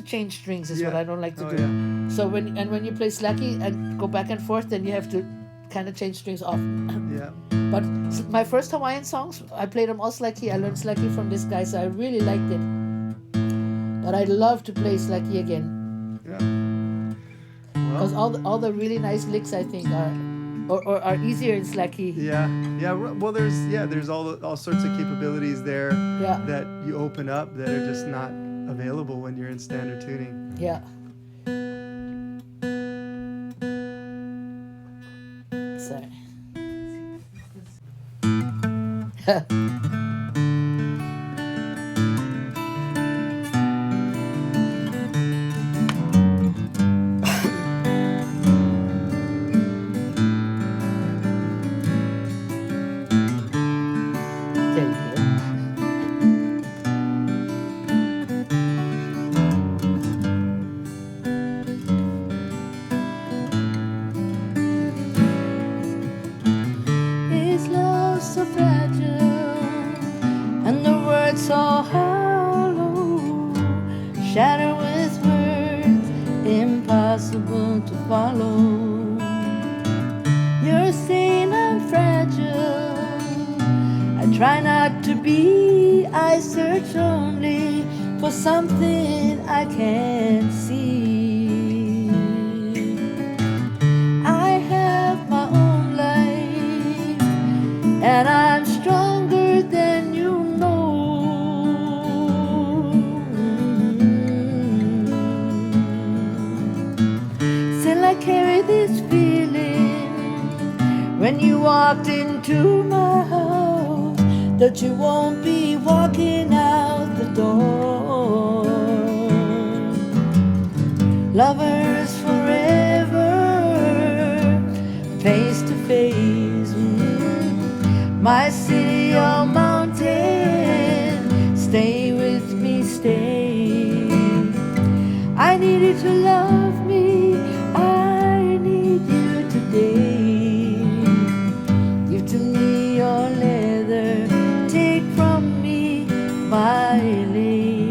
change strings. Is what I don't like to do. Yeah. So when you play slacky and go back and forth, then you have to kind of change strings off. Yeah. But my first Hawaiian songs, I played them all slacky. I learned slacky from this guy, so I really liked it. But I'd love to play slacky again. Yeah. Because all the really nice licks, I think, are easier in slacky. Yeah. Well, there's all sorts of capabilities there that you open up that are just not available when you're in standard tuning. Yeah. Sorry. Shattered with words impossible to follow. You're saying I'm fragile. I try not to be. I search only for something I can't see. I have my own life, and I'm stronger than you know. Still I carry this feeling when you walked into my house, that you won't be walking out the door. Lovers forever, face to face. My city or mountain, stay with me, stay. I need you to love me, I need you today. Give to me your leather, take from me my lace.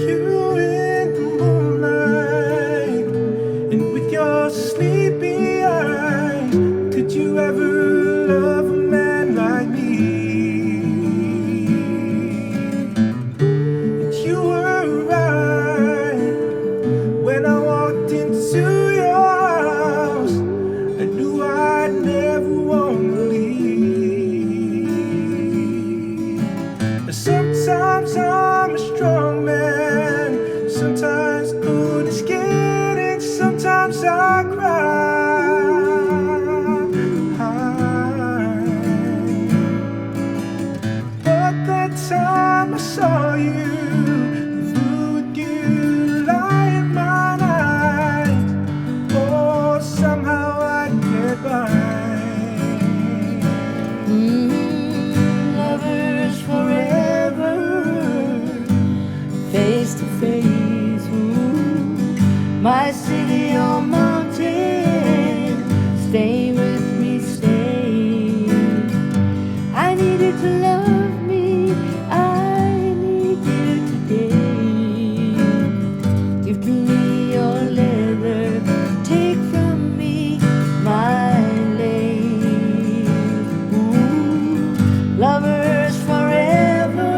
You in the moonlight, and with your sleepy eyes, could you ever love a man like me? And you were right when I walked into your house. I knew I'd never want to leave. Sometimes I'm a strong man, sometimes cold and scared, and sometimes I cry. But that time I saw you, through with you, lie in my night. Oh, somehow I get by. Lovers forever, face to face. My city on mountain, stay with me, stay. I need you to love me, I need you today. Give to me your leather, take from me my lace. Ooh, lovers forever,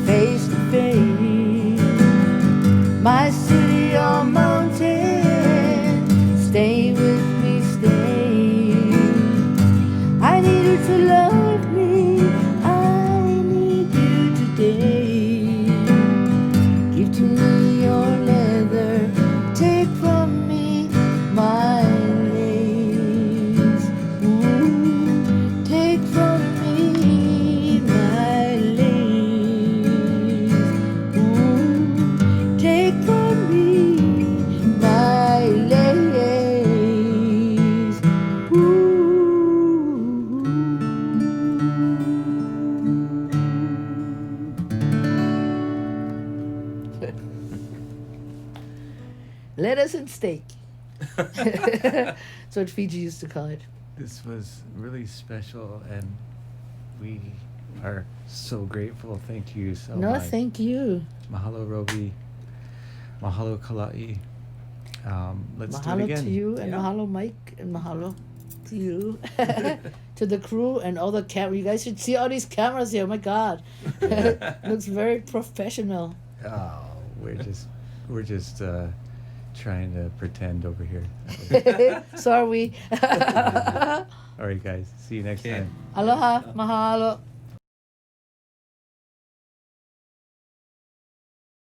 face to face. My city on mountain, stay with me, stay. I need you to love me, I need you today. Give to me your leather, take from me my lace. Ooh, take from me my lace. Ooh, take from me my lace. Lettuce and steak. That's what Fiji used to call it. This was really special, and we are so grateful. Thank you so No, much. thank you. Mahalo, Robi. Mahalo, Kala'e. Let's do it Mahalo again. to you, and Yeah. mahalo, Mike, and mahalo to you, to the crew, and all the camera. You guys should see all these cameras here. Oh my God, looks very professional. Oh, we're just trying to pretend over here. So are we. All right, guys. See you next Okay. time. Aloha, mahalo.